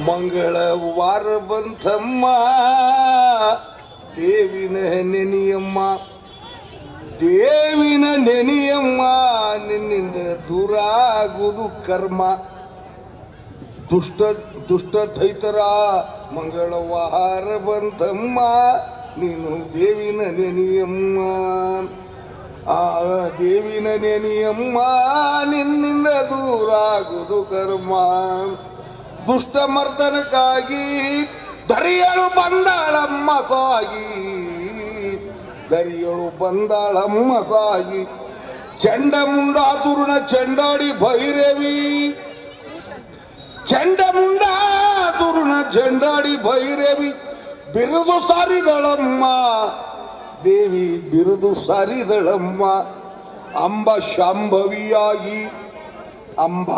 ಮಂಗಳವಾರ ಬಂತಮ್ಮ ದೇವಿನ ನೆನೆಯಮ್ಮ ದೇವಿನ ನೆನೆಯಮ್ಮ ನಿನ್ನಿಂದ ದೂರ ಆಗುವುದು ಕರ್ಮ ದುಷ್ಟ ದೈತರ ಮಂಗಳವಾರ ಬಂತಮ್ಮ ನೀನು ದೇವಿನ ನೆನೆಯಮ್ಮ ಆ ದೇವಿನ ನೆನೆಯಮ್ಮ ನಿನ್ನಿಂದ ದೂರ ಆಗುವುದು ಕರ್ಮ ದುಷ್ಟ ಮರ್ದನಕ್ಕಾಗಿ ದರಿಯಳು ಬಂದಾಳಮ್ಮ ಸಾಗಿ ದರಿಯಳು ಬಂದಾಳಮ್ಮ ಸಾಗಿ ಚಂಡಮುಂಡಾತುರುಣ ಚಂಡಾಡಿ ಭೈರವಿ ಚಂಡಮುಂಡಾತುರುಣ ಚಂಡಾಡಿ ಭೈರವಿ ಬಿರುದು ಸಾರಿದಳಮ್ಮ ದೇವಿ ಬಿರುದು ಸಾರಿದಳಮ್ಮ ಅಂಬ ಶಾಂಭವಿಯಾಗಿ ಅಂಬ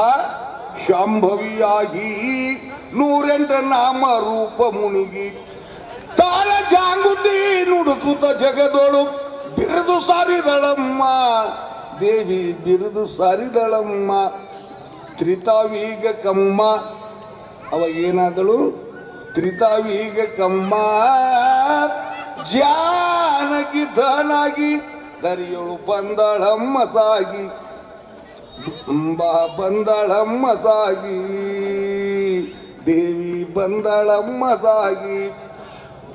ಶಾಂಭವಿಯಾಗಿ 108 ನಾಮ ರೂಪ ಮುನಿಗಿ ತಾಳ ಜಾಂಗುಟಿ ನುಡುಸುತ್ತ ಜಗದೋಳು ಬಿರುದು ಸಾರಿದಳಮ್ಮ ದೇವಿ ಬಿರುದು ಸಾರಿದಳಮ್ಮ ತ್ರಿತಾವೀಗ ಕಮ್ಮ ಅವಾಗ ಏನಾದಳು ತ್ರಿತಾವೀಗ ಕಮ್ಮ ಜಾನಕಿ ಧನಾಗಿ ದರಿಯಳು ಬಂದಳಮ್ಮ ಸಾಗಿ ಬಂದಳಮ್ಮ ಸಾಗಿ ದೇವಿ ಬಂದಳಮ್ಮ ಸಾಗಿ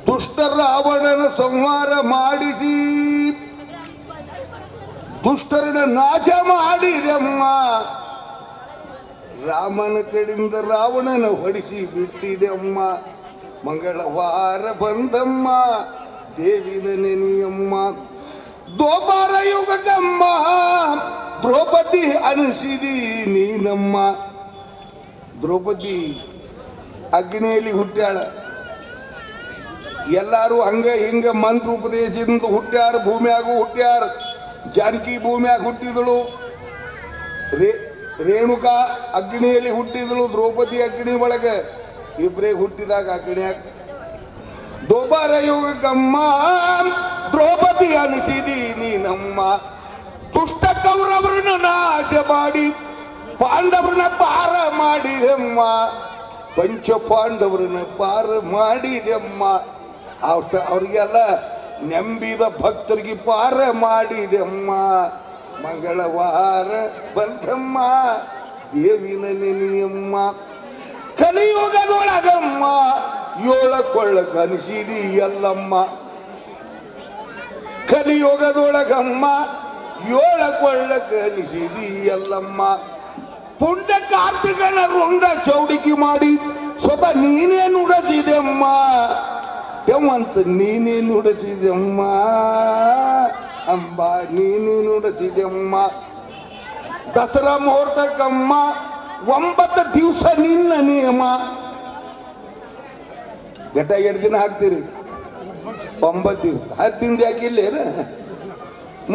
ದುಷ್ಟ ರಾವಣನ ಸಂಹಾರ ಮಾಡಿಸಿ ದುಷ್ಟರನ್ನ ನಾಶ ಮಾಡಿದೆಮ್ಮ ರಾಮನ ಕಡೆಯಿಂದ ರಾವಣನ ಹೊಡಿಸಿ ಬಿಟ್ಟಿದೆಮ್ಮ ಮಂಗಳವಾರ ಬಂದಮ್ಮ ದೇವಿನ ನೆನೆಯಮ್ಮ ದೋಪಾರ ಯುಗಕ್ಕಮ್ಮ ದ್ರೌಪದಿ ಅನಿಸಿದಿ ನೀನಮ್ಮ ದ್ರೌಪದಿ ಅಗ್ನಿಯಲ್ಲಿ ಹುಟ್ಟ್ಯಾಳ ಎಲ್ಲಾರು ಹಂಗ ಹಿಂಗ ಮಂತ್ರ ಉಪದೇಶದಿಂದ ಹುಟ್ಟ್ಯಾರ ಭೂಮಿಯಾಗೂ ಹುಟ್ಟ್ಯಾರ ಜಾನಕಿ ಭೂಮಿಯಾಗ ಹುಟ್ಟಿದಳು ರೇಣುಕಾ ಅಗ್ನಿಯಲ್ಲಿ ಹುಟ್ಟಿದಳು ದ್ರೌಪದಿ ಅಗ್ನಿ ಒಳಗ ಇಬ್ಬರೇ ಹುಟ್ಟಿದಾಗ ಅಗ್ನಿಯಾಗ ದೋಬಾರ ಯುಗಕ್ಕಮ್ಮ ದ್ರೌಪದಿ ಅನಿಸಿದಿ ನೀನಮ್ಮ ದುಷ್ಟ ಕೌರವರನ್ನ ನಾಶ ಮಾಡಿ ಪಾಂಡವರನ್ನ ಪಾರ ಮಾಡಿದೆಮ್ಮ ಪಂಚ ಪಾಂಡವರನ್ನ ಪಾರ ಮಾಡಿದೆಮ್ಮ ಅವ್ರಿಗೆಲ್ಲ ನಂಬಿದ ಭಕ್ತರಿಗೆ ಪಾರ ಮಾಡಿದೆಮ್ಮ ಮಂಗಳವಾರ ಬಂತಮ್ಮ ದೇವಿನ ನೆನೆಯಮ್ಮ ಕಲಿಯುಗದೊಳಗಮ್ಮ 7 ಕೊಳ್ಳ ಕನಿಸಿದಿ ಎಲ್ಲಮ್ಮ ಕಲಿಯುಗದೊಳಗಮ್ಮ 7 ಕೊಳ್ಳ ಕನಿಸಿದಿ ಎಲ್ಲಮ್ಮ ಪುಂಡ ಕಾರ್ತಿಕನ ರುಂಡ ಚೌಡಿಕೆ ಮಾಡಿ ಸ್ವತಃ ನೀನೇ ನುಡಸಿದೆಮ್ಮ ಎಂತ ನೀನೇ ನುಡಸಿದೆಮ್ಮ ಅಂಬ ನೀನೇ ನುಡಸಿದೆಮ್ಮ ದಸರಾ ಮುಹೂರ್ತಕ್ಕಮ್ಮ 9 ದಿವಸ ನಿನ್ನ ನಿಯಮ ಗಡ್ಡ 2 ದಿನ ಹಾಕ್ತೀರಿ 9 ದಿವಸ 10 ದಿನದ ಯಾಕಿಲ್ಲೇನ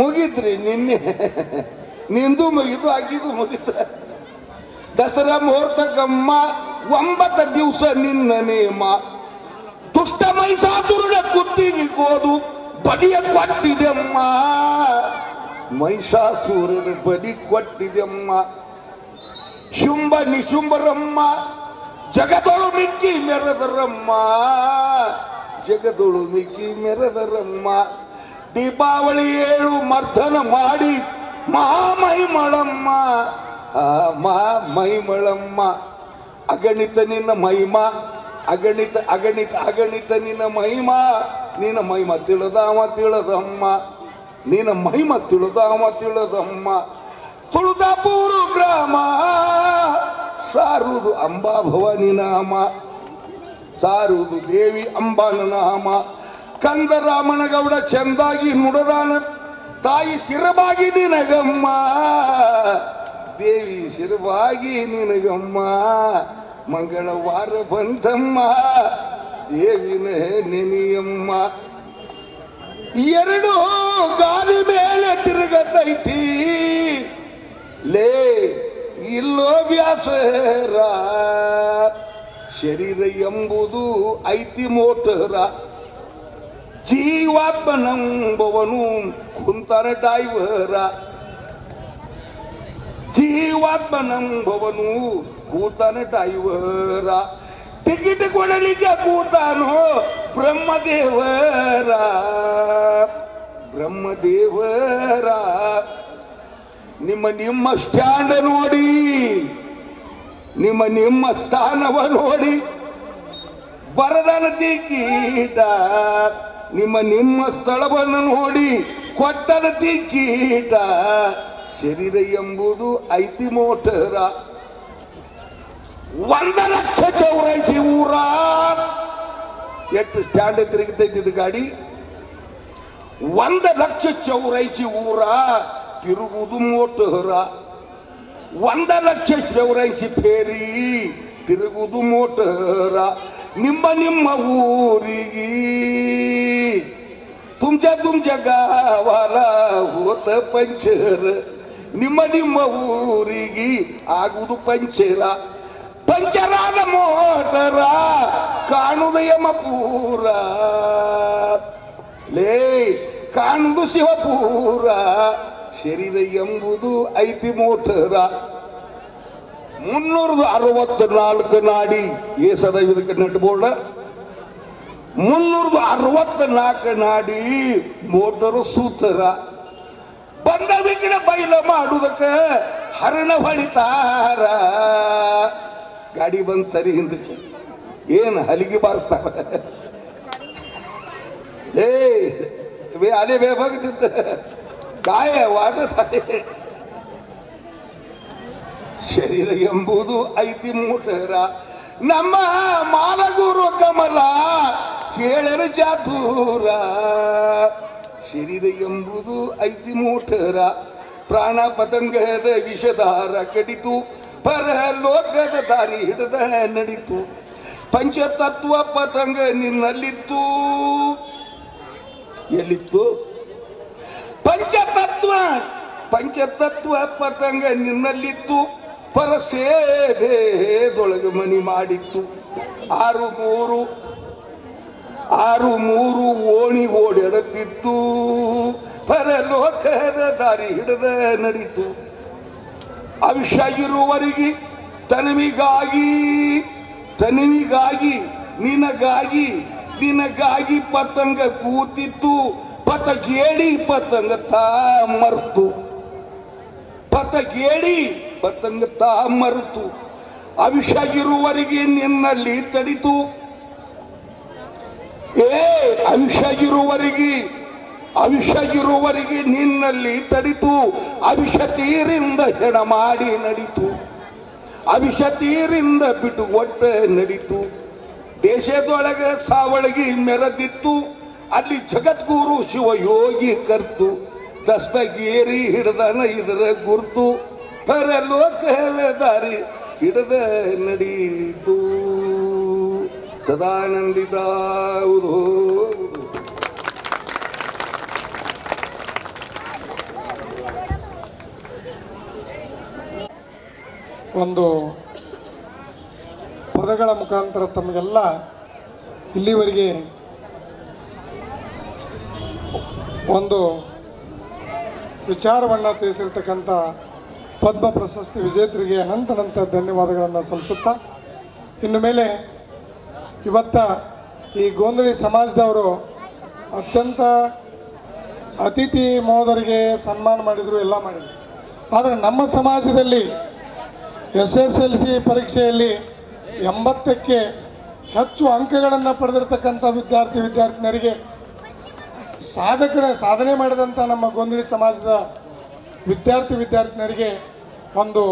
ಮುಗಿತ್ರಿ ನಿನ್ನೆ ನಿಂದು ಮುಗಿದು ಹಾಕಿದು ಮುಗಿತ ದಸರಾ ಮುಹೂರ್ತಕ್ಕಮ್ಮ 9 ದಿವಸ ನಿನ್ನ ನೇಮ ದುಷ್ಟ ಮೈಸಾಸುರನ ಕುತ್ತಿಗೆ ಕೋದು ಬಡಿಯ ಕೊಟ್ಟಿದೆಮ್ಮ ಮೈಸಾಸುರನ ಬಡಿ ಕೊಟ್ಟಿದೆಮ್ಮ ಶುಂಭ ನಿಶುಂಭರಮ್ಮ ಜಗದೊಳು ಮಿಕ್ಕಿ ಮೆರೆದರಮ್ಮ ಜಗದೊಳು ಮಿಕ್ಕಿ ಮೆರೆದರಮ್ಮ ದೀಪಾವಳಿ 7 ಮರ್ದನ ಮಾಡಿ ಮಹಾಮಹಿಮಳಮ್ಮ ಮಹಿಮಳಮ್ಮ ಅಗಣಿತ ನಿನ್ನ ಮಹಿಮಾ ಅಗಣಿತ ಅಗಣಿತ ಅಗಣಿತ ನಿನ್ನ ಮಹಿಮಾ ನಿನ್ನ ಮಹಿಮ ತಿಳಿದಮ್ಮ ನಿನ್ನ ಮಹಿಮ ತಿಳಿದಮ್ಮ ತುಳದಾಪುರ ಗ್ರಾಮ ಸಾರುವುದು ಅಂಬಾ ಭವಾನಿ ನಾಮ ಸಾರುವುದು ದೇವಿ ಅಂಬಾನ ನಾಮ ಕಂದರಾಮನಗೌಡ ಚಂದಾಗಿ ನುಡದಾನ ತಾಯಿ ಶಿರವಾಗಿ ನಿನಗಮ್ಮ ದೇವಿ ಶಿರವಾಗಿ ನಿನಗಮ್ಮ ಮಂಗಳವಾರ ಬಂತಮ್ಮ ದೇವಿನ ನೆನೆಯಮ್ಮ 2 ಗಾಲಿ ಮೇಲೆ ತಿರುಗತೈತಿ ಲೇ ಇಲ್ಲೋ ವ್ಯಾಸರ ಶರೀರ ಎಂಬುದು ಐತಿ ಮೋಟರ ಜೀವಾತ್ಮನಂಬವನು ಕುಂತನ ಡೈವರ ಜೀವಾತ್ಮನಂಬವನು ಕೂತನ ಡೈವರ ಟಿಕೆಟ್ ಕೊಡಲಿಕ್ಕೆ ಕೂತಾನು ಬ್ರಹ್ಮದೇವರ. ಬ್ರಹ್ಮದೇವರ ನಿಮ್ಮ ಸ್ಟ್ಯಾಂಡ್ ನೋಡಿ, ನಿಮ್ಮ ಸ್ಥಾನವ ನೋಡಿ ಬರದನ ಟಿಕೀಟ. ನಿಮ್ಮ ಸ್ಥಳವನ್ನು ನೋಡಿ ಕೊಟ್ಟನ ಟಿಕೀಟ. ಶರೀರ ಎಂಬುದು ಐತಿ ಮೋಟರ. 1,00,000 ಊರ. ಎಷ್ಟು ಸ್ಟ್ಯಾಂಡ್ ತಿರುಗಿದ್ದೈತಿದ್ದು ಗಾಡಿ? 1,00,000 ಊರ ತಿರುಗುವುದು ಮೋಟರ. 1,00,000 ಫೇರಿ ತಿರುಗುವುದು ಮೋಟರ. ನಿಮ್ಮ ಊರಿಗೆ तुमच्या गावाला होत पंचर. ನಿಮ್ಮ ಊರಿಗೆ ಆಗುವುದು ಪಂಚರ. ಪಂಚರಾದ ಮೋಟರ ಕಾಣುವುದು ಯಮಪೂರ. ಲೇ ಕಾಣುವುದು ಶಿವಪೂರ. ಶರೀರ ಎಂಬುದು ಐತಿ ಮೋಟರ. 364 ನಾಡಿ ಏಸದ ಇದಕ್ಕೆ ನೆಟ್ ಬೋರ್ಡ್. 364 ನಾಡಿ ಮೋಟರು ಸೂತರ. ಬಂದ ವಿಘ್ನ ಬೈಲ ಮಾಡುವುದಕ್ಕೆ ಹರಣ ಹೊಡಿತಾರ. ಗಾಡಿ ಬಂದ್ ಸರಿ ಹಿಂದಕ್ಕೆ ಏನ್ ಹಲಿಗೆ ಬಾರಿಸ್ತಾರ. आले बेबग काय वाजत ಶರೀರ ಎಂಬುದು ಐತಿ ಮೂಟರ. ನಮ್ಮ ಮಾಲಗುರು ಕಮಲ ಹೇಳರು ಜಾತೂರ. ಶರೀರ ಎಂಬುದು ಐತಿ ಮೂಟರ. ಪ್ರಾಣ ಪತಂಗದ ವಿಷಧಾರ ಕಡಿತು, ಪರಲೋಕದ ದಾರಿ ಹಿಡಿದ ನಡಿತು. ಪಂಚತತ್ವ ಪತಂಗ ನಿನ್ನಲ್ಲಿತ್ತು. ಎಲ್ಲಿತ್ತು? ಪಂಚತತ್ವ ಪತಂಗ ನಿನ್ನಲ್ಲಿತ್ತು. ಪರಸೇದೊಳಗೆ ಮನಿ ಮಾಡಿತ್ತು. 6 ಓಣಿ ಓಡಾಡುತ್ತಿತ್ತು. ಪರಲೋಕದ ದಾರಿ ಹಿಡಿದ ನಡೀತು. ಅವಿಷ ಇರುವವರಿಗೆ ತನಿವಿಗಾಗಿ ನಿನಗಾಗಿ ಪತಂಗ ಕೂತಿತ್ತು. ಪತಗೇಡಿ ಪತಂಗ ತಾ ಮರುತು. ಅವಿಷ ಇರುವವರಿಗೆ ನಿನ್ನಲ್ಲಿ ತಡಿತು. ಅವಿಷ ಇರುವವರಿಗೆ ನಿನ್ನಲ್ಲಿ ತಡಿತು. ಅವಿಷ ತೀರಿಂದ ಹೆಣ ಮಾಡಿ ನಡಿತು. ಅವಿಷ ತೀರಿಂದ ಬಿಟ್ಟು ಒಟ್ಟ ನಡಿತು. ದೇಶದೊಳಗೆ ಸಾವಳಗಿ ಮೆರೆದಿತ್ತು. ಅಲ್ಲಿ ಜಗದ್ಗುರು ಶಿವಯೋಗಿ ಕರ್ತು. ದಸ್ತಗೇರಿ ಹಿಡ್ದನ ಇದರ ಗುರ್ತು. ಪರಲೋಕದ ದಾರಿ ಹಿಡದ ನಡೀತು. ಸದಾನಂದಿತಾವುದು. ಒಂದು ಪದಗಳ ಮುಖಾಂತರ ತಮಗೆಲ್ಲ ಇಲ್ಲಿವರೆಗೆ ಒಂದು ವಿಚಾರವನ್ನು ತಿಳಿಸಿರ್ತಕ್ಕಂಥ ಪದ್ಮ ಪ್ರಶಸ್ತಿ ವಿಜೇತರಿಗೆ ಅನಂತ ಧನ್ಯವಾದಗಳನ್ನು ಸಲ್ಲಿಸುತ್ತಾ, ಇನ್ನು ಮೇಲೆ ಇವತ್ತ ಈ ಗೋಂದಳಿ ಸಮಾಜದವರು ಅತ್ಯಂತ ಅತಿಥಿ ಮಹೋದರಿಗೆ ಸನ್ಮಾನ ಮಾಡಿದರು, ಎಲ್ಲ ಮಾಡಿದರು. ಆದರೆ ನಮ್ಮ ಸಮಾಜದಲ್ಲಿ SSLC ಪರೀಕ್ಷೆಯಲ್ಲಿ 80ಕ್ಕೆ ಹೆಚ್ಚು ಅಂಕಗಳನ್ನು ಪಡೆದಿರತಕ್ಕಂಥ ವಿದ್ಯಾರ್ಥಿನಿಯರಿಗೆ ಸಾಧನೆ ಮಾಡಿದಂಥ ನಮ್ಮ ಗೋಂದಳಿ ಸಮಾಜದ ವಿದ್ಯಾರ್ಥಿನಿಯರಿಗೆ ಒಂದು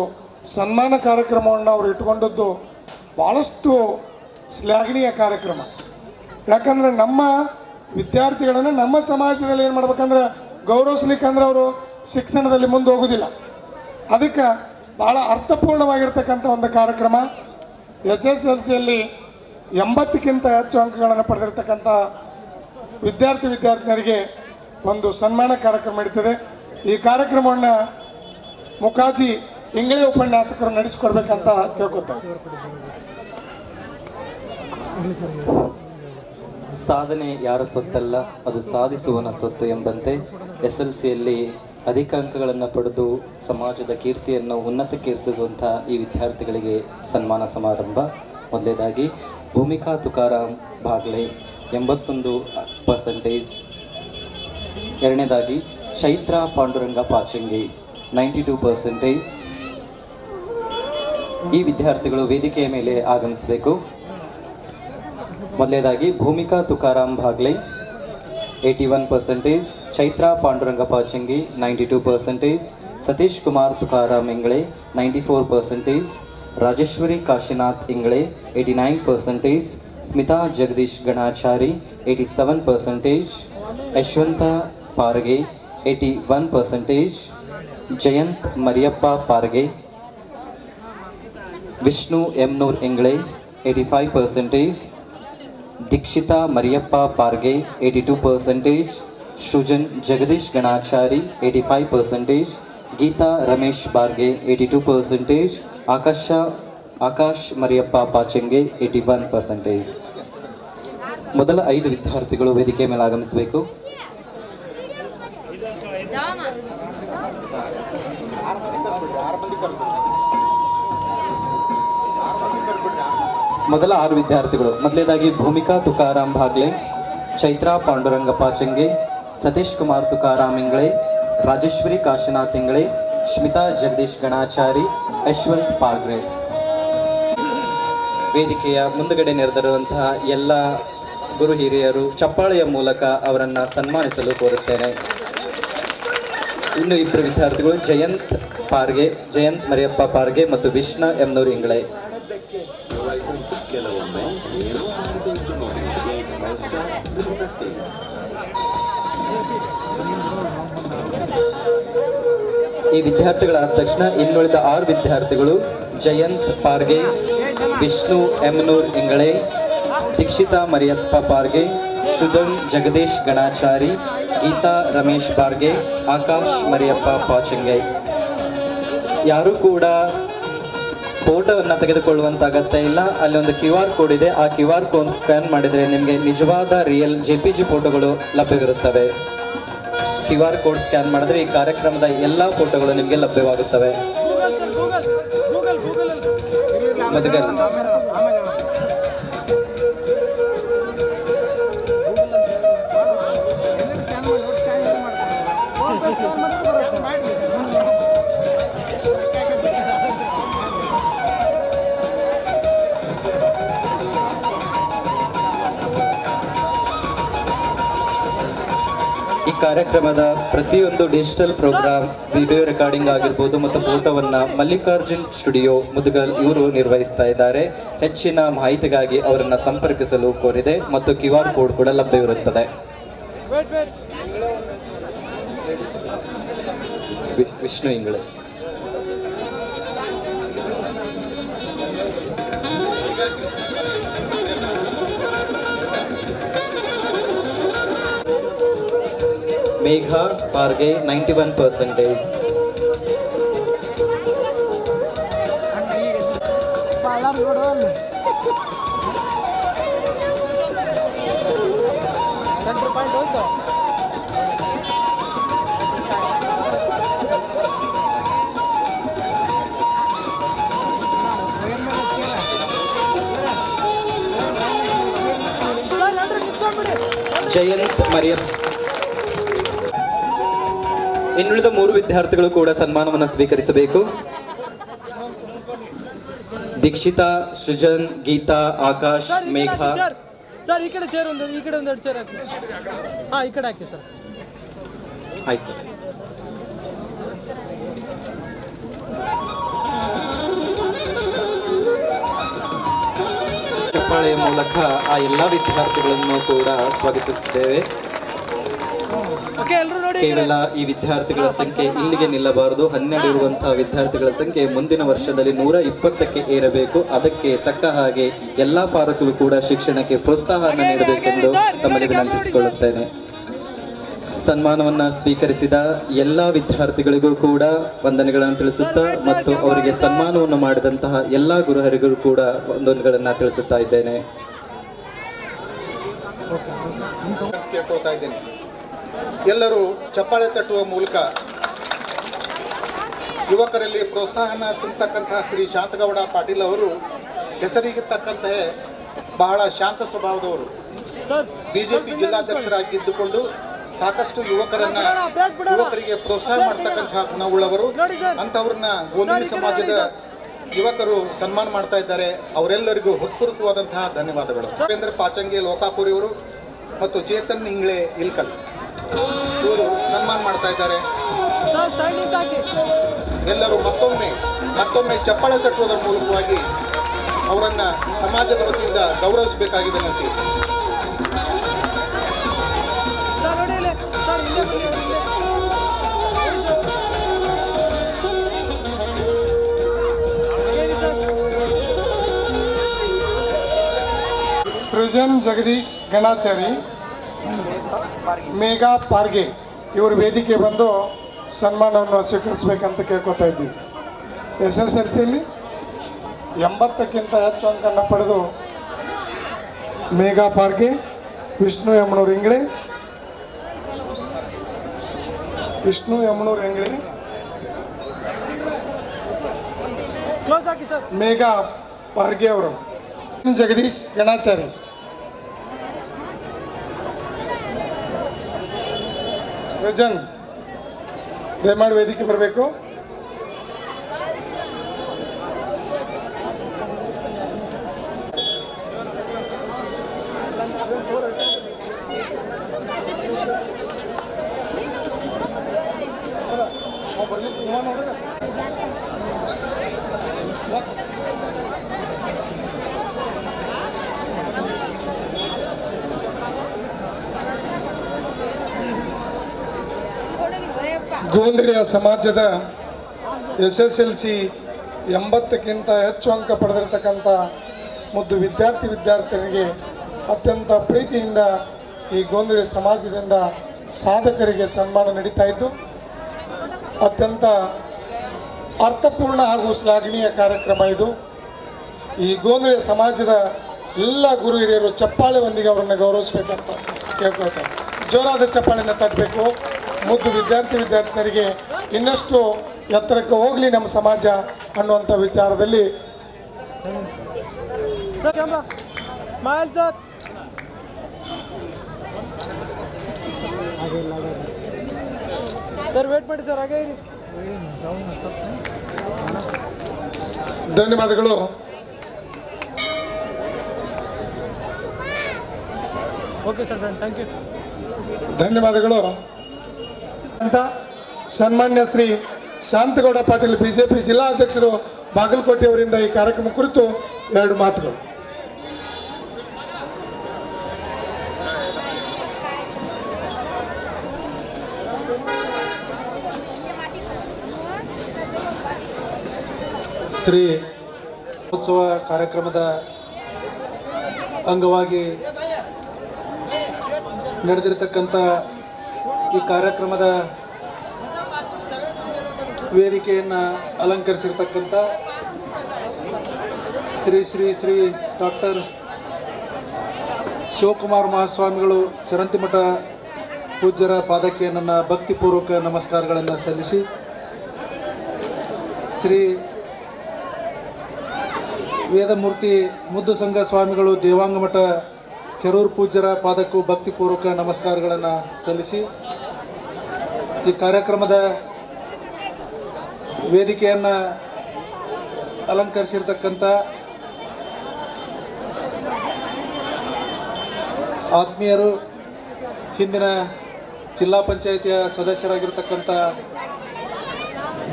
ಸನ್ಮಾನ ಕಾರ್ಯಕ್ರಮವನ್ನು ಅವರು ಇಟ್ಕೊಂಡದ್ದು ಭಾಳಷ್ಟು ಶ್ಲಾಘನೀಯ ಕಾರ್ಯಕ್ರಮ. ಯಾಕಂದರೆ ನಮ್ಮ ವಿದ್ಯಾರ್ಥಿಗಳನ್ನು ನಮ್ಮ ಸಮಾಜದಲ್ಲಿ ಏನು ಮಾಡ್ಬೇಕಂದ್ರೆ ಗೌರವಿಸ್ಲಿಕ್ಕಂದ್ರೆ ಅವರು ಶಿಕ್ಷಣದಲ್ಲಿ ಮುಂದೆ ಹೋಗೋದಿಲ್ಲ. ಅದಕ್ಕೆ ಭಾಳ ಅರ್ಥಪೂರ್ಣವಾಗಿರ್ತಕ್ಕಂಥ ಒಂದು ಕಾರ್ಯಕ್ರಮ. SSLCಯಲ್ಲಿ 80ಕ್ಕಿಂತ ಹೆಚ್ಚು ಅಂಕಗಳನ್ನು ಪಡೆದಿರ್ತಕ್ಕಂಥ ವಿದ್ಯಾರ್ಥಿನಿಯರಿಗೆ ಒಂದು ಸನ್ಮಾನ ಕಾರ್ಯಕ್ರಮ ನಡೀತದೆ. ಈ ಕಾರ್ಯಕ್ರಮವನ್ನು ಮುಖಾಜಿ ಇಂಗ್ಲಿಷ್ ಉಪನ್ಯಾಸಕರು ನಡೆಸಿಕೊಡ್ಬೇಕಂತ ಕೇಳ್ಕೊತಾರೆ. ಸಾಧನೆ ಯಾರ ಸೊತ್ತಲ್ಲ, ಅದು ಸಾಧಿಸುವನ ಸೊತ್ತು ಎಂಬಂತೆ SSLCಯಲ್ಲಿ ಅಧಿಕ ಅಂಕಗಳನ್ನು ಪಡೆದು ಸಮಾಜದ ಕೀರ್ತಿಯನ್ನು ಉನ್ನತಕ್ಕೇರಿಸುವಂಥ ಈ ವಿದ್ಯಾರ್ಥಿಗಳಿಗೆ ಸನ್ಮಾನ ಸಮಾರಂಭ. ಮೊದಲನೇದಾಗಿ ಭೂಮಿಕಾ ತುಕಾರಾಮ್ ಬಾಗ್ಲೆ 81%. ಎರಡನೇದಾಗಿ ಚೈತ್ರ ಪಾಂಡುರಂಗ ಪಾಚಂಗಿ 92%. ಈ ವಿದ್ಯಾರ್ಥಿಗಳು ವೇದಿಕೆಯ ಮೇಲೆ ಆಗಮಿಸಬೇಕು. ಮೊದಲನೇದಾಗಿ ಭೂಮಿಕಾ ತುಕಾರಾಮ್ ಬಾಗ್ಲೆ 81%, ಚೈತ್ರ ಪಾಂಡುರಂಗ ಪಾಚಂಗಿ 92%, ಸತೀಶ್ ಕುಮಾರ್ ತುಕಾರಾಮ್ ಇಂಗ್ಳೆ 94%, ರಾಜೇಶ್ವರಿ ಕಾಶಿನಾಥ್ ಇಂಗ್ಳೆ 89%, ಸ್ಮಿತಾ ಜಗದೀಶ್ ಗಣಾಚಾರಿ 87%, ಯಶವಂತ ಪಾರ್ಗೆ 81%, ಜಯಂತ್ ಮರಿಯಪ್ಪ ಪಾರ್ಗೆ, ವಿಷ್ಣು ಎಮ್ನೂರ್ ಇಂಗ್ಳೆ 85%, ದೀಕ್ಷಿತಾ ಮರಿಯಪ್ಪ ಪಾರ್ಗೆ 82%, ಸೃಜನ್ ಜಗದೀಶ್ ಗಣಾಚಾರಿ 85%, ಗೀತಾ ರಮೇಶ್ ಬಾರ್ಗೆ 82%, ಆಕಾಶ್ ಮರಿಯಪ್ಪ ಪಾಚಂಗೆ 81%. ಮೊದಲ 5 ವಿದ್ಯಾರ್ಥಿಗಳು ವೇದಿಕೆ ಮೇಲೆ ಆಗಮಿಸಬೇಕು. ಮೊದಲ 6 ವಿದ್ಯಾರ್ಥಿಗಳು. ಮೊದಲನೇದಾಗಿ ಭೂಮಿಕಾ ತುಕಾರಾಮ್ ಬಾಗ್ಲೆ, ಚೈತ್ರ ಪಾಂಡುರಂಗ ಪಾಚಂಗೆ, ಸತೀಶ್ ಕುಮಾರ್ ತುಕಾರಾಮ್ ಇಂಗ್ಳೆ, ರಾಜೇಶ್ವರಿ ಕಾಶಿನಾಥ್ ಇಂಗ್ಳೆ, ಸ್ಮಿತಾ ಜಗದೀಶ್ ಗಣಾಚಾರಿ, ಯಶವಂತ್ ಪಾಗ್ರೆ. ವೇದಿಕೆಯ ಮುಂದುಗಡೆ ನೆರೆದಿರುವಂತಹ ಎಲ್ಲ ಗುರು ಹಿರಿಯರು ಚಪ್ಪಾಳೆಯ ಮೂಲಕ ಅವರನ್ನು ಸನ್ಮಾನಿಸಲು ಕೋರುತ್ತೇನೆ. ಇನ್ನು 2 ವಿದ್ಯಾರ್ಥಿಗಳು ಜಯಂತ್ ಮರಿಯಪ್ಪ ಪಾರ್ಗೆ ಮತ್ತು ವಿಷ್ಣು ಎಮ್ನೂರ್ ಇಂಗ್ಳೆ. ಈ ವಿದ್ಯಾರ್ಥಿಗಳಾದ ತಕ್ಷಣ ಇನ್ನುಳಿದ 6 ವಿದ್ಯಾರ್ಥಿಗಳು ಜಯಂತ್ ಪಾರ್ಗೆ, ವಿಷ್ಣು ಎಮ್ನೂರ್ ಇಂಗಳೆ, ದೀಕ್ಷಿತಾ ಮರಿಯಪ್ಪ ಪಾರ್ಗೆ, ಸುಧನ್ ಜಗದೀಶ್ ಗಣಾಚಾರಿ, ಗೀತಾ ರಮೇಶ್ ಪಾರ್ಗೆ, ಆಕಾಶ್ ಮರಿಯಪ್ಪ ಪಾಚಂಗೆ. ಯಾರು ಕೂಡ ಫೋಟೋವನ್ನು ತೆಗೆದುಕೊಳ್ಳುವಂತ ಅಗತ್ಯ ಇಲ್ಲ. ಅಲ್ಲಿ ಒಂದು QR ಕೋಡ್ ಇದೆ. ಆ QR ಕೋಡ್ ಸ್ಕ್ಯಾನ್ ಮಾಡಿದರೆ ನಿಮಗೆ ನಿಜವಾದ ರಿಯಲ್ JPG ಫೋಟೋಗಳು ಲಭ್ಯವಿರುತ್ತವೆ. QR ಕೋಡ್ ಸ್ಕ್ಯಾನ್ ಮಾಡಿದ್ರೆ ಈ ಕಾರ್ಯಕ್ರಮದ ಎಲ್ಲಾ ಫೋಟೋಗಳು ನಿಮಗೆ ಲಭ್ಯವಾಗುತ್ತವೆ. ಈ ಕಾರ್ಯಕ್ರಮದ ಪ್ರತಿಯೊಂದು ಡಿಜಿಟಲ್ ಪ್ರೋಗ್ರಾಮ್, ವಿಡಿಯೋ ರೆಕಾರ್ಡಿಂಗ್ ಆಗಿರ್ಬೋದು ಮತ್ತು ಫೋಟೋವನ್ನ ಮಲ್ಲಿಕಾರ್ಜುನ್ ಸ್ಟುಡಿಯೋ ಮುದುಗಲ್ ಇವರು ನಿರ್ವಹಿಸ್ತಾ ಇದ್ದಾರೆ. ಹೆಚ್ಚಿನ ಮಾಹಿತಿಗಾಗಿ ಅವರನ್ನ ಸಂಪರ್ಕಿಸಲು ಕೋರಿದೆ ಮತ್ತು QR ಕೋಡ್ ಕೂಡ ಲಭ್ಯವಿರುತ್ತದೆ. ವಿಷ್ಣು ಇಂಗ್ಳೆ. ಮೇಘಾ ಪಾರ್ಗೆ 91%. ಜಯಂತ್ ಮರಿಯಪ್ಪ. ಇನ್ನುಳಿದ 3 ವಿದ್ಯಾರ್ಥಿಗಳು ಕೂಡ ಸನ್ಮಾನವನ್ನು ಸ್ವೀಕರಿಸಬೇಕು. ದೀಕ್ಷಿತಾ, ಸೃಜನ್, ಗೀತಾ, ಆಕಾಶ್, ಮೇಘಾ. ಸರ್ ಈ ಕಡೆ ಚೇರ್ ಒಂದು, ಈ ಕಡೆ ಒಂದು 2 ಚೇರ್ ಹಾಕಿ. ಈ ಕಡೆ ಹಾಕಿ ಸರ್. ಆಯ್ತು ಸರ್. ಚಪ್ಪಾಳೆಯ ಮೂಲಕ ಆ ಎಲ್ಲ ವಿದ್ಯಾರ್ಥಿಗಳನ್ನು ಕೂಡ ಸ್ವಾಗತಿಸುತ್ತೇವೆ. ಕೇವಲ ಈ ವಿದ್ಯಾರ್ಥಿಗಳ ಸಂಖ್ಯೆ ಇಲ್ಲಿಗೆ ನಿಲ್ಲಬಾರದು. 12 ಇರುವಂತಹ ವಿದ್ಯಾರ್ಥಿಗಳ ಸಂಖ್ಯೆ ಮುಂದಿನ ವರ್ಷದಲ್ಲಿ 120ಕ್ಕೆ ಏರಬೇಕು. ಅದಕ್ಕೆ ತಕ್ಕ ಹಾಗೆ ಎಲ್ಲಾ ಪಾಲಕರು ಕೂಡ ಶಿಕ್ಷಣಕ್ಕೆ ಪ್ರೋತ್ಸಾಹವನ್ನು ನೀಡಬೇಕೆಂದು ತಮ್ಮಲ್ಲಿ ವಿನಂತಿಸಿಕೊಳ್ಳುತ್ತೇನೆ. ಸನ್ಮಾನವನ್ನ ಸ್ವೀಕರಿಸಿದ ಎಲ್ಲಾ ವಿದ್ಯಾರ್ಥಿಗಳಿಗೂ ಕೂಡ ವಂದನೆಗಳನ್ನು ತಿಳಿಸುತ್ತಾ ಮತ್ತು ಅವರಿಗೆ ಸನ್ಮಾನವನ್ನು ಮಾಡಿದಂತಹ ಎಲ್ಲಾ ಗುರುಹರಿಗೂ ಕೂಡ ವಂದನೆಗಳನ್ನು ತಿಳಿಸುತ್ತಾ ಇದ್ದೇನೆ. ಎಲ್ಲರೂ ಚಪ್ಪಾಳೆ ತಟ್ಟುವ ಮೂಲಕ ಯುವಕರಲ್ಲಿ ಪ್ರೋತ್ಸಾಹನ ತುಂಬತಕ್ಕಂತಹ ಶ್ರೀ ಶಾಂತಗೌಡ ಪಾಟೀಲ್ ಅವರು ಹೆಸರಿಗೆ ತಕ್ಕಂತಹ ಬಹಳ ಶಾಂತ ಸ್ವಭಾವದವರು. ಸರ್ ಬಿಜೆಪಿ ಜಿಲ್ಲಾಧ್ಯಕ್ಷರಾಗಿದ್ದುಕೊಂಡು ಸಾಕಷ್ಟು ಯುವಕರಿಗೆ ಪ್ರೋತ್ಸಾಹ ಮಾಡ್ತಕ್ಕಂತಹ ಗುಣವುಳ್ಳವರು. ಅಂಥವ್ರನ್ನ ಗೋಂದಳಿ ಸಮಾಜದ ಯುವಕರು ಸನ್ಮಾನ ಮಾಡ್ತಾ ಇದ್ದಾರೆ. ಅವರೆಲ್ಲರಿಗೂ ಹೃತ್ಪೂರ್ವಕವಾದಂತಹ ಧನ್ಯವಾದಗಳು. ಉಪೇಂದ್ರ ಪಾಚಂಗಿ ಲೋಕಾಪುರಿ ಅವರು ಮತ್ತು ಚೇತನ್ ಇಂಗ್ಳೆ ಇಲ್ಕಲ್ ಇವರು ಸನ್ಮಾನ ಮಾಡ್ತಾ ಇದ್ದಾರೆ. ಎಲ್ಲರೂ ಮತ್ತೊಮ್ಮೆ ಚಪ್ಪಾಳೆ ತಟ್ಟುವುದರ ಮೂಲಕವಾಗಿ ಅವರನ್ನ ಸಮಾಜದ ವತಿಯಿಂದ ಗೌರವಿಸಬೇಕಾಗಿ ವಿನಂತಿ. ಸೃಜನ್ ಜಗದೀಶ್ ಗಣಾಚಾರಿ, ಮೇಘಾ ಪಾರ್ಗೆ ಇವರು ವೇದಿಕೆ ಬಂದು ಸನ್ಮಾನವನ್ನು ಸ್ವೀಕರಿಸಬೇಕಂತ ಕೇಳ್ಕೊತಾ ಇದ್ದೀವಿ. SSLCಯಲ್ಲಿ 80ಕ್ಕಿಂತ ಹೆಚ್ಚು ಅಂಕನ್ನು ಪಡೆದು ಮೇಘಾ ಪಾರ್ಗೆ, ವಿಷ್ಣು ಯಮನೂರು ಇಂಗ್ಳೆ, ಮೇಘಾ ಪಾರ್ಗೆ ಅವರು, ಜಗದೀಶ್ ಗಣಾಚಾರಿ, ಸೃಜನ್ ದಯಮಾಡಿ ವೇದಿಕೆ ಬರಬೇಕು. ಗೋಂದಳಿಯ ಸಮಾಜದ SSLC 80ಕ್ಕಿಂತ ಹೆಚ್ಚು ಅಂಕ ಪಡೆದಿರತಕ್ಕಂಥ ಮುದ್ದು ವಿದ್ಯಾರ್ಥಿನಿಗೆ ಅತ್ಯಂತ ಪ್ರೀತಿಯಿಂದ ಈ ಗೋಂದಳಿ ಸಮಾಜದಿಂದ ಸಾಧಕರಿಗೆ ಸನ್ಮಾನ ನಡೀತಾ ಇದ್ದು ಅತ್ಯಂತ ಅರ್ಥಪೂರ್ಣ ಹಾಗೂ ಶ್ಲಾಘನೀಯ ಕಾರ್ಯಕ್ರಮ ಇದು. ಈ ಗೋಂದಳಿ ಸಮಾಜದ ಎಲ್ಲ ಗುರು ಹಿರಿಯರು ಚಪ್ಪಾಳೆ ಒಂದಿಗೆ ಅವರನ್ನು ಗೌರವಿಸಬೇಕಂತ ಕೇಳ್ಕೊಳ್ತಾರೆ. ಜೋರಾದ ಚಪ್ಪಾಳೆಯನ್ನು ತಟ್ಟಬೇಕು. ಮುದ್ದು ವಿದ್ಯಾರ್ಥಿನಿಯರಿಗೆ ಇನ್ನಷ್ಟು ಎತ್ತರಕ್ಕೆ ಹೋಗಲಿ ನಮ್ಮ ಸಮಾಜ ಅನ್ನುವಂಥ ವಿಚಾರದಲ್ಲಿ ಧನ್ಯವಾದಗಳು. Okay sir, thank you. ಧನ್ಯವಾದಗಳು ಅಂತ ಸನ್ಮಾನ್ಯ ಶ್ರೀ ಶಾಂತಗೌಡ ಪಾಟೀಲ್ ಬಿಜೆಪಿ ಜಿಲ್ಲಾಧ್ಯಕ್ಷರು ಬಾಗಲಕೋಟೆ ಅವರಿಂದ ಈ ಕಾರ್ಯಕ್ರಮ ಕುರಿತು 2 ಮಾತುಗಳು. ಶ್ರೀ ಉತ್ಸವ ಕಾರ್ಯಕ್ರಮದ ಅಂಗವಾಗಿ ನಡೆದಿರತಕ್ಕಂಥ ಈ ಕಾರ್ಯಕ್ರಮದ ವೇದಿಕೆಯನ್ನು ಅಲಂಕರಿಸಿರ್ತಕ್ಕಂಥ ಶ್ರೀ ಡಾಕ್ಟರ್ ಶಿವಕುಮಾರ ಮಹಾಸ್ವಾಮಿಗಳು ಚರಂತಿಮಠ ಪೂಜ್ಯರ ಪಾದಕ್ಕೆ ನನ್ನ ಭಕ್ತಿಪೂರ್ವಕ ನಮಸ್ಕಾರಗಳನ್ನು ಸಲ್ಲಿಸಿ, ಶ್ರೀ ವೇದಮೂರ್ತಿ ಮುದ್ದು ಸಂಘ ಸ್ವಾಮಿಗಳು ದೇವಾಂಗಮಠ ಕೆರೂರು ಪೂಜ್ಯರ ಪಾದಕ್ಕೂ ಭಕ್ತಿಪೂರ್ವಕ ನಮಸ್ಕಾರಗಳನ್ನು ಸಲ್ಲಿಸಿ, ಈ ಕಾರ್ಯಕ್ರಮದ ವೇದಿಕೆಯನ್ನು ಅಲಂಕರಿಸಿರ್ತಕ್ಕಂಥ ಆತ್ಮೀಯರು, ಹಿಂದಿನ ಜಿಲ್ಲಾ ಪಂಚಾಯಿತಿಯ ಸದಸ್ಯರಾಗಿರ್ತಕ್ಕಂಥ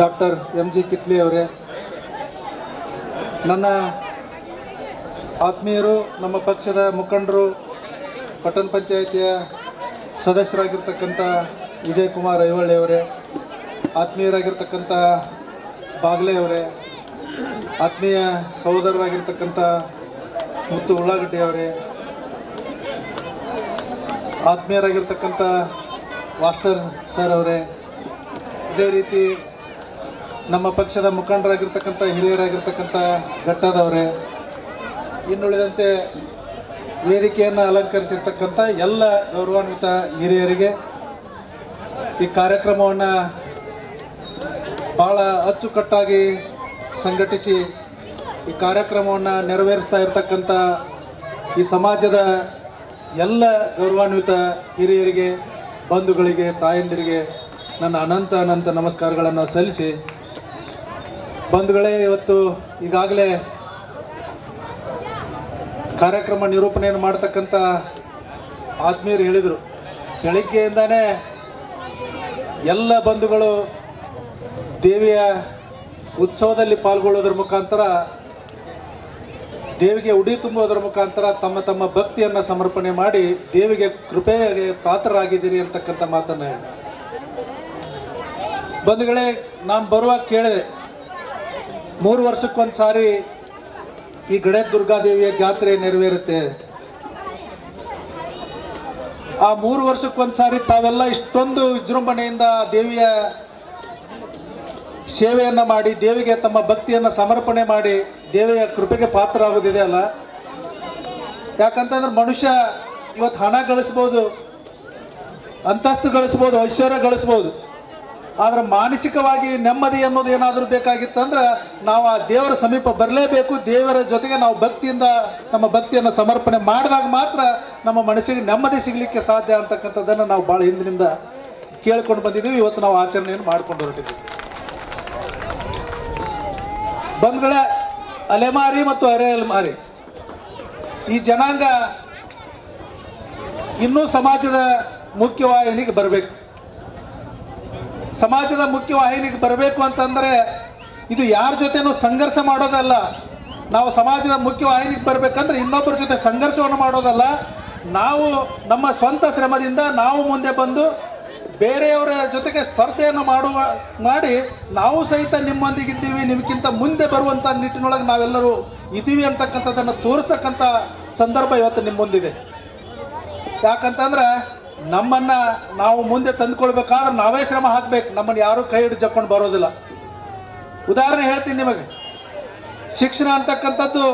ಡಾಕ್ಟರ್ MG ಕಿತ್ಲಿ ಅವರೇ, ನನ್ನ ಆತ್ಮೀಯರು, ನಮ್ಮ ಪಕ್ಷದ ಮುಖಂಡರು, ಪಟ್ಟಣ ಪಂಚಾಯಿತಿಯ ಸದಸ್ಯರಾಗಿರ್ತಕ್ಕಂಥ ವಿಜಯಕುಮಾರ್ ಐವಳ್ಳಿ ಅವರೇ, ಆತ್ಮೀಯರಾಗಿರ್ತಕ್ಕಂಥ ಬಾಗ್ಲೆ ಅವರೇ, ಆತ್ಮೀಯ ಸಹೋದರರಾಗಿರ್ತಕ್ಕಂಥ ಮುತ್ತು ಉಳ್ಳಾಗಡ್ಡಿ ಅವರೇ, ಆತ್ಮೀಯರಾಗಿರ್ತಕ್ಕಂಥ ಮಾಸ್ಟರ್ ಸರ್ ಅವರೇ, ಇದೇ ರೀತಿ ನಮ್ಮ ಪಕ್ಷದ ಮುಖಂಡರಾಗಿರ್ತಕ್ಕಂಥ ಹಿರಿಯರಾಗಿರ್ತಕ್ಕಂಥ ಘಟ್ಟದವರೇ, ಇನ್ನುಳಿದಂತೆ ವೇದಿಕೆಯನ್ನು ಅಲಂಕರಿಸಿರ್ತಕ್ಕಂಥ ಎಲ್ಲ ಗೌರವಾನ್ವಿತ ಹಿರಿಯರಿಗೆ, ಈ ಕಾರ್ಯಕ್ರಮವನ್ನು ಭಾಳ ಅಚ್ಚುಕಟ್ಟಾಗಿ ಸಂಘಟಿಸಿ ಈ ಕಾರ್ಯಕ್ರಮವನ್ನು ನೆರವೇರಿಸ್ತಾ ಇರತಕ್ಕಂಥ ಈ ಸಮಾಜದ ಎಲ್ಲ ಗೌರವಾನ್ವಿತ ಹಿರಿಯರಿಗೆ, ಬಂಧುಗಳಿಗೆ, ತಾಯಂದಿರಿಗೆ ನನ್ನ ಅನಂತ ಅನಂತ ನಮಸ್ಕಾರಗಳನ್ನು ಸಲ್ಲಿಸಿ, ಬಂಧುಗಳೇ, ಇವತ್ತು ಈಗಾಗಲೇ ಕಾರ್ಯಕ್ರಮ ನಿರೂಪಣೆಯನ್ನು ಮಾಡ್ತಕ್ಕಂಥ ಆತ್ಮೀಯರು ಹೇಳಿದರು, ಬೆಳಗ್ಗೆಯಿಂದಾನೇ ಎಲ್ಲ ಬಂಧುಗಳು ದೇವಿಯ ಉತ್ಸವದಲ್ಲಿ ಪಾಲ್ಗೊಳ್ಳೋದ್ರ ಮುಖಾಂತರ, ದೇವಿಗೆ ಉಡಿ ತುಂಬುವುದರ ಮುಖಾಂತರ ತಮ್ಮ ತಮ್ಮ ಭಕ್ತಿಯನ್ನು ಸಮರ್ಪಣೆ ಮಾಡಿ ದೇವಿಗೆ ಕೃಪೆಗೆ ಪಾತ್ರರಾಗಿದ್ದೀರಿ ಅಂತಕ್ಕಂಥ ಮಾತನ್ನು ಹೇಳಿ. ಬಂಧುಗಳೇ, ನಾನು ಬರುವಾಗ ಕೇಳಿದೆ, 3 ವರ್ಷಕ್ಕೊಂದು ಸಾರಿ ಈ ಗಣೇಶ ದುರ್ಗಾದೇವಿಯ ಜಾತ್ರೆ ನೆರವೇರುತ್ತೆ. ಆ 3 ವರ್ಷಕ್ಕೊಂದು ಸಾರಿ ತಾವೆಲ್ಲ ಇಷ್ಟೊಂದು ವಿಜೃಂಭಣೆಯಿಂದ ದೇವಿಯ ಸೇವೆಯನ್ನು ಮಾಡಿ, ದೇವಿಗೆ ತಮ್ಮ ಭಕ್ತಿಯನ್ನು ಸಮರ್ಪಣೆ ಮಾಡಿ ದೇವಿಯ ಕೃಪೆಗೆ ಪಾತ್ರರಾಗೋದಿದೆ ಅಲ್ಲ. ಯಾಕಂತಂದ್ರೆ ಮನುಷ್ಯ ಇವತ್ತು ಹಣ ಗಳಿಸ್ಬೋದು, ಅಂತಸ್ತು ಗಳಿಸ್ಬೋದು, ಐಶ್ವರ್ಯ ಗಳಿಸ್ಬೋದು, ಆದರೆ ಮಾನಸಿಕವಾಗಿ ನೆಮ್ಮದಿ ಅನ್ನೋದು ಏನಾದರೂ ಬೇಕಾಗಿತ್ತಂದ್ರೆ ನಾವು ಆ ದೇವರ ಸಮೀಪ ಬರಲೇಬೇಕು. ದೇವರ ಜೊತೆಗೆ ನಾವು ಭಕ್ತಿಯಿಂದ ನಮ್ಮ ಭಕ್ತಿಯನ್ನು ಸಮರ್ಪಣೆ ಮಾಡಿದಾಗ ಮಾತ್ರ ನಮ್ಮ ಮನಸ್ಸಿಗೆ ನೆಮ್ಮದಿ ಸಿಗಲಿಕ್ಕೆ ಸಾಧ್ಯ ಅಂತಕ್ಕಂಥದ್ದನ್ನು ನಾವು ಭಾಳ ಹಿಂದಿನಿಂದ ಕೇಳ್ಕೊಂಡು ಬಂದಿದ್ದೀವಿ. ಇವತ್ತು ನಾವು ಆಚರಣೆಯನ್ನು ಮಾಡ್ಕೊಂಡು ಹೊರಟಿದ್ದೀವಿ. ಬಂಧುಗಳೇ, ಅಲೆಮಾರಿ ಮತ್ತು ಅರೆ ಅಲೆಮಾರಿ ಈ ಜನಾಂಗ ಇನ್ನೂ ಸಮಾಜದ ಮುಖ್ಯವಾಹಿನಿಗೆ ಬರಬೇಕು. ಸಮಾಜದ ಮುಖ್ಯವಾಹಿನಿಗೆ ಬರಬೇಕು ಅಂತಂದರೆ ಇದು ಯಾರ ಜೊತೆನೂ ಸಂಘರ್ಷ ಮಾಡೋದಲ್ಲ. ನಾವು ಸಮಾಜದ ಮುಖ್ಯವಾಹಿನಿಗೆ ಬರಬೇಕಂದ್ರೆ ಇನ್ನೊಬ್ಬರ ಜೊತೆ ಸಂಘರ್ಷವನ್ನು ಮಾಡೋದಲ್ಲ. ನಾವು ನಮ್ಮ ಸ್ವಂತ ಶ್ರಮದಿಂದ ನಾವು ಮುಂದೆ ಬಂದು ಬೇರೆಯವರ ಜೊತೆಗೆ ಸ್ಪರ್ಧೆಯನ್ನು ಮಾಡಿ ನಾವು ಸಹಿತ ನಿಮ್ಮೊಂದಿಗಿದ್ದೀವಿ, ನಿಮ್ಗಿಂತ ಮುಂದೆ ಬರುವಂಥ ನಿಟ್ಟಿನೊಳಗೆ ನಾವೆಲ್ಲರೂ ಇದ್ದೀವಿ ಅಂತಕ್ಕಂಥದ್ದನ್ನು ತೋರಿಸ್ತಕ್ಕಂಥ ಸಂದರ್ಭ ಇವತ್ತು ನಿಮ್ಮ ಮುಂದಿದೆ. ಯಾಕಂತಂದ್ರೆ ನಮ್ಮನ್ನು ನಾವು ಮುಂದೆ ತಂದುಕೊಳ್ಬೇಕಾದ್ರೆ ನಾವೇ ಶ್ರಮ ಹಾಕಬೇಕು. ನಮ್ಮನ್ನು ಯಾರೂ ಕೈ ಹಿಡಿದು ಜಕ್ಕೊಂಡು ಬರೋದಿಲ್ಲ. ಉದಾಹರಣೆ ಹೇಳ್ತೀನಿ ನಿಮಗೆ. ಶಿಕ್ಷಣ ಅಂತಕ್ಕಂಥದ್ದು,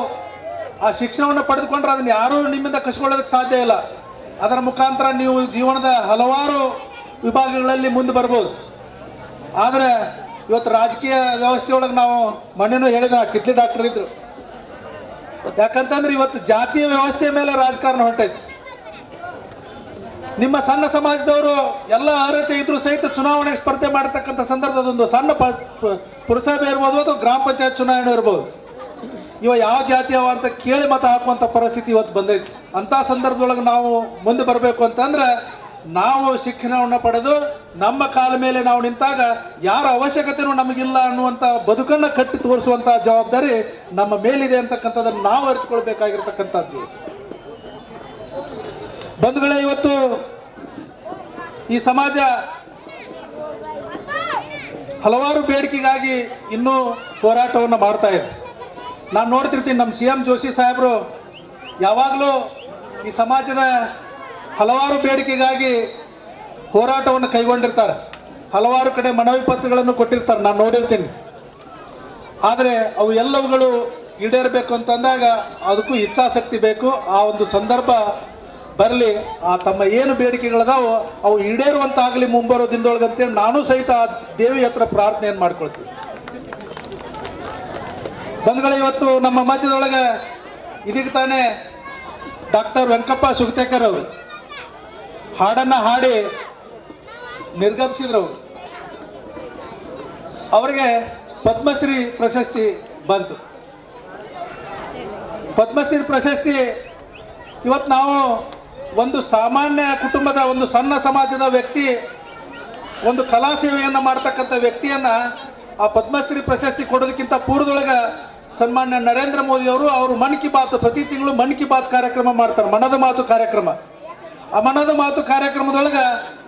ಆ ಶಿಕ್ಷಣವನ್ನು ಪಡೆದುಕೊಂಡ್ರೆ ಅದನ್ನು ಯಾರೂ ನಿಮ್ಮಿಂದ ಕಸ್ಕೊಳ್ಳೋದಕ್ಕೆ ಸಾಧ್ಯ ಇಲ್ಲ. ಅದರ ಮುಖಾಂತರ ನೀವು ಜೀವನದ ಹಲವಾರು ವಿಭಾಗಗಳಲ್ಲಿ ಮುಂದೆ ಬರ್ಬೋದು. ಆದರೆ ಇವತ್ತು ರಾಜಕೀಯ ವ್ಯವಸ್ಥೆಯೊಳಗೆ ನಾವು ಮೊನ್ನೆನೂ ಹೇಳಿದ ಕಿತ್ಲಿ ಡಾಕ್ಟರ್ ಇದ್ರು. ಯಾಕಂತಂದ್ರೆ ಇವತ್ತು ಜಾತಿಯ ವ್ಯವಸ್ಥೆಯ ಮೇಲೆ ರಾಜಕಾರಣ ಹೊಂಟೈತಿ. ನಿಮ್ಮ ಸಣ್ಣ ಸಮಾಜದವರು ಎಲ್ಲ ಅರ್ಹತೆ ಇದ್ರೂ ಸಹಿತ ಚುನಾವಣೆಗೆ ಸ್ಪರ್ಧೆ ಮಾಡತಕ್ಕಂಥ ಸಂದರ್ಭದೊಂದು ಸಣ್ಣ ಪುರಸಭೆ ಇರ್ಬೋದು ಅಥವಾ ಗ್ರಾಮ ಪಂಚಾಯತ್ ಚುನಾವಣೆ ಇರ್ಬೋದು, ಇವ ಯಾವ ಜಾತಿಯವ ಅಂತ ಕೇಳಿ ಮತ ಹಾಕುವಂಥ ಪರಿಸ್ಥಿತಿ ಇವತ್ತು ಬಂದೈತಿ. ಅಂಥ ಸಂದರ್ಭದೊಳಗೆ ನಾವು ಮುಂದೆ ಬರಬೇಕು ಅಂತಂದ್ರೆ ನಾವು ಶಿಕ್ಷಣವನ್ನು ಪಡೆದು ನಮ್ಮ ಕಾಲ ಮೇಲೆ ನಾವು ನಿಂತಾಗ ಯಾರ ಅವಶ್ಯಕತೆಯೂ ನಮಗಿಲ್ಲ ಅನ್ನುವಂಥ ಬದುಕನ್ನು ಕಟ್ಟಿ ತೋರಿಸುವಂಥ ಜವಾಬ್ದಾರಿ ನಮ್ಮ ಮೇಲಿದೆ ಅಂತಕ್ಕಂಥದ್ದನ್ನು ನಾವು ಅರಿತುಕೊಳ್ಬೇಕಾಗಿರ್ತಕ್ಕಂಥದ್ದು. ಬಂಧುಗಳೇ, ಇವತ್ತು ಈ ಸಮಾಜ ಹಲವಾರು ಬೇಡಿಕೆಗಾಗಿ ಇನ್ನೂ ಹೋರಾಟವನ್ನು ಮಾಡ್ತಾ ಇದೆ. ನಾನು ನೋಡ್ತಿರ್ತೀನಿ, ನಮ್ಮ CM ಜೋಶಿ ಸಾಹೇಬರು ಯಾವಾಗಲೂ ಈ ಸಮಾಜದ ಹಲವಾರು ಬೇಡಿಕೆಗಾಗಿ ಹೋರಾಟವನ್ನು ಕೈಗೊಂಡಿರ್ತಾರೆ. ಹಲವಾರು ಕಡೆ ಮನವಿ ಪತ್ರಗಳನ್ನು ಕೊಟ್ಟಿರ್ತಾರೆ, ನಾನು ನೋಡಿರ್ತೀನಿ. ಆದರೆ ಅವು ಎಲ್ಲವುಗಳು ಈಡೇರಬೇಕು ಅಂತಂದಾಗ ಅದಕ್ಕೂ ಇಚ್ಛಾಶಕ್ತಿ ಬೇಕು. ಆ ಒಂದು ಸಂದರ್ಭ ಬರಲಿ. ಆ ತಮ್ಮ ಏನು ಬೇಡಿಕೆಗಳದಾವೋ ಅವು ಈಡೇರುವಂತಾಗಲಿ ಮುಂಬರೋ ದಿನದೊಳಗಂತೇಳಿ ನಾನು ಸಹಿತ ಆ ದೇವಿ ಹತ್ರ ಪ್ರಾರ್ಥನೆಯನ್ನು ಮಾಡ್ಕೊಳ್ತೀನಿ. ಬಂಧುಗಳೇ, ಇವತ್ತು ನಮ್ಮ ಮಧ್ಯದೊಳಗೆ ಇದೀಗ ತಾನೇ ಡಾಕ್ಟರ್ ವೆಂಕಪ್ಪ ಸುಗತೇಕರ್ ಅವರು ಹಾಡನ್ನು ಹಾಡಿ ನಿರ್ಗಮಿಸಿದ್ರು. ಅವರಿಗೆ ಪದ್ಮಶ್ರೀ ಪ್ರಶಸ್ತಿ ಬಂತು. ಪದ್ಮಶ್ರೀ ಪ್ರಶಸ್ತಿ ಇವತ್ತು ನಾವು ಒಂದು ಸಾಮಾನ್ಯ ಕುಟುಂಬದ ಒಂದು ಸಣ್ಣ ಸಮಾಜದ ವ್ಯಕ್ತಿ, ಒಂದು ಕಲಾ ಸೇವೆಯನ್ನು ಮಾಡ್ತಕ್ಕಂಥ ವ್ಯಕ್ತಿಯನ್ನು ಆ ಪದ್ಮಶ್ರೀ ಪ್ರಶಸ್ತಿ ಕೊಡೋದಕ್ಕಿಂತ ಪೂರ್ವದೊಳಗೆ ಸನ್ಮಾನ್ಯ ನರೇಂದ್ರ ಮೋದಿ ಅವರು ಮನ್ ಕಿ ಬಾತ್, ಪ್ರತಿ ತಿಂಗಳು ಮನ್ ಕಿ ಬಾತ್ ಕಾರ್ಯಕ್ರಮ ಮಾಡ್ತಾರೆ, ಮನದ ಮಾತು ಕಾರ್ಯಕ್ರಮ. ಆ ಮನದ ಮಾತು ಕಾರ್ಯಕ್ರಮದೊಳಗೆ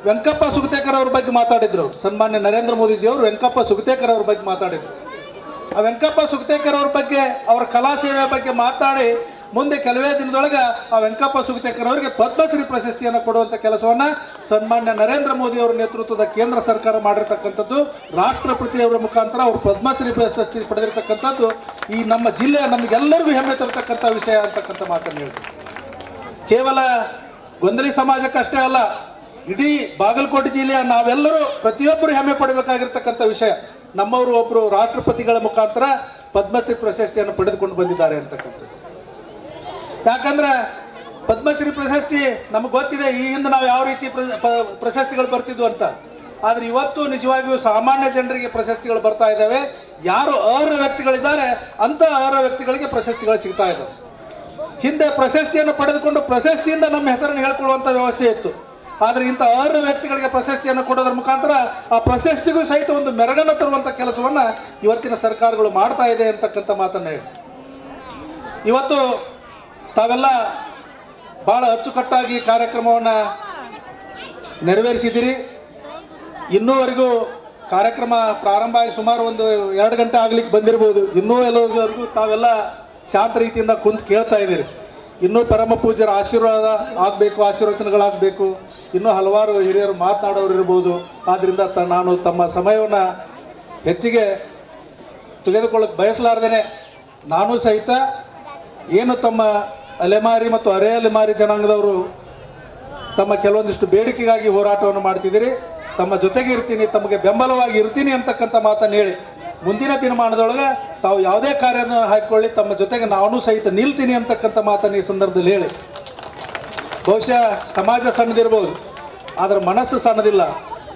ವೆಂಕಪ್ಪ ಸುಗತೇಕರ್ ಅವ್ರ ಬಗ್ಗೆ ಮಾತಾಡಿದ್ರು. ಸನ್ಮಾನ್ಯ ನರೇಂದ್ರ ಮೋದಿಜಿಯವರು ವೆಂಕಪ್ಪ ಸುಗತೇಕರ್ ಅವ್ರ ಬಗ್ಗೆ ಮಾತಾಡಿದ್ರು. ಆ ವೆಂಕಪ್ಪ ಸುಗತೇಕರ್ ಅವ್ರ ಬಗ್ಗೆ, ಅವರ ಕಲಾ ಸೇವೆಯ ಬಗ್ಗೆ ಮಾತಾಡಿ ಮುಂದೆ ಕೆಲವೇ ದಿನದೊಳಗೆ ಆ ವೆಂಕಪ್ಪ ಸುಗತೇಕರ್ ಅವರಿಗೆ ಪದ್ಮಶ್ರೀ ಪ್ರಶಸ್ತಿಯನ್ನು ಕೊಡುವಂಥ ಕೆಲಸವನ್ನು ಸನ್ಮಾನ್ಯ ನರೇಂದ್ರ ಮೋದಿ ಅವರ ನೇತೃತ್ವದ ಕೇಂದ್ರ ಸರ್ಕಾರ ಮಾಡಿರ್ತಕ್ಕಂಥದ್ದು. ರಾಷ್ಟ್ರಪತಿಯವರ ಮುಖಾಂತರ ಅವರು ಪದ್ಮಶ್ರೀ ಪ್ರಶಸ್ತಿ ಪಡೆದಿರ್ತಕ್ಕಂಥದ್ದು ಈ ನಮ್ಮ ಜಿಲ್ಲೆಯ ನಮಗೆಲ್ಲರಿಗೂ ಹೆಮ್ಮೆ ತರತಕ್ಕಂಥ ವಿಷಯ ಅಂತಕ್ಕಂಥ ಮಾತನ್ನು ಹೇಳ್ತೀವಿ. ಕೇವಲ ಗೊಂದಲಿ ಸಮಾಜಕ್ಕಷ್ಟೇ ಅಲ್ಲ, ಇಡೀ ಬಾಗಲಕೋಟೆ ಜಿಲ್ಲೆಯ ನಾವೆಲ್ಲರೂ ಪ್ರತಿಯೊಬ್ಬರು ಹೆಮ್ಮೆ ಪಡಬೇಕಾಗಿರ್ತಕ್ಕಂಥ ವಿಷಯ. ನಮ್ಮವರು ಒಬ್ಬರು ರಾಷ್ಟ್ರಪತಿಗಳ ಮುಖಾಂತರ ಪದ್ಮಶ್ರೀ ಪ್ರಶಸ್ತಿಯನ್ನು ಪಡೆದುಕೊಂಡು ಬಂದಿದ್ದಾರೆ ಅಂತಕ್ಕಂಥದ್ದು. ಯಾಕಂದ್ರೆ ಪದ್ಮಶ್ರೀ ಪ್ರಶಸ್ತಿ ನಮಗೆ ಗೊತ್ತಿದೆ, ಈ ಹಿಂದೆ ನಾವು ಯಾವ ರೀತಿ ಪ್ರಶಸ್ತಿಗಳು ಬರ್ತಿದ್ವು ಅಂತ. ಆದರೆ ಇವತ್ತು ನಿಜವಾಗಿಯೂ ಸಾಮಾನ್ಯ ಜನರಿಗೆ ಪ್ರಶಸ್ತಿಗಳು ಬರ್ತಾ ಇದ್ದಾವೆ. ಯಾರು ಅರ್ಹ ವ್ಯಕ್ತಿಗಳಿದ್ದಾರೆ ಅಂಥ ಅರ್ಹ ವ್ಯಕ್ತಿಗಳಿಗೆ ಪ್ರಶಸ್ತಿಗಳು ಸಿಗ್ತಾ ಇದ್ದಾವೆ. ಹಿಂದೆ ಪ್ರಶಸ್ತಿಯನ್ನು ಪಡೆದುಕೊಂಡು ಪ್ರಶಸ್ತಿಯಿಂದ ನಮ್ಮ ಹೆಸರನ್ನು ಹೇಳ್ಕೊಳ್ಳುವಂಥ ವ್ಯವಸ್ಥೆ ಇತ್ತು. ಆದರೆ ಇಂಥ ಅರ್ಹ ವ್ಯಕ್ತಿಗಳಿಗೆ ಪ್ರಶಸ್ತಿಯನ್ನು ಕೊಡೋದ್ರ ಮುಖಾಂತರ ಆ ಪ್ರಶಸ್ತಿಗೂ ಸಹಿತ ಒಂದು ಮೆರಗನ್ನು ತರುವಂಥ ಕೆಲಸವನ್ನು ಇವತ್ತಿನ ಸರ್ಕಾರಗಳು ಮಾಡ್ತಾ ಇದೆ ಅಂತಕ್ಕಂಥ ಮಾತನ್ನು ಹೇಳಿ, ಇವತ್ತು ತಾವೆಲ್ಲ ಭಾಳ ಅಚ್ಚುಕಟ್ಟಾಗಿ ಕಾರ್ಯಕ್ರಮವನ್ನು ನೆರವೇರಿಸಿದ್ದೀರಿ. ಇನ್ನೂವರೆಗೂ ಕಾರ್ಯಕ್ರಮ ಪ್ರಾರಂಭ ಆಗಿ ಸುಮಾರು ಒಂದು 2 ಗಂಟೆ ಆಗ್ಲಿಕ್ಕೆ ಬಂದಿರ್ಬೋದು. ಇನ್ನೂ ಎಲ್ಲವರೆಗೂ ತಾವೆಲ್ಲ ಶಾಂತ ರೀತಿಯಿಂದ ಕುಂತು ಕೇಳ್ತಾ ಇದ್ದೀರಿ. ಇನ್ನೂ ಪರಮ ಪೂಜ್ಯರ ಆಶೀರ್ವಾದ ಆಗಬೇಕು, ಆಶೀರ್ವಚನಗಳಾಗಬೇಕು. ಇನ್ನೂ ಹಲವಾರು ಹಿರಿಯರು ಮಾತನಾಡೋರು ಇರ್ಬೋದು. ಆದ್ದರಿಂದ ನಾನು ತಮ್ಮ ಸಮಯವನ್ನು ಹೆಚ್ಚಿಗೆ ತೆಗೆದುಕೊಳ್ಳಕ್ಕೆ ಬಯಸಲಾರ್ದೇನೆ ನಾನು ಸಹಿತ ಏನು ತಮ್ಮ ಅಲೆಮಾರಿ ಮತ್ತು ಅರೆ ಅಲೆಮಾರಿ ಜನಾಂಗದವರು ತಮ್ಮ ಕೆಲವೊಂದಿಷ್ಟು ಬೇಡಿಕೆಗಾಗಿ ಹೋರಾಟವನ್ನು ಮಾಡ್ತಿದ್ದೀರಿ, ತಮ್ಮ ಜೊತೆಗೆ ಇರ್ತೀನಿ, ತಮಗೆ ಬೆಂಬಲವಾಗಿ ಇರ್ತೀನಿ ಅಂತಕ್ಕಂಥ ಮಾತನ್ನು ಹೇಳಿ ಮುಂದಿನ ದಿನಮಾನದೊಳಗೆ ತಾವು ಯಾವುದೇ ಕಾರ್ಯವನ್ನು ಹಾಕಿಕೊಳ್ಳಿ, ತಮ್ಮ ಜೊತೆಗೆ ನಾನು ಸಹಿತ ನಿಲ್ತೀನಿ ಅಂತಕ್ಕಂಥ ಮಾತನ್ನು ಈ ಸಂದರ್ಭದಲ್ಲಿ ಹೇಳಿ, ಬಹುಶಃ ಸಮಾಜ ಸಣ್ಣದಿರ್ಬೋದು ಆದರೆ ಮನಸ್ಸು ಸಣ್ಣದಿಲ್ಲ.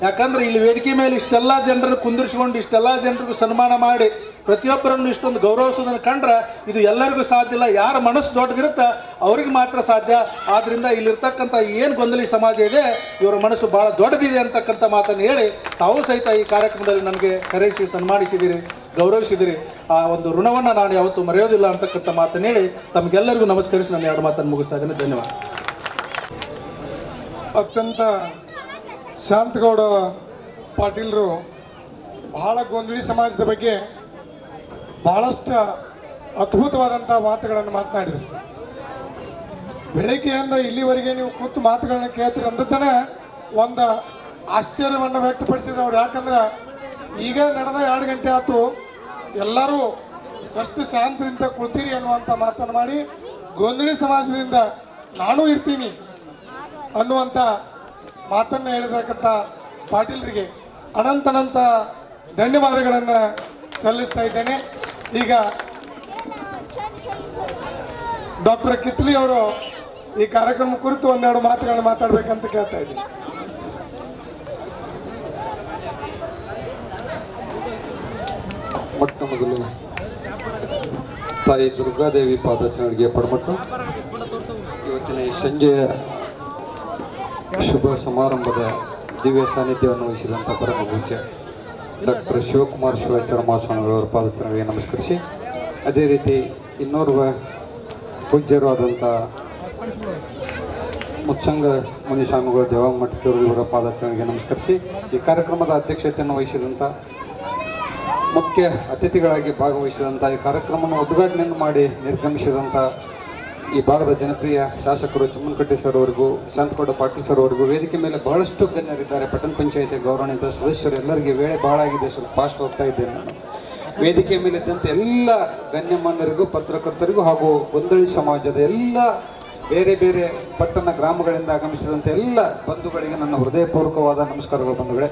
ಯಾಕಂದರೆ ಇಲ್ಲಿ ವೇದಿಕೆ ಮೇಲೆ ಇಷ್ಟೆಲ್ಲ ಜನರನ್ನು ಕುಂದಿರಿಸಿಕೊಂಡು ಇಷ್ಟೆಲ್ಲ ಜನರಿಗೂ ಸನ್ಮಾನ ಮಾಡಿ ಪ್ರತಿಯೊಬ್ಬರನ್ನು ಇಷ್ಟೊಂದು ಗೌರವಿಸೋದನ್ನು ಕಂಡ್ರೆ ಇದು ಎಲ್ಲರಿಗೂ ಸಾಧ್ಯ ಇಲ್ಲ. ಯಾರ ಮನಸ್ಸು ದೊಡ್ಡದಿರುತ್ತೆ ಅವ್ರಿಗೆ ಮಾತ್ರ ಸಾಧ್ಯ. ಆದ್ದರಿಂದ ಇಲ್ಲಿರ್ತಕ್ಕಂಥ ಏನು ಗೊಂದಲಿ ಸಮಾಜ ಇದೆ ಇವರ ಮನಸ್ಸು ಭಾಳ ದೊಡ್ಡದಿದೆ ಅಂತಕ್ಕಂಥ ಮಾತನ್ನು ಹೇಳಿ ತಾವು ಸಹಿತ ಈ ಕಾರ್ಯಕ್ರಮದಲ್ಲಿ ನನಗೆ ಕರೆಸಿ ಸನ್ಮಾನಿಸಿದಿರಿ, ಗೌರವಿಸಿದಿರಿ. ಆ ಒಂದು ಋಣವನ್ನು ನಾನು ಯಾವತ್ತೂ ಮರೆಯೋದಿಲ್ಲ ಅಂತಕ್ಕಂಥ ಮಾತನ್ನು ಹೇಳಿ ತಮಗೆಲ್ಲರಿಗೂ ನಮಸ್ಕರಿಸಿ ನಾನು 2 ಮಾತನ್ನು ಮುಗಿಸ್ತಾ ಇದ್ದೇನೆ. ಧನ್ಯವಾದ. ಅತ್ಯಂತ ಶಾಂತಗೌಡ ಪಾಟೀಲರು ಬಹಳ ಗೊಂದಲಿ ಸಮಾಜದ ಬಗ್ಗೆ ಬಹಳಷ್ಟು ಅದ್ಭುತವಾದಂಥ ಮಾತುಗಳನ್ನು ಮಾತನಾಡಿದರು. ಬೆಳಗ್ಗೆಯಿಂದ ಇಲ್ಲಿವರೆಗೆ ನೀವು ಕೂತು ಮಾತುಗಳನ್ನ ಕೇಳ್ತೀರಿ ಅಂದತನೇ ಒಂದು ಆಶ್ಚರ್ಯವನ್ನು ವ್ಯಕ್ತಪಡಿಸಿದ್ರು ಅವ್ರು. ಯಾಕಂದ್ರೆ ಈಗ ನಡೆದ 2 ಗಂಟೆ ಆಯ್ತು, ಎಲ್ಲರೂ ಎಷ್ಟು ಶಾಂತದಿಂದ ಕುಳ್ತೀರಿ ಅನ್ನುವಂಥ ಮಾತನ್ನು ಮಾಡಿ ಗೊಂದಲಿ ಸಮಾಜದಿಂದ ನಾನೂ ಇರ್ತೀನಿ ಅನ್ನುವಂಥ ಮಾತನ್ನು ಹೇಳಿರ್ತಕ್ಕಂಥ ಪಾಟೀಲರಿಗೆ ಅನಂತ ಧನ್ಯವಾದಗಳನ್ನು ಸಲ್ಲಿಸ್ತಾ ಇದ್ದೇನೆ. ಈಗ ಡಾಕ್ಟರ್ ಕಿತ್ಲಿ ಅವರು ಈ ಕಾರ್ಯಕ್ರಮ ಕುರಿತು 1-2 ಮಾತುಗಳನ್ನು ಮಾತಾಡಬೇಕಂತ ಕೇಳ್ತಾ ಇದ್ದೀನಿ. ಮೊಟ್ಟ ಮೊದಲು ತಾಯಿ ದುರ್ಗಾದೇವಿ ಪಾದಚರಣೆಗೆ ಪಡಮಟ್ಟು ಇವತ್ತಿನ ಈ ಸಂಜೆಯ ಶುಭ ಸಮಾರಂಭದ ದಿವ್ಯ ಸಾನ್ನಿಧ್ಯವನ್ನು ವಹಿಸಿದಂಥ ಪರಮ ಪೂಜ್ಯ ಡಾಕ್ಟರ್ ಶಿವಕುಮಾರ್ ಶಿವಾಚಾರ್ಯ ಮಹಾಸ್ವಾಮಿಗಳವರ ಪಾದಚರಣೆಗೆ ನಮಸ್ಕರಿಸಿ, ಅದೇ ರೀತಿ ಇನ್ನೋರ್ವ ಪೂಜ್ಯರು ಆದಂಥ ಮುತ್ಸಂಗ ಮುನಿಸ್ವಾಮಿಗಳು ದೇವಾಂಗ ಮಠದವರು ಇವರ ಪಾದಚರಣೆಗೆ ನಮಸ್ಕರಿಸಿ, ಈ ಕಾರ್ಯಕ್ರಮದ ಅಧ್ಯಕ್ಷತೆಯನ್ನು ವಹಿಸಿದಂಥ ಮುಖ್ಯ ಅತಿಥಿಗಳಾಗಿ ಭಾಗವಹಿಸಿದಂಥ ಈ ಕಾರ್ಯಕ್ರಮವನ್ನು ಉದ್ಘಾಟನೆಯನ್ನು ಮಾಡಿ ನಿರ್ಗಮಿಸಿದಂಥ ಈ ಭಾಗದ ಜನಪ್ರಿಯ ಶಾಸಕರು ಚುಮ್ಮನಕಟ್ಟಿ ಸರ್ ಅವರಿಗೂ, ಶಾಂತಗೌಡ ಪಾಟೀಲ್ ಸರ್ ಅವರಿಗೂ, ವೇದಿಕೆ ಮೇಲೆ ಬಹಳಷ್ಟು ಗಣ್ಯರಿದ್ದಾರೆ, ಪಟ್ಟಣ ಪಂಚಾಯತಿ ಗೌರವಾನ್ವಿತ ಸದಸ್ಯರು, ಎಲ್ಲರಿಗೆ ವೇಳೆ ಭಾಳ ಆಗಿದೆ, ಸ್ವಲ್ಪ ಫಾಸ್ಟ್ ಹೋಗ್ತಾ ಇದ್ದೇನೆ ನಾನು. ವೇದಿಕೆ ಮೇಲೆ ಇದ್ದಂಥ ಎಲ್ಲ ಗಣ್ಯಮಾನ್ಯರಿಗೂ, ಪತ್ರಕರ್ತರಿಗೂ ಹಾಗೂ ಗೊಂದಲಿ ಸಮಾಜದ ಎಲ್ಲ ಬೇರೆ ಬೇರೆ ಪಟ್ಟಣ ಗ್ರಾಮಗಳಿಂದ ಆಗಮಿಸಿದಂಥ ಎಲ್ಲ ಬಂಧುಗಳಿಗೆ ನನ್ನ ಹೃದಯಪೂರ್ವಕವಾದ ನಮಸ್ಕಾರಗಳು. ಬಂಧುಗಳೇ,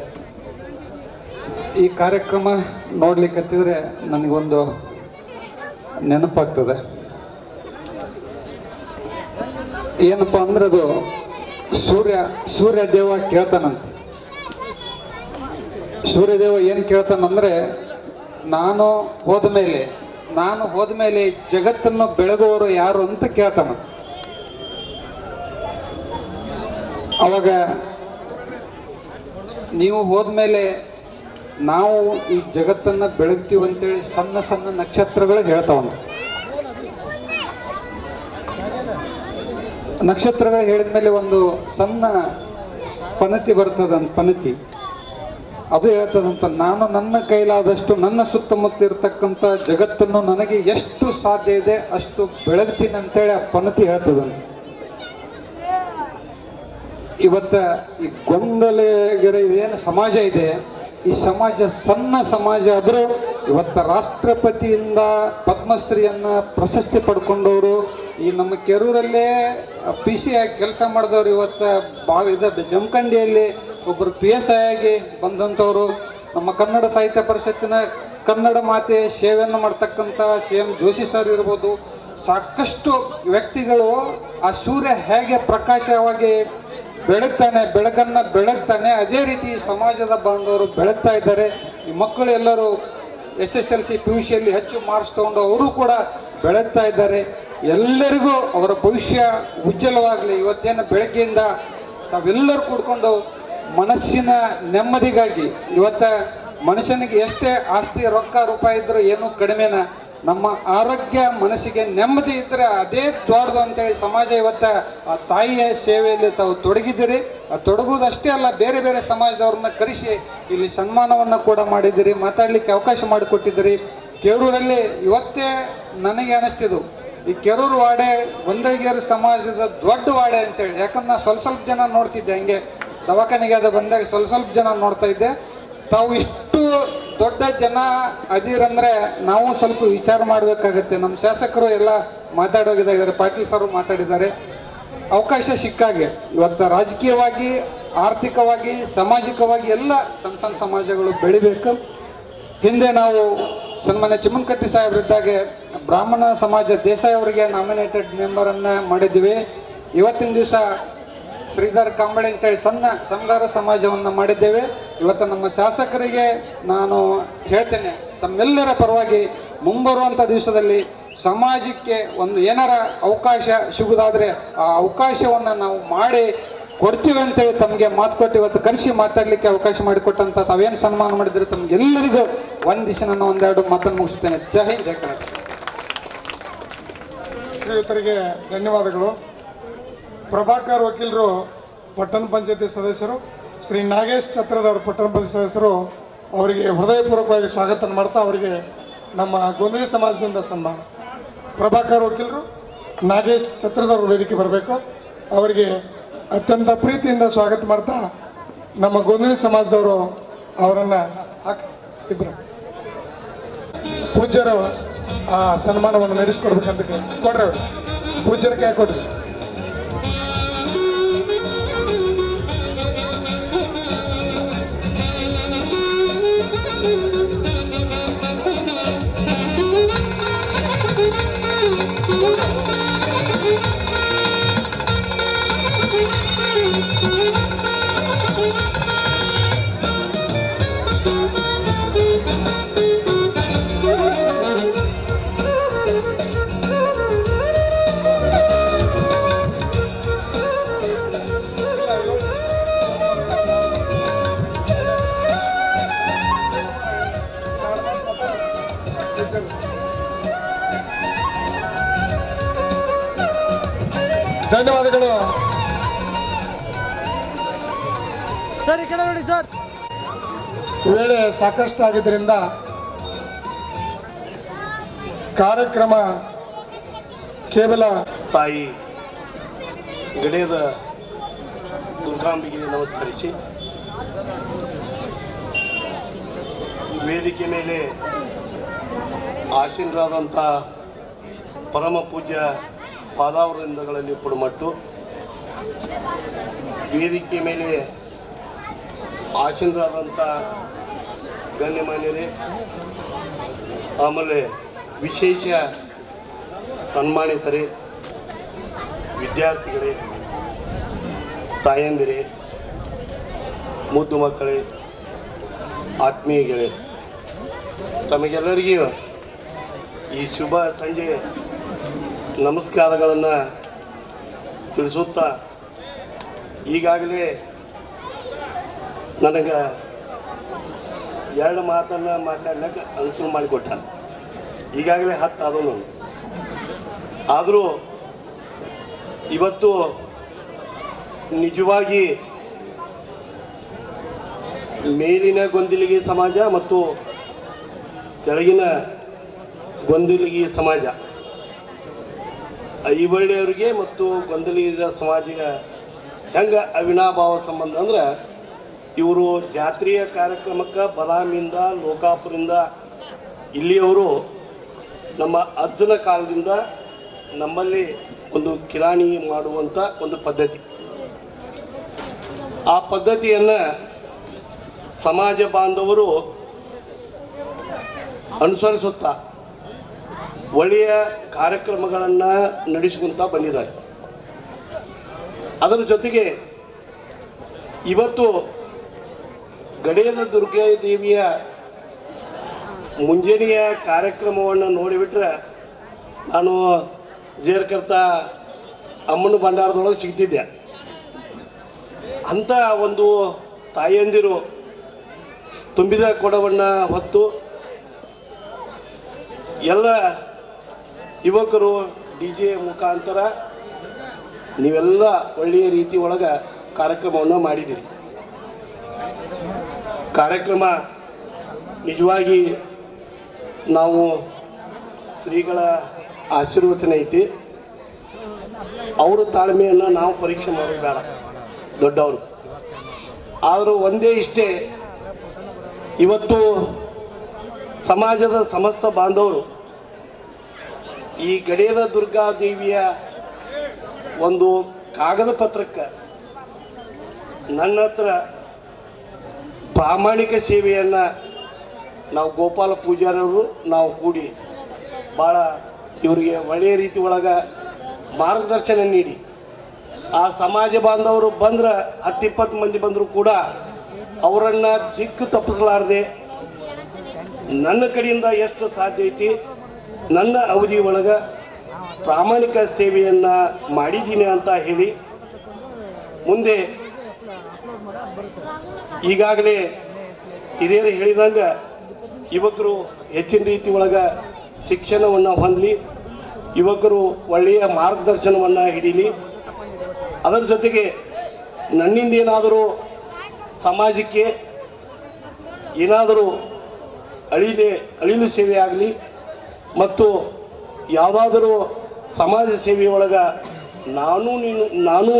ಈ ಕಾರ್ಯಕ್ರಮ ನೋಡ್ಲಿಕ್ಕತ್ತಿದ್ರೆ ನನಗೊಂದು ನೆನಪಾಗ್ತದೆ. ಏನಪ್ಪ ಅಂದ್ರೆ ಅದು ಸೂರ್ಯದೇವ ಕೇಳ್ತಾನಂತೆ. ಸೂರ್ಯದೇವ ಏನು ಕೇಳ್ತಾನಂದ್ರೆ, ನಾನು ಹೋದ ಮೇಲೆ ಜಗತ್ತನ್ನು ಬೆಳಗುವವರು ಯಾರು ಅಂತ ಕೇಳ್ತಾನ. ಅವಾಗ ನೀವು ಹೋದ್ಮೇಲೆ ನಾವು ಈ ಜಗತ್ತನ್ನು ಬೆಳಗ್ತೀವಿ ಅಂತೇಳಿ ಸಣ್ಣ ಸಣ್ಣ ನಕ್ಷತ್ರಗಳು ಹೇಳ್ತಾವಂತ. ನಕ್ಷತ್ರಗಳು ಹೇಳಿದ ಮೇಲೆ ಒಂದು ಸಣ್ಣ ಪನತಿ ಬರ್ತದಂತ. ಪನತಿ ಅದು ಹೇಳ್ತದಂತ, ನಾನು ನನ್ನ ಕೈಲಾದಷ್ಟು ನನ್ನ ಸುತ್ತಮುತ್ತ ಇರತಕ್ಕಂಥ ಜಗತ್ತನ್ನು ನನಗೆ ಎಷ್ಟು ಸಾಧ್ಯ ಇದೆ ಅಷ್ಟು ಬೆಳಗ್ತೀನಿ ಅಂತೇಳಿ ಆ ಪನತಿ ಹೇಳ್ತದಂತ. ಇವತ್ತ ಈ ಗೊಂದಲಗೆರೆ ಏನು ಸಮಾಜ ಇದೆ, ಈ ಸಮಾಜ ಸಣ್ಣ ಸಮಾಜ ಆದರೂ ಇವತ್ತ ರಾಷ್ಟ್ರಪತಿಯಿಂದ ಪದ್ಮಶ್ರೀಯನ್ನ ಪ್ರಶಸ್ತಿ ಪಡ್ಕೊಂಡವರು, ಈ ನಮ್ಮ ಕೆರೂರಲ್ಲೇ PC ಆಗಿ ಕೆಲಸ ಮಾಡಿದವರು, ಇವತ್ತು ಜಮಖಂಡಿಯಲ್ಲಿ ಒಬ್ಬರು PSI ಆಗಿ ಬಂದಂಥವ್ರು, ನಮ್ಮ ಕನ್ನಡ ಸಾಹಿತ್ಯ ಪರಿಷತ್ತಿನ ಕನ್ನಡ ಮಾತೆ ಸೇವೆಯನ್ನು ಮಾಡ್ತಕ್ಕಂಥ CM ಜೋಶಿ ಸರ್ ಇರ್ಬೋದು, ಸಾಕಷ್ಟು ವ್ಯಕ್ತಿಗಳು ಆ ಸೂರ್ಯ ಹೇಗೆ ಪ್ರಕಾಶವಾಗಿ ಬೆಳಕನ್ನು ಬೆಳಗ್ತಾನೆ ಅದೇ ರೀತಿ ಈ ಸಮಾಜದ ಬಾಂಧವರು ಬೆಳಗ್ತಾ ಇದ್ದಾರೆ. ಈ ಮಕ್ಕಳು ಎಲ್ಲರೂ SSLC PUC ಯಲ್ಲಿ ಹೆಚ್ಚು ಮಾರ್ಕ್ಸ್ ತಗೊಂಡು ಅವರು ಕೂಡ ಬೆಳಗ್ತಾ ಇದ್ದಾರೆ. ಎಲ್ಲರಿಗೂ ಅವರ ಭವಿಷ್ಯ ಉಜ್ವಲವಾಗಲಿ. ಇವತ್ತೇನು ಬೆಳಗ್ಗೆಯಿಂದ ತಾವೆಲ್ಲರೂ ಕೂಡ್ಕೊಂಡು ಮನಸ್ಸಿನ ನೆಮ್ಮದಿಗಾಗಿ, ಇವತ್ತ ಮನುಷ್ಯನಿಗೆ ಎಷ್ಟೇ ಆಸ್ತಿ ರೊಕ್ಕ ರೂಪಾಯಿ ಇದ್ರೂ ಏನೂ ಕಡಿಮೆನ, ನಮ್ಮ ಆರೋಗ್ಯ ಮನಸ್ಸಿಗೆ ನೆಮ್ಮದಿ ಇದ್ದರೆ ಅದೇ ದೊಡ್ಡದು ಅಂತೇಳಿ ಸಮಾಜ ಇವತ್ತ ಆ ತಾಯಿಯ ಸೇವೆಯಲ್ಲಿ ತಾವು ತೊಡಗಿದ್ದೀರಿ. ಆ ತೊಡಗುವುದಷ್ಟೇ ಅಲ್ಲ, ಬೇರೆ ಬೇರೆ ಸಮಾಜದವ್ರನ್ನ ಕರೆಸಿ ಇಲ್ಲಿ ಸನ್ಮಾನವನ್ನು ಕೂಡ ಮಾಡಿದ್ದೀರಿ, ಮಾತಾಡಲಿಕ್ಕೆ ಅವಕಾಶ ಮಾಡಿಕೊಟ್ಟಿದ್ದೀರಿ. ಕೇರೂರಲ್ಲಿ ಇವತ್ತೇ ನನಗೆ ಅನಿಸ್ತಿದ್ದು, ಈ ಕೆರೂರು ವಾಡೆ ಗೊಂದಳಿಗೇರಿ ಸಮಾಜದ ದೊಡ್ಡ ವಾಡೆ ಅಂತೇಳಿ. ಯಾಕಂದ್ರೆ ನಾ ಸ್ವಲ್ಪ ಜನ ನೋಡ್ತಿದ್ದೆ, ಹಂಗೆ ದವಾಖಾನೆಗೆ ಅದು ಬಂದಾಗ ಸ್ವಲ್ಪ ಜನ ನೋಡ್ತಾ ಇದ್ದೆ. ತಾವು ಇಷ್ಟು ದೊಡ್ಡ ಜನ ಅದಿರಂದ್ರೆ ನಾವು ಸ್ವಲ್ಪ ವಿಚಾರ ಮಾಡಬೇಕಾಗತ್ತೆ. ನಮ್ಮ ಶಾಸಕರು ಎಲ್ಲ ಮಾತಾಡೋಗಿದ್ದಾರೆ, ಪಾಟೀಲ್ ಸರ್ ಮಾತಾಡಿದ್ದಾರೆ. ಅವಕಾಶ ಸಿಕ್ಕಾಗೆ ಇವತ್ತು ರಾಜಕೀಯವಾಗಿ, ಆರ್ಥಿಕವಾಗಿ, ಸಾಮಾಜಿಕವಾಗಿ ಎಲ್ಲ ಸಣ್ಣ ಸಮಾಜಗಳು ಬೆಳಿಬೇಕು. ಹಿಂದೆ ನಾವು ಸನ್ಮಾನ್ಯ ಚಿಮ್ಮನಕಟ್ಟಿ ಸಾಹೇಬರಿದ್ದಾಗೆ ಬ್ರಾಹ್ಮಣ ಸಮಾಜ ದೇಸಾಯಿ ಅವರಿಗೆ ನಾಮಿನೇಟೆಡ್ ಮೆಂಬರನ್ನು ಮಾಡಿದ್ವಿ. ಇವತ್ತಿನ ದಿವಸ ಶ್ರೀಧರ್ ಕಾಂಬಳೆ ಅಂತೇಳಿ ಸಣ್ಣ ಸಂಘಾರ ಸಮಾಜವನ್ನು ಮಾಡಿದ್ದೇವೆ. ಇವತ್ತು ನಮ್ಮ ಶಾಸಕರಿಗೆ ನಾನು ಹೇಳ್ತೇನೆ, ತಮ್ಮೆಲ್ಲರ ಪರವಾಗಿ ಮುಂಬರುವಂಥ ದಿವಸದಲ್ಲಿ ಸಮಾಜಕ್ಕೆ ಒಂದು ಏನಾರ ಅವಕಾಶ ಸಿಗುವುದಾದರೆ ಆ ಅವಕಾಶವನ್ನು ನಾವು ಮಾಡಿ ಕೊಡ್ತೀವಿ ಅಂತೇಳಿ ತಮಗೆ ಮಾತು ಕೊಟ್ಟು ಇವತ್ತು ಕರೆಸಿ ಮಾತಾಡಲಿಕ್ಕೆ ಅವಕಾಶ ಮಾಡಿಕೊಟ್ಟಂಥ ತಾವೇನು ಸನ್ಮಾನ ಮಾಡಿದರೆ ತಮಗೆಲ್ಲರಿಗೂ ವಂದಿಸಿ ನಾನು ಒಂದೆರಡು ಮಾತನ್ನು ಮುಗಿಸ್ತೇನೆ. ಜೈ ಹಿಂದ್, ಜೈ ಕರ್ನಾಟಕ. ಶ್ರೀಯುತರಿಗೆ ಧನ್ಯವಾದಗಳು. ಪ್ರಭಾಕರ್ ವಕೀಲರು ಪಟ್ಟಣ ಪಂಚಾಯತಿ ಸದಸ್ಯರು, ಶ್ರೀ ನಾಗೇಶ್ ಛತ್ರದವರು ಪಟ್ಟಣ ಪಂಚಾಯತ್ ಸದಸ್ಯರು, ಅವರಿಗೆ ಹೃದಯಪೂರ್ವಕವಾಗಿ ಸ್ವಾಗತ ಮಾಡ್ತಾ ಅವರಿಗೆ ನಮ್ಮ ಗೊಂದಳಿ ಸಮಾಜದಿಂದ ಸನ್ಮಾನ. ಪ್ರಭಾಕರ್ ವಕೀಲರು, ನಾಗೇಶ್ ಛತ್ರದವರು ವೇದಿಕೆ ಬರಬೇಕು. ಅವರಿಗೆ ಅತ್ಯಂತ ಪ್ರೀತಿಯಿಂದ ಸ್ವಾಗತ ಮಾಡ್ತಾ ನಮ್ಮ ಗೊಂದಳಿ ಸಮಾಜದವರು ಅವರನ್ನು ಇಬ್ಬರು ಪೂಜ್ಯರು ಆ ಸನ್ಮಾನವನ್ನು ನಡೆಸಿಕೊಡ್ಬೇಕಂತ ಕೊಡ್ರಿ. ಅವರು ಪೂಜ್ಯರ ಕೈ ಕೊಡ್ರಿ. ಧನ್ಯವಾದಗಳು ಸರ್. ಈ ಕಡೆ ನೋಡಿ ಸರ್. ವೇಳೆ ಸಾಕಷ್ಟು ಆಗಿದ್ದರಿಂದ ಕಾರ್ಯಕ್ರಮ ಕೇವಲ ತಾಯಿ ಗಡಿಯದ ದುರ್ಗಾಂಬಿಗೆ ನಮಸ್ಕರಿಸಿ, ವೇದಿಕೆ ಮೇಲೆ ಆಸೀನರಾದಂಥ ಪರಮ ಪೂಜ್ಯ ಪಾದಾವೃಂದಗಳಲ್ಲಿ ಪುಡುಮಟ್ಟು, ವೇದಿಕೆ ಮೇಲೆ ಆಸೀನರಾದಂಥ ಗಣ್ಯಮಾನ್ಯರೇ, ಆಮೇಲೆ ವಿಶೇಷ ಸನ್ಮಾನಿತರೇ, ವಿದ್ಯಾರ್ಥಿಗಳೇ, ತಾಯಂದಿರೇ, ಮುದ್ದು ಮಕ್ಕಳೇ, ಆತ್ಮೀಯಗಳೇ, ತಮಗೆಲ್ಲರಿಗೂ ಈ ಶುಭ ಸಂಜೆ ನಮಸ್ಕಾರಗಳನ್ನು ತಿಳಿಸುತ್ತಾ, ಈಗಾಗಲೇ ನನಗೆ ಎರಡು ಮಾತನ್ನು ಮಾತಾಡ್ಲಿಕ್ಕೆ ಅನುಕೂಲ ಮಾಡಿಕೊಟ್ಟ. ಈಗಾಗಲೇ 10 ಆದವು. ಆದರೂ ಇವತ್ತು ನಿಜವಾಗಿ ಮೇಲಿನ ಗೊಂದಲಿಗೆ ಸಮಾಜ ಮತ್ತು ಕೆಳಗಿನ ಗೊಂದಲಿಗೆ ಸಮಾಜ, ಐವಳ್ಳಿಯವರಿಗೆ ಮತ್ತು ಗೊಂದಲಿಗ ಸಮಾಜಿಗೆ ಹೆಂಗೆ ಅವಿನಾಭಾವ ಸಂಬಂಧ ಅಂದ್ರೆ, ಇವರು ಜಾತ್ರೆಯ ಕಾರ್ಯಕ್ರಮಕ್ಕೆ ಬಲಾಮಿಂದ ಲೋಕಾಪುರಿಂದ ಇಲ್ಲಿಯವರು ನಮ್ಮ ಅಜ್ಜನ ಕಾಲದಿಂದ ನಮ್ಮಲ್ಲಿ ಒಂದು ಕಿರಾಣಿ ಮಾಡುವಂಥ ಒಂದು ಪದ್ಧತಿ. ಆ ಪದ್ಧತಿಯನ್ನು ಸಮಾಜ ಬಾಂಧವರು ಅನುಸರಿಸುತ್ತಾ ಒಳ್ಳೆಯ ಕಾರ್ಯಕ್ರಮಗಳನ್ನು ನಡೆಸಿಕೊಂತ ಬಂದಿದ್ದಾರೆ. ಅದರ ಜೊತೆಗೆ ಇವತ್ತು ಗಡಿಯದ ದುರ್ಗಾದೇವಿಯ ಮುಂಜಾನೆಯ ಕಾರ್ಯಕ್ರಮವನ್ನು ನೋಡಿಬಿಟ್ರೆ ನಾನು ಜೇರ್ಕರ್ತ ಅಮ್ಮನ ಭಂಡಾರದೊಳಗೆ ಸಿಗ್ತಿದ್ದೆ. ಅಂಥ ಒಂದು ತಾಯಂದಿರು ತುಂಬಿದ ಕೊಡವನ್ನು ಹೊತ್ತು ಎಲ್ಲ ಯುವಕರು DJ ಮುಖಾಂತರ ನೀವೆಲ್ಲ ಒಳ್ಳೆಯ ರೀತಿ ಒಳಗೆ ಕಾರ್ಯಕ್ರಮವನ್ನು ಮಾಡಿದ್ದೀರಿ. ಕಾರ್ಯಕ್ರಮ ನಿಜವಾಗಿ ನಾವು ಶ್ರೀಗಳ ಆಶೀರ್ವಚನ ಐತಿ. ಅವರ ತಾಳ್ಮೆಯನ್ನು ನಾವು ಪರೀಕ್ಷೆ ಮಾಡೋದು ಬೇಡ, ದೊಡ್ಡವರು. ಆದರೂ ಒಂದೇ ಇಷ್ಟೇ, ಇವತ್ತು ಸಮಾಜದ ಸಮಸ್ತ ಬಾಂಧವರು ಈ ಗಡಿಯದ ದುರ್ಗಾದೇವಿಯ ಒಂದು ಕಾಗದ ಪತ್ರಕ್ಕೆ ನನ್ನ ಹತ್ರ ಪ್ರಾಮಾಣಿಕ ಸೇವೆಯನ್ನು ನಾವು ಗೋಪಾಲ ಪೂಜಾರವರು ನಾವು ಕೂಡಿ ಭಾಳ ಇವರಿಗೆ ಒಳ್ಳೆಯ ರೀತಿ ಒಳಗೆ ಮಾರ್ಗದರ್ಶನ ನೀಡಿ, ಆ ಸಮಾಜ ಬಾಂಧವರು ಬಂದ್ರೆ 10-20 ಮಂದಿ ಬಂದರೂ ಕೂಡ ಅವರನ್ನು ದಿಕ್ಕು ತಪ್ಪಿಸಲಾರದೆ ನನ್ನ ಕಡೆಯಿಂದ ಎಷ್ಟು ಸಾಧ್ಯ ಐತಿ ನನ್ನ ಅವಧಿ ಒಳಗೆ ಪ್ರಾಮಾಣಿಕ ಸೇವೆಯನ್ನು ಮಾಡಿದ್ದೀನಿ ಅಂತ ಹೇಳಿ, ಮುಂದೆ ಈಗಾಗಲೇ ಹಿರಿಯರು ಹೇಳಿದಂಗೆ ಯುವಕರು ಹೆಚ್ಚಿನ ರೀತಿ ಒಳಗೆ ಶಿಕ್ಷಣವನ್ನು ಹೊಂದಲಿ, ಯುವಕರು ಒಳ್ಳೆಯ ಮಾರ್ಗದರ್ಶನವನ್ನು ಹಿಡೀಲಿ. ಅದರ ಜೊತೆಗೆ ನನ್ನಿಂದ ಏನಾದರೂ ಸಮಾಜಕ್ಕೆ ಏನಾದರೂ ಅಳಿಲು ಸೇವೆ ಆಗಲಿ ಮತ್ತು ಯಾವುದಾದರೂ ಸಮಾಜ ಸೇವೆಯೊಳಗೆ ನಾನು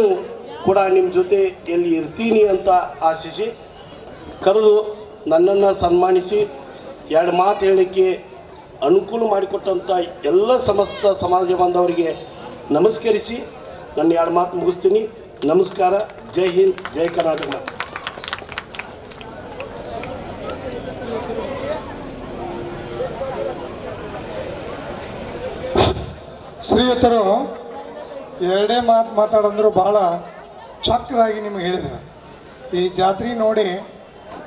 ಕೂಡ ನಿಮ್ಮ ಜೊತೆ ಎಲ್ಲಿ ಇರ್ತೀನಿ ಅಂತ ಆಶಿಸಿ ಕರೆದು ನನ್ನನ್ನು ಸನ್ಮಾನಿಸಿ 2 ಮಾತು ಹೇಳಲಿಕ್ಕೆ ಅನುಕೂಲ ಮಾಡಿಕೊಟ್ಟಂಥ ಎಲ್ಲ ಸಮಸ್ತ ಸಮಾಜ ಬಾಂಧವರಿಗೆ ನಮಸ್ಕರಿಸಿ ನನ್ನ 2 ಮಾತು ಮುಗಿಸ್ತೀನಿ. ನಮಸ್ಕಾರ. ಜೈ ಹಿಂದ್, ಜೈ ಕರ್ನಾಟಕ. ಶ್ರೀಯುತರು 2 ಮಾತು ಮಾತಾಡಂದ್ರು ಭಾಳ ಚೊಕ್ಕದಾಗಿ ನಿಮಗೆ ಹೇಳಿದ್ರು. ಈ ಜಾತ್ರೆ ನೋಡಿ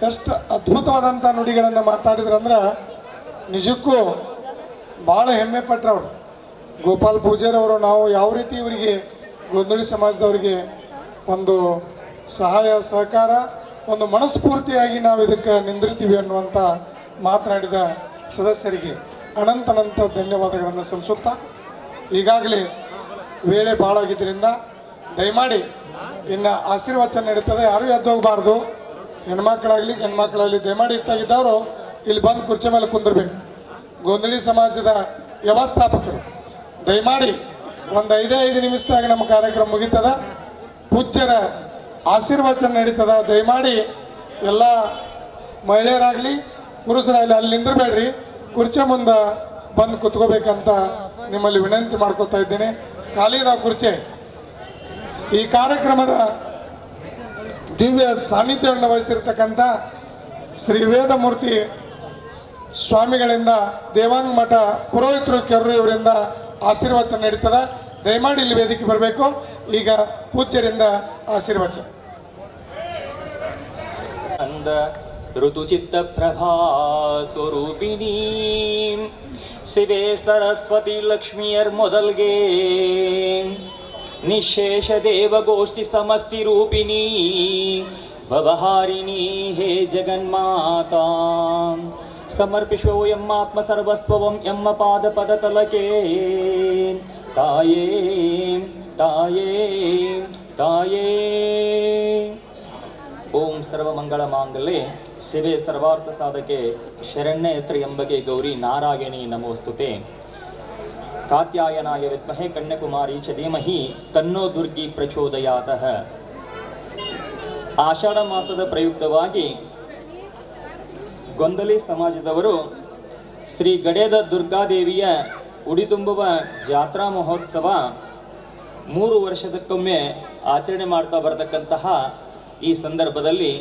ಎಷ್ಟು ಅದ್ಭುತವಾದಂಥ ನುಡಿಗಳನ್ನು ಮಾತಾಡಿದ್ರಂದ್ರೆ ನಿಜಕ್ಕೂ ಭಾಳ ಹೆಮ್ಮೆ ಪಟ್ರವ್ರು. ಗೋಪಾಲ್ ಪೂಜಾರವರು ನಾವು ಯಾವ ರೀತಿ ಇವರಿಗೆ ಗೊಂದಳಿ ಸಮಾಜದವರಿಗೆ ಒಂದು ಸಹಾಯ ಸಹಕಾರ ಒಂದು ಮನಸ್ಫೂರ್ತಿಯಾಗಿ ನಾವು ಇದಕ್ಕೆ ನಿಂದಿರ್ತೀವಿ ಅನ್ನುವಂಥ ಮಾತನಾಡಿದ ಸದಸ್ಯರಿಗೆ ಅನಂತ ಧನ್ಯವಾದಗಳನ್ನು ಸಲ್ಲಿಸುತ್ತಾ, ಈಗಾಗಲೇ ವೇಳೆ ಭಾಳ ಆಗಿದ್ದರಿಂದ ದಯಮಾಡಿ ಇನ್ನು ಆಶೀರ್ವಚನ ನಡೀತದೆ, ಯಾರೂ ಎದ್ದೋಗಬಾರ್ದು. ಹೆಣ್ಮಕ್ಳಾಗಲಿ ಗಂಡ್ಮಕ್ಳಾಗಲಿ ದಯಮಾಡಿ ಇತ್ತಾಗಿದ್ದವರು ಇಲ್ಲಿ ಬಂದು ಕುರ್ಚಿ ಮೇಲೆ ಕುಂದಿರ್ಬೇಕು. ಗೊಂದಳಿ ಸಮಾಜದ ವ್ಯವಸ್ಥಾಪಕರು ದಯಮಾಡಿ ಒಂದು 5 ನಿಮಿಷದಾಗ ನಮ್ಮ ಕಾರ್ಯಕ್ರಮ ಮುಗೀತದ. ಪೂಜ್ಯರ ಆಶೀರ್ವಚನ ನಡೀತದ. ದಯಮಾಡಿ ಎಲ್ಲ ಮಹಿಳೆಯರಾಗಲಿ ಪುರುಷರಾಗಲಿ ಅಲ್ಲಿ ನಿಂದಿರಬೇಡ್ರಿ, ಕುರ್ಚಿ ಮುಂದೆ ಬಂದು ಕುತ್ಕೋಬೇಕಂತ ನಿಮ್ಮಲ್ಲಿ ವಿನಂತಿ ಮಾಡ್ಕೊಳ್ತಾ ಇದ್ದೇನೆ. ಖಾಲಿದ ಕುರ್ಚಿ. ಈ ಕಾರ್ಯಕ್ರಮದ ದಿವ್ಯ ಸಾನ್ನಿಧ್ಯವನ್ನು ವಹಿಸಿರ್ತಕ್ಕಂಥ ಶ್ರೀ ವೇದಮೂರ್ತಿ ಸ್ವಾಮಿಗಳಿಂದ ದೇವಾಂಗ ಮಠ ಪುರೋಹಿತರು ಕೆರೂರು ಇವರಿಂದ ಆಶೀರ್ವಚನ ನಡೀತದೆ. ದಯಮಾಡಿ ಇಲ್ಲಿ ವೇದಿಕೆ ಬರಬೇಕು. ಈಗ ಪೂಜ್ಯರಿಂದ ಆಶೀರ್ವಚನ. ಋತುಚಿತ್ತ ಪ್ರಭಾ ಸ್ವರೂಪಿಣೀ ಶಿವೆ ಸರಸ್ವತಿ ಲಕ್ಷ್ಮಿಯರ್ ಮೊದಲ್ಗೆ ನಿಶೇಷ ದೇವಗೋಷ್ಠಿ ಸಮಷ್ಟಿ ರೂಪಿಣೀ ಭವಹಾರಿಣೀ ಹೇ ಜಗನ್ಮಾತಾ ಸಮರ್ಪಿಸೋಯಂ ಆತ್ಮ ಸರ್ವಸ್ವಂ ಎಮ್ಮ ಪಾದ ಪದ ತಲಕೆ ತಾಯೇ ತಾಯೇ ತಾಯೇ. ಓಂ ಸರ್ವಮಂಗಳ ಮಾಂಗಲ್ಯೆ ಶಿವೆ ಸರ್ವಾರ್ಥ ಸಾಧಕೆ ಶರಣ್ಯ ತ್ರ್ಯಂಬಕೆ ಗೌರಿ ನಾರಾಯಣಿ ನಮೋಸ್ತುತೆ. ಕಾತ್ಯಾಯನಾಯ ವಿದ್ಮಹೇ ಕನ್ಯಾಕುಮಾರಿ ಚ ಧೀಮಹಿ ತನ್ನೋ ದುರ್ಗಿ ಪ್ರಚೋದಯಾತಃ. ಆಷಾಢ ಮಾಸದ ಪ್ರಯುಕ್ತವಾಗಿ ಗೊಂದಲಿ ಸಮಾಜದವರು ಶ್ರೀ ಗಡಿಯದ ದುರ್ಗಾದೇವಿಯ ಉಡಿ ತುಂಬುವ ಜಾತ್ರಾ ಮಹೋತ್ಸವ 3 ವರ್ಷದಕ್ಕೊಮ್ಮೆ ಆಚರಣೆ ಮಾಡ್ತಾ ಬರತಕ್ಕಂತಹ ಈ ಸಂದರ್ಭದಲ್ಲಿ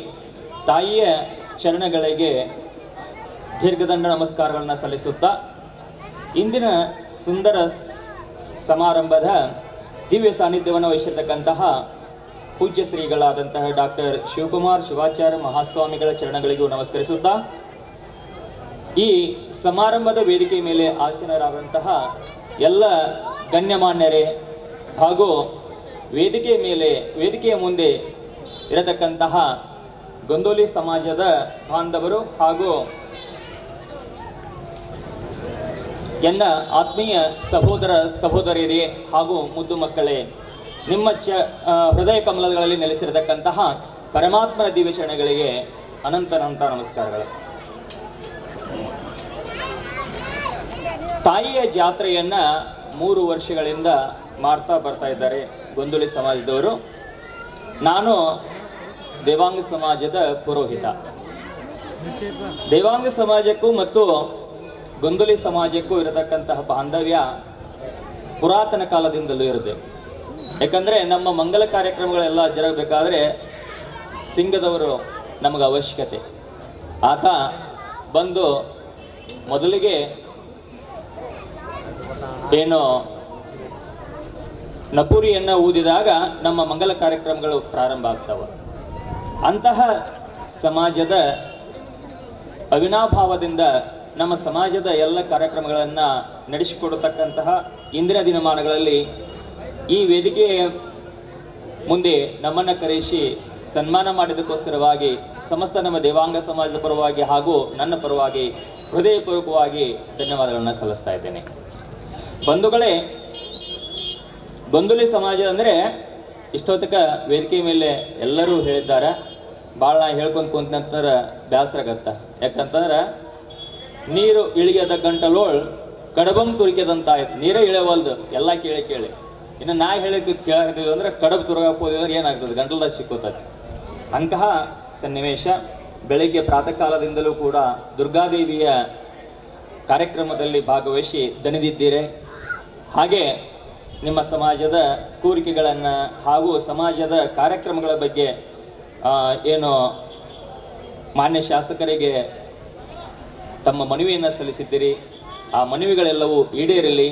ತಾಯಿಯ ಚರಣಗಳಿಗೆ ದೀರ್ಘದಂಡ ನಮಸ್ಕಾರಗಳನ್ನು ಸಲ್ಲಿಸುತ್ತಾ ಇಂದಿನ ಸುಂದರ ಸಮಾರಂಭದ ದಿವ್ಯ ಸಾನ್ನಿಧ್ಯವನ್ನು ವಹಿಸಿರ್ತಕ್ಕಂತಹ ಪೂಜ್ಯ ಶ್ರೀಗಳಾದಂತಹ ಡಾಕ್ಟರ್ ಶಿವಕುಮಾರ್ ಶಿವಾಚಾರ್ಯ ಮಹಾಸ್ವಾಮಿಗಳ ಚರಣಗಳಿಗೂ ನಮಸ್ಕರಿಸುತ್ತಾ, ಈ ಸಮಾರಂಭದ ವೇದಿಕೆ ಮೇಲೆ ಆಸೀನರಾದಂತಹ ಎಲ್ಲ ಗಣ್ಯಮಾನ್ಯರೇ ಹಾಗೂ ವೇದಿಕೆಯ ಮುಂದೆ ಇರತಕ್ಕಂತಹ ಗೊಂದೋಲಿ ಸಮಾಜದ ಬಾಂಧವರು ಹಾಗೂ ಎಲ್ಲ ಆತ್ಮೀಯ ಸಹೋದರ ಸಹೋದರಿಯರೇ ಹಾಗೂ ಮುದ್ದು ಮಕ್ಕಳೇ, ನಿಮ್ಮ ಹೃದಯ ಕಮಲಗಳಲ್ಲಿ ನೆಲೆಸಿರತಕ್ಕಂತಹ ಪರಮಾತ್ಮನ ದಿವ್ಯ ಚರಣಗಳಿಗೆ ಅನಂತ ನಮಸ್ಕಾರಗಳು. ತಾಯಿಯ ಜಾತ್ರೆಯನ್ನ 3 ವರ್ಷಗಳಿಂದ ಮಾಡ್ತಾ ಬರ್ತಾ ಇದ್ದಾರೆ ಗೊಂದೋಲಿ ಸಮಾಜದವರು. ನಾನು ದೇವಾಂಗ ಸಮಾಜದ ಪುರೋಹಿತ. ದೇವಾಂಗ ಸಮಾಜಕ್ಕೂ ಮತ್ತು ಗೊಂದೋಲಿ ಸಮಾಜಕ್ಕೂ ಇರತಕ್ಕಂತಹ ಬಾಂಧವ್ಯ ಪುರಾತನ ಕಾಲದಿಂದಲೂ ಇರುತ್ತೆ. ಯಾಕಂದರೆ ನಮ್ಮ ಮಂಗಲ ಕಾರ್ಯಕ್ರಮಗಳೆಲ್ಲ ಜರಗಬೇಕಾದ್ರೆ ಸಿಂಗದವರು ನಮಗೆ ಅವಶ್ಯಕತೆ. ಆತ ಬಂದು ಮೊದಲಿಗೆ ಏನು ನಪುರಿಯನ್ನು ಊದಿದಾಗ ನಮ್ಮ ಮಂಗಲ ಕಾರ್ಯಕ್ರಮಗಳು ಪ್ರಾರಂಭ ಆಗ್ತವೆ. ಅಂತಹ ಸಮಾಜದ ಅವಿನಾಭಾವದಿಂದ ನಮ್ಮ ಸಮಾಜದ ಎಲ್ಲ ಕಾರ್ಯಕ್ರಮಗಳನ್ನು ನಡೆಸಿಕೊಡತಕ್ಕಂತಹ ಇಂದಿನ ದಿನಮಾನಗಳಲ್ಲಿ ಈ ವೇದಿಕೆಯ ಮುಂದೆ ನಮ್ಮನ್ನು ಕರೆಸಿ ಸನ್ಮಾನ ಮಾಡಿದ್ದಕ್ಕೋಸ್ಕರವಾಗಿ ಸಮಸ್ತ ನಮ್ಮ ದೇವಾಂಗ ಸಮಾಜದ ಪರವಾಗಿ ಹಾಗೂ ನನ್ನ ಪರವಾಗಿ ಹೃದಯಪೂರ್ವಕವಾಗಿ ಧನ್ಯವಾದಗಳನ್ನು ಸಲ್ಲಿಸ್ತಾ ಇದ್ದೇನೆ. ಬಂಧುಗಳೇ, ಗೊಂದೋಲಿ ಸಮಾಜ ಅಂದರೆ ಇಷ್ಟೊತ್ತಕ ವೇದಿಕೆ ಮೇಲೆ ಎಲ್ಲರೂ ಹೇಳಿದ್ದಾರೆ. ಭಾಳ ಹೇಳ್ಕೊಂತ ಕುಂತ ನಂತರ ಬೇಸರ ಆಗತ್ತ. ಯಾಕಂತಂದ್ರೆ ನೀರು ಇಳಿಯದ ಗಂಟಲೋಳ್ ಕಡಬಂ ತುರಿಕೆದಂತ ಆಯ್ತು. ನೀರೇ ಇಳೆವಲ್ದು ಎಲ್ಲ ಕೇಳಿ ಇನ್ನು ನಾ ಹೇಳಿದ್ದು ಕೇಳಿದ್ವಿ ಅಂದ್ರೆ ಕಡಬ್ ತುರುಗಾಕೋದ್ವಿ ಅಂದ್ರೆ ಏನಾಗ್ತದೆ, ಗಂಟಲದಾಗ ಸಿಕ್ಕೋತದೆ. ಅಂತಹ ಸನ್ನಿವೇಶ. ಬೆಳಗ್ಗೆ ಪ್ರಾತಃ ಕಾಲದಿಂದಲೂ ಕೂಡ ದುರ್ಗಾದೇವಿಯ ಕಾರ್ಯಕ್ರಮದಲ್ಲಿ ಭಾಗವಹಿಸಿ ದಣಿದಿದ್ದೀರಿ. ಹಾಗೆ ನಿಮ್ಮ ಸಮಾಜದ ಕೋರಿಕೆಗಳನ್ನು ಹಾಗೂ ಸಮಾಜದ ಕಾರ್ಯಕ್ರಮಗಳ ಬಗ್ಗೆ ಏನು ಮಾನ್ಯ ಶಾಸಕರಿಗೆ ತಮ್ಮ ಮನವಿಯನ್ನು ಸಲ್ಲಿಸಿದ್ದೀರಿ. ಆ ಮನವಿಗಳೆಲ್ಲವೂ ಈಡೇರಲಿ.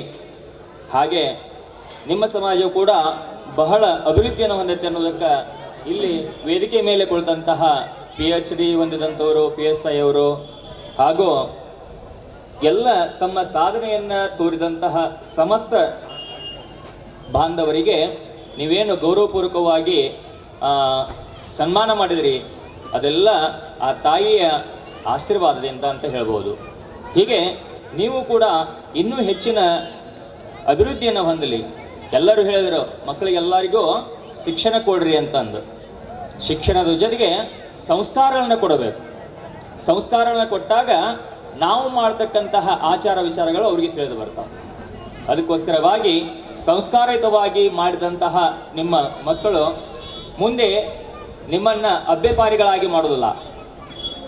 ಹಾಗೆ ನಿಮ್ಮ ಸಮಾಜವು ಕೂಡ ಬಹಳ ಅಭಿವೃದ್ಧಿಯನ್ನು ಹೊಂದತ್ತೆ ಅನ್ನೋದಕ್ಕೆ ಇಲ್ಲಿ ವೇದಿಕೆ ಮೇಲೆ ಕುಳಿತಂತಹ PhD ಹೊಂದಿದಂಥವರು, PSI ಅವರು ಹಾಗೂ ಎಲ್ಲ ತಮ್ಮ ಸಾಧನೆಯನ್ನು ತೋರಿದಂತಹ ಸಮಸ್ತ ಬಾಂಧವರಿಗೆ ನೀವೇನು ಗೌರವಪೂರ್ವಕವಾಗಿ ಸನ್ಮಾನ ಮಾಡಿದಿರಿ, ಅದೆಲ್ಲ ಆ ತಾಯಿಯ ಆಶೀರ್ವಾದದಿಂದ ಅಂತ ಹೇಳ್ಬೋದು. ಹೀಗೆ ನೀವು ಕೂಡ ಇನ್ನೂ ಹೆಚ್ಚಿನ ಅಭಿವೃದ್ಧಿಯನ್ನು ಹೊಂದಲಿ. ಎಲ್ಲರೂ ಹೇಳಿದರು ಮಕ್ಕಳಿಗೆಲ್ಲರಿಗೂ ಶಿಕ್ಷಣ ಕೊಡ್ರಿ ಅಂತಂದು. ಶಿಕ್ಷಣದ ಜೊತೆಗೆ ಸಂಸ್ಕಾರಗಳನ್ನು ಕೊಡಬೇಕು. ಸಂಸ್ಕಾರಗಳನ್ನು ಕೊಟ್ಟಾಗ ನಾವು ಮಾಡ್ತಕ್ಕಂತಹ ಆಚಾರ ವಿಚಾರಗಳು ಅವ್ರಿಗೆ ತಿಳಿದು ಬರ್ತಾವೆ. ಅದಕ್ಕೋಸ್ಕರವಾಗಿ ಸಂಸ್ಕಾರಯುತವಾಗಿ ಮಾಡಿದಂತಹ ನಿಮ್ಮ ಮಕ್ಕಳು ಮುಂದೆ ನಿಮ್ಮನ್ನು ಅಭ್ಯಪಾರಿಗಳಾಗಿ ಮಾಡೋದಿಲ್ಲ.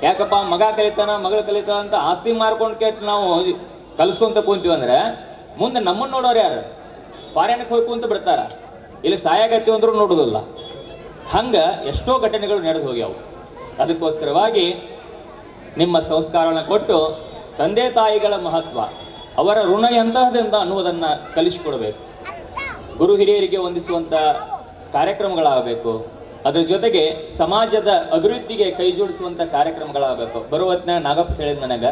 ಯಾಕಪ್ಪ ಮಗ ಕಲಿತಾನ ಮಗಳು ಕಲಿತಾನ ಅಂತ ಆಸ್ತಿ ಮಾರ್ಕೊಂಡು ಕೆಟ್ಟು ನಾವು ಕಲಿಸ್ಕೊಂತ ಕೂತೀವಿ ಅಂದ್ರೆ ಮುಂದೆ ನಮ್ಮನ್ನು ನೋಡೋರು ಯಾರು? ಫಾರಿನ್ಗೆ ಹೋಗಿ ಕುಂತು ಬಿಡ್ತಾರ, ಇಲ್ಲಿ ಸಾಯಾಗತ್ತಿ ಅಂದ್ರೂ ನೋಡೋದಿಲ್ಲ. ಹಂಗೆ ಎಷ್ಟೋ ಘಟನೆಗಳು ನಡೆದು ಹೋಗ್ಯಾವು. ಅದಕ್ಕೋಸ್ಕರವಾಗಿ ನಿಮ್ಮ ಸಂಸ್ಕಾರನ ಕೊಟ್ಟು ತಂದೆ ತಾಯಿಗಳ ಮಹತ್ವ, ಅವರ ಋಣ ಎಂತಹದೆಂದ ಅನ್ನುವುದನ್ನು ಕಲಿಸಿಕೊಡ್ಬೇಕು. ಗುರು ಹಿರಿಯರಿಗೆ ಹೊಂದಿಸುವಂಥ ಕಾರ್ಯಕ್ರಮಗಳಾಗಬೇಕು. ಅದ್ರ ಜೊತೆಗೆ ಸಮಾಜದ ಅಭಿವೃದ್ಧಿಗೆ ಕೈ ಜೋಡಿಸುವಂಥ ಕಾರ್ಯಕ್ರಮಗಳಾಗಬೇಕು. ಬರುವತ್ನ ನಾಗಪ್ಪ ಹೇಳಿದ ನನಗೆ,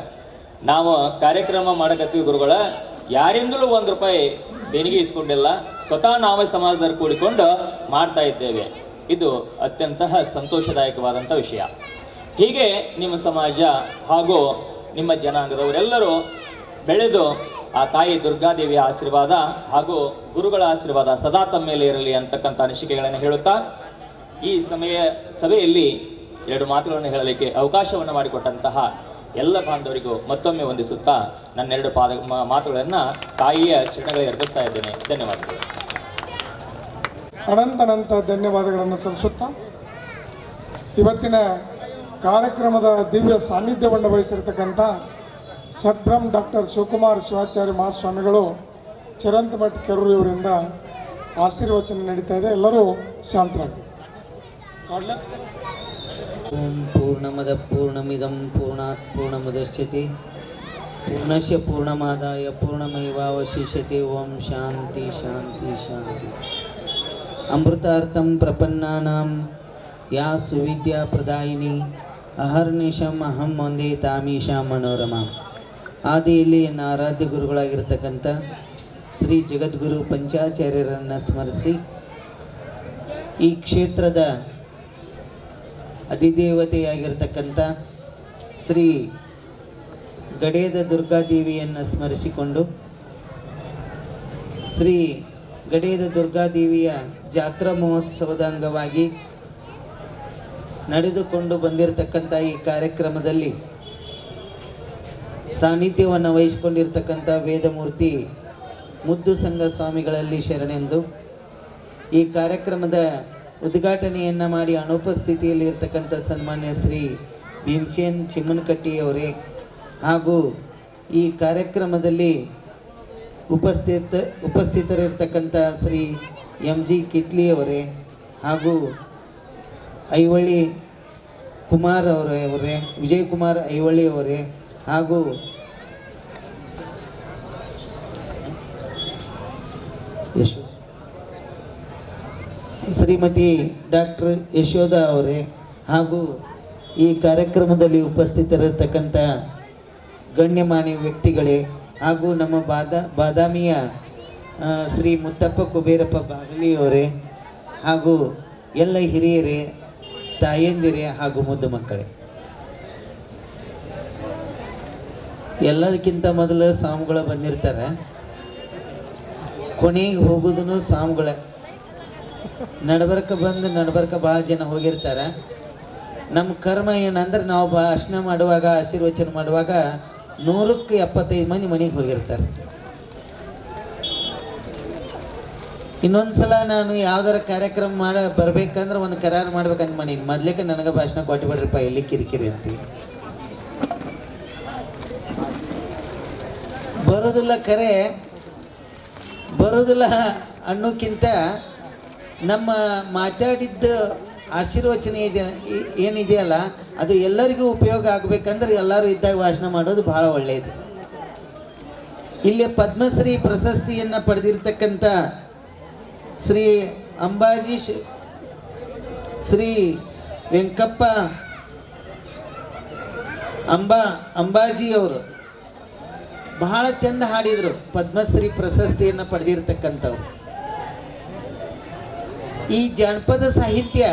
ನಾವು ಕಾರ್ಯಕ್ರಮ ಮಾಡಕತ್ತೀವಿ ಗುರುಗಳ, ಯಾರಿಂದಲೂ ₹1 ದೇಣಿಗೆ ಇಸ್ಕೊಂಡಿಲ್ಲ, ಸ್ವತಃ ನಾವೇ ಸಮಾಜದಲ್ಲಿ ಕೂಡಿಕೊಂಡು ಮಾಡ್ತಾ ಇದ್ದೇವೆ. ಇದು ಅತ್ಯಂತ ಸಂತೋಷದಾಯಕವಾದಂಥ ವಿಷಯ. ಹೀಗೆ ನಿಮ್ಮ ಸಮಾಜ ಹಾಗೂ ನಿಮ್ಮ ಜನಾಂಗದವರೆಲ್ಲರೂ ಬೆಳೆದು ಆ ತಾಯಿ ದುರ್ಗಾದೇವಿಯ ಆಶೀರ್ವಾದ ಹಾಗೂ ಗುರುಗಳ ಆಶೀರ್ವಾದ ಸದಾ ತಮ್ಮ ಮೇಲೆ ಇರಲಿ ಅಂತಕ್ಕಂಥ ಅನಿಸಿಕೆಗಳನ್ನು ಹೇಳುತ್ತಾ ಈ ಸಭೆಯಲ್ಲಿ 2 ಮಾತುಗಳನ್ನು ಹೇಳಲಿಕ್ಕೆ ಅವಕಾಶವನ್ನು ಮಾಡಿಕೊಟ್ಟಂತಹ ಎಲ್ಲ ಬಾಂಧವರಿಗೂ ಮತ್ತೊಮ್ಮೆ ವಂದಿಸುತ್ತಾ ನನ್ನ 2 ಮಾತುಗಳನ್ನು ತಾಯಿಯ ಚರಣಗಳಿಗೆ ಅರ್ಪಿಸ್ತಾ ಇದ್ದೇನೆ. ಧನ್ಯವಾದಗಳು. ಅನಂತ ಧನ್ಯವಾದಗಳನ್ನು ಸಲ್ಲಿಸುತ್ತಾ ಇವತ್ತಿನ ಕಾರ್ಯಕ್ರಮದ ದಿವ್ಯ ಸಾನ್ನಿಧ್ಯವನ್ನು ವಹಿಸಿರ್ತಕ್ಕಂಥ ಸದ್ಬ್ರಹ್ಮ ಡಾಕ್ಟರ್ ಶಿವಕುಮಾರ್ ಶಿವಾಚಾರ್ಯ ಮಹಾಸ್ವಾಮಿಗಳು ಚರಂತಮಠ ಕೆರೂರು ಇವರಿಂದ ಆಶೀರ್ವಚನ ನಡೀತಾ ಇದೆ. ಎಲ್ಲರೂ ಶಾಂತರಾಗಿ. ಓಂ ಪೂರ್ಣಮದ ಪೂರ್ಣಮಿದಂ ಪೂರ್ಣಾತ್ ಪೂರ್ಣಮುದಚ್ಯತೆ पूर्णस्य पूर्णमादाय पूर्णमेवावशिष्यते ओम शांति शांति शांति अमृतार्थं प्रपन्नानां या सुविद्या प्रदायिनी अहर्निशं अहं वंदे तामीशा मनोरमा ಆದಿಯಲ್ಲಿ ನನ್ನ ಆರಾಧ್ಯ ಗುರುಗಳಾಗಿರ್ತಕ್ಕಂಥ ಶ್ರೀ ಜಗದ್ಗುರು ಪಂಚಾಚಾರ್ಯರನ್ನು ಸ್ಮರಿಸಿ ಈ ಕ್ಷೇತ್ರದ ಅಧಿದೇವತೆಯಾಗಿರ್ತಕ್ಕಂಥ ಶ್ರೀ ಗಡೇದ ದುರ್ಗಾದೇವಿಯನ್ನು ಸ್ಮರಿಸಿಕೊಂಡು ಶ್ರೀ ಗಡೇದ ದುರ್ಗಾದೇವಿಯ ಜಾತ್ರಾ ಮಹೋತ್ಸವದ ಅಂಗವಾಗಿ ನಡೆದುಕೊಂಡು ಬಂದಿರತಕ್ಕಂಥ ಈ ಕಾರ್ಯಕ್ರಮದಲ್ಲಿ ಸಾನ್ನಿಧ್ಯವನ್ನು ವಹಿಸಿಕೊಂಡಿರ್ತಕ್ಕಂಥ ವೇದಮೂರ್ತಿ ಮುದ್ದು ಸಂಘ ಸ್ವಾಮಿಗಳಲ್ಲಿ ಶರಣೆಂದು ಈ ಕಾರ್ಯಕ್ರಮದ ಉದ್ಘಾಟನೆಯನ್ನು ಮಾಡಿ ಅನುಪಸ್ಥಿತಿಯಲ್ಲಿ ಇರ್ತಕ್ಕಂಥ ಸನ್ಮಾನ್ಯ ಶ್ರೀ ಭೀಮಸೇನ್ ಚಿಮ್ಮನಕಟ್ಟಿಯವರೇ ಹಾಗೂ ಈ ಕಾರ್ಯಕ್ರಮದಲ್ಲಿ ಉಪಸ್ಥಿತರಿರ್ತಕ್ಕಂಥ ಶ್ರೀ ಎಂ ಜಿ ಕಿತ್ಲಿಯವರೇ ಹಾಗೂ ಐವಳ್ಳಿ ಕುಮಾರ್ ಅವರೇ ವಿಜಯಕುಮಾರ್ ಐವಳ್ಳಿ ಅವರೇ ಹಾಗೂ ಶ್ರೀಮತಿ ಡಾಕ್ಟರ್ ಯಶೋಧ ಅವರೇ ಹಾಗೂ ಈ ಕಾರ್ಯಕ್ರಮದಲ್ಲಿ ಉಪಸ್ಥಿತರಿರ್ತಕ್ಕಂಥ ಗಣ್ಯಮಾನ್ಯ ವ್ಯಕ್ತಿಗಳೇ ಹಾಗೂ ನಮ್ಮ ಬಾದಾಮಿಯ ಶ್ರೀ ಮುತ್ತಪ್ಪ ಕುಬೇರಪ್ಪ ಬಾಗಲಿಯವರೇ ಹಾಗೂ ಎಲ್ಲ ಹಿರಿಯರೇ ತಾಯಂದಿರೇ ಹಾಗೂ ಮುದ್ದು ಮಕ್ಕಳೇ, ಎಲ್ಲದಕ್ಕಿಂತ ಮೊದಲು ಸ್ವಾಮಿಗಳು ಬಂದಿರ್ತಾರೆ, ಕೊನೆಗೆ ಹೋಗೋದನ್ನು ಸ್ವಾಮಿಗಳೇ. ನಡ್ಬರ್ಕ ಭಾಳ ಜನ ಹೋಗಿರ್ತಾರೆ. ನಮ್ಮ ಕರ್ಮ ಏನಂದ್ರೆ ನಾವು ಭಾಷಣ ಮಾಡುವಾಗ ಆಶೀರ್ವಚನ ಮಾಡುವಾಗ 100ಕ್ಕೆ 75 ಮಂದಿ ಮನೆಗೆ ಹೋಗಿರ್ತಾರೆ. ಇನ್ನೊಂದ್ಸಲ ನಾನು ಯಾವ್ದಾರ ಕಾರ್ಯಕ್ರಮ ಬರ್ಬೇಕಂದ್ರೆ ಒಂದು ಕರಾರು ಮಾಡ್ಬೇಕಂತ ಮಾಡೀನಿ. ಮೊದ್ಲೇಕ ನನಗೆ ಭಾಷಣ ಕೊಟ್ಟುಬಿಡ್ರಿಪ್ಪ, ಎಲ್ಲಿ ಕಿರಿಕಿರಿ ಅಂತೀವಿ. ಬರೋದಿಲ್ಲ ಅನ್ನೋಕ್ಕಿಂತ ನಮ್ಮ ಮಾತಾಡಿದ್ದ ಆಶೀರ್ವಚನ ಏನಿದೆಯಲ್ಲ ಅದು ಎಲ್ಲರಿಗೂ ಉಪಯೋಗ ಆಗಬೇಕಂದ್ರೆ ಎಲ್ಲರೂ ಇದ್ದಾಗ ಭಾಷಣ ಮಾಡೋದು ಬಹಳ ಒಳ್ಳೆಯದು. ಇಲ್ಲಿ ಪದ್ಮಶ್ರೀ ಪ್ರಶಸ್ತಿಯನ್ನು ಪಡೆದಿರ್ತಕ್ಕಂಥ ಶ್ರೀ ಅಂಬಾಜಿ ಶ್ರೀ ವೆಂಕಪ್ಪ ಅಂಬಾಜಿಯವರು ಬಹಳ ಚಂದ ಹಾಡಿದರು. ಪದ್ಮಶ್ರೀ ಪ್ರಶಸ್ತಿಯನ್ನು ಪಡೆದಿರ್ತಕ್ಕಂಥವ್ರು. ಈ ಜಾನಪದ ಸಾಹಿತ್ಯ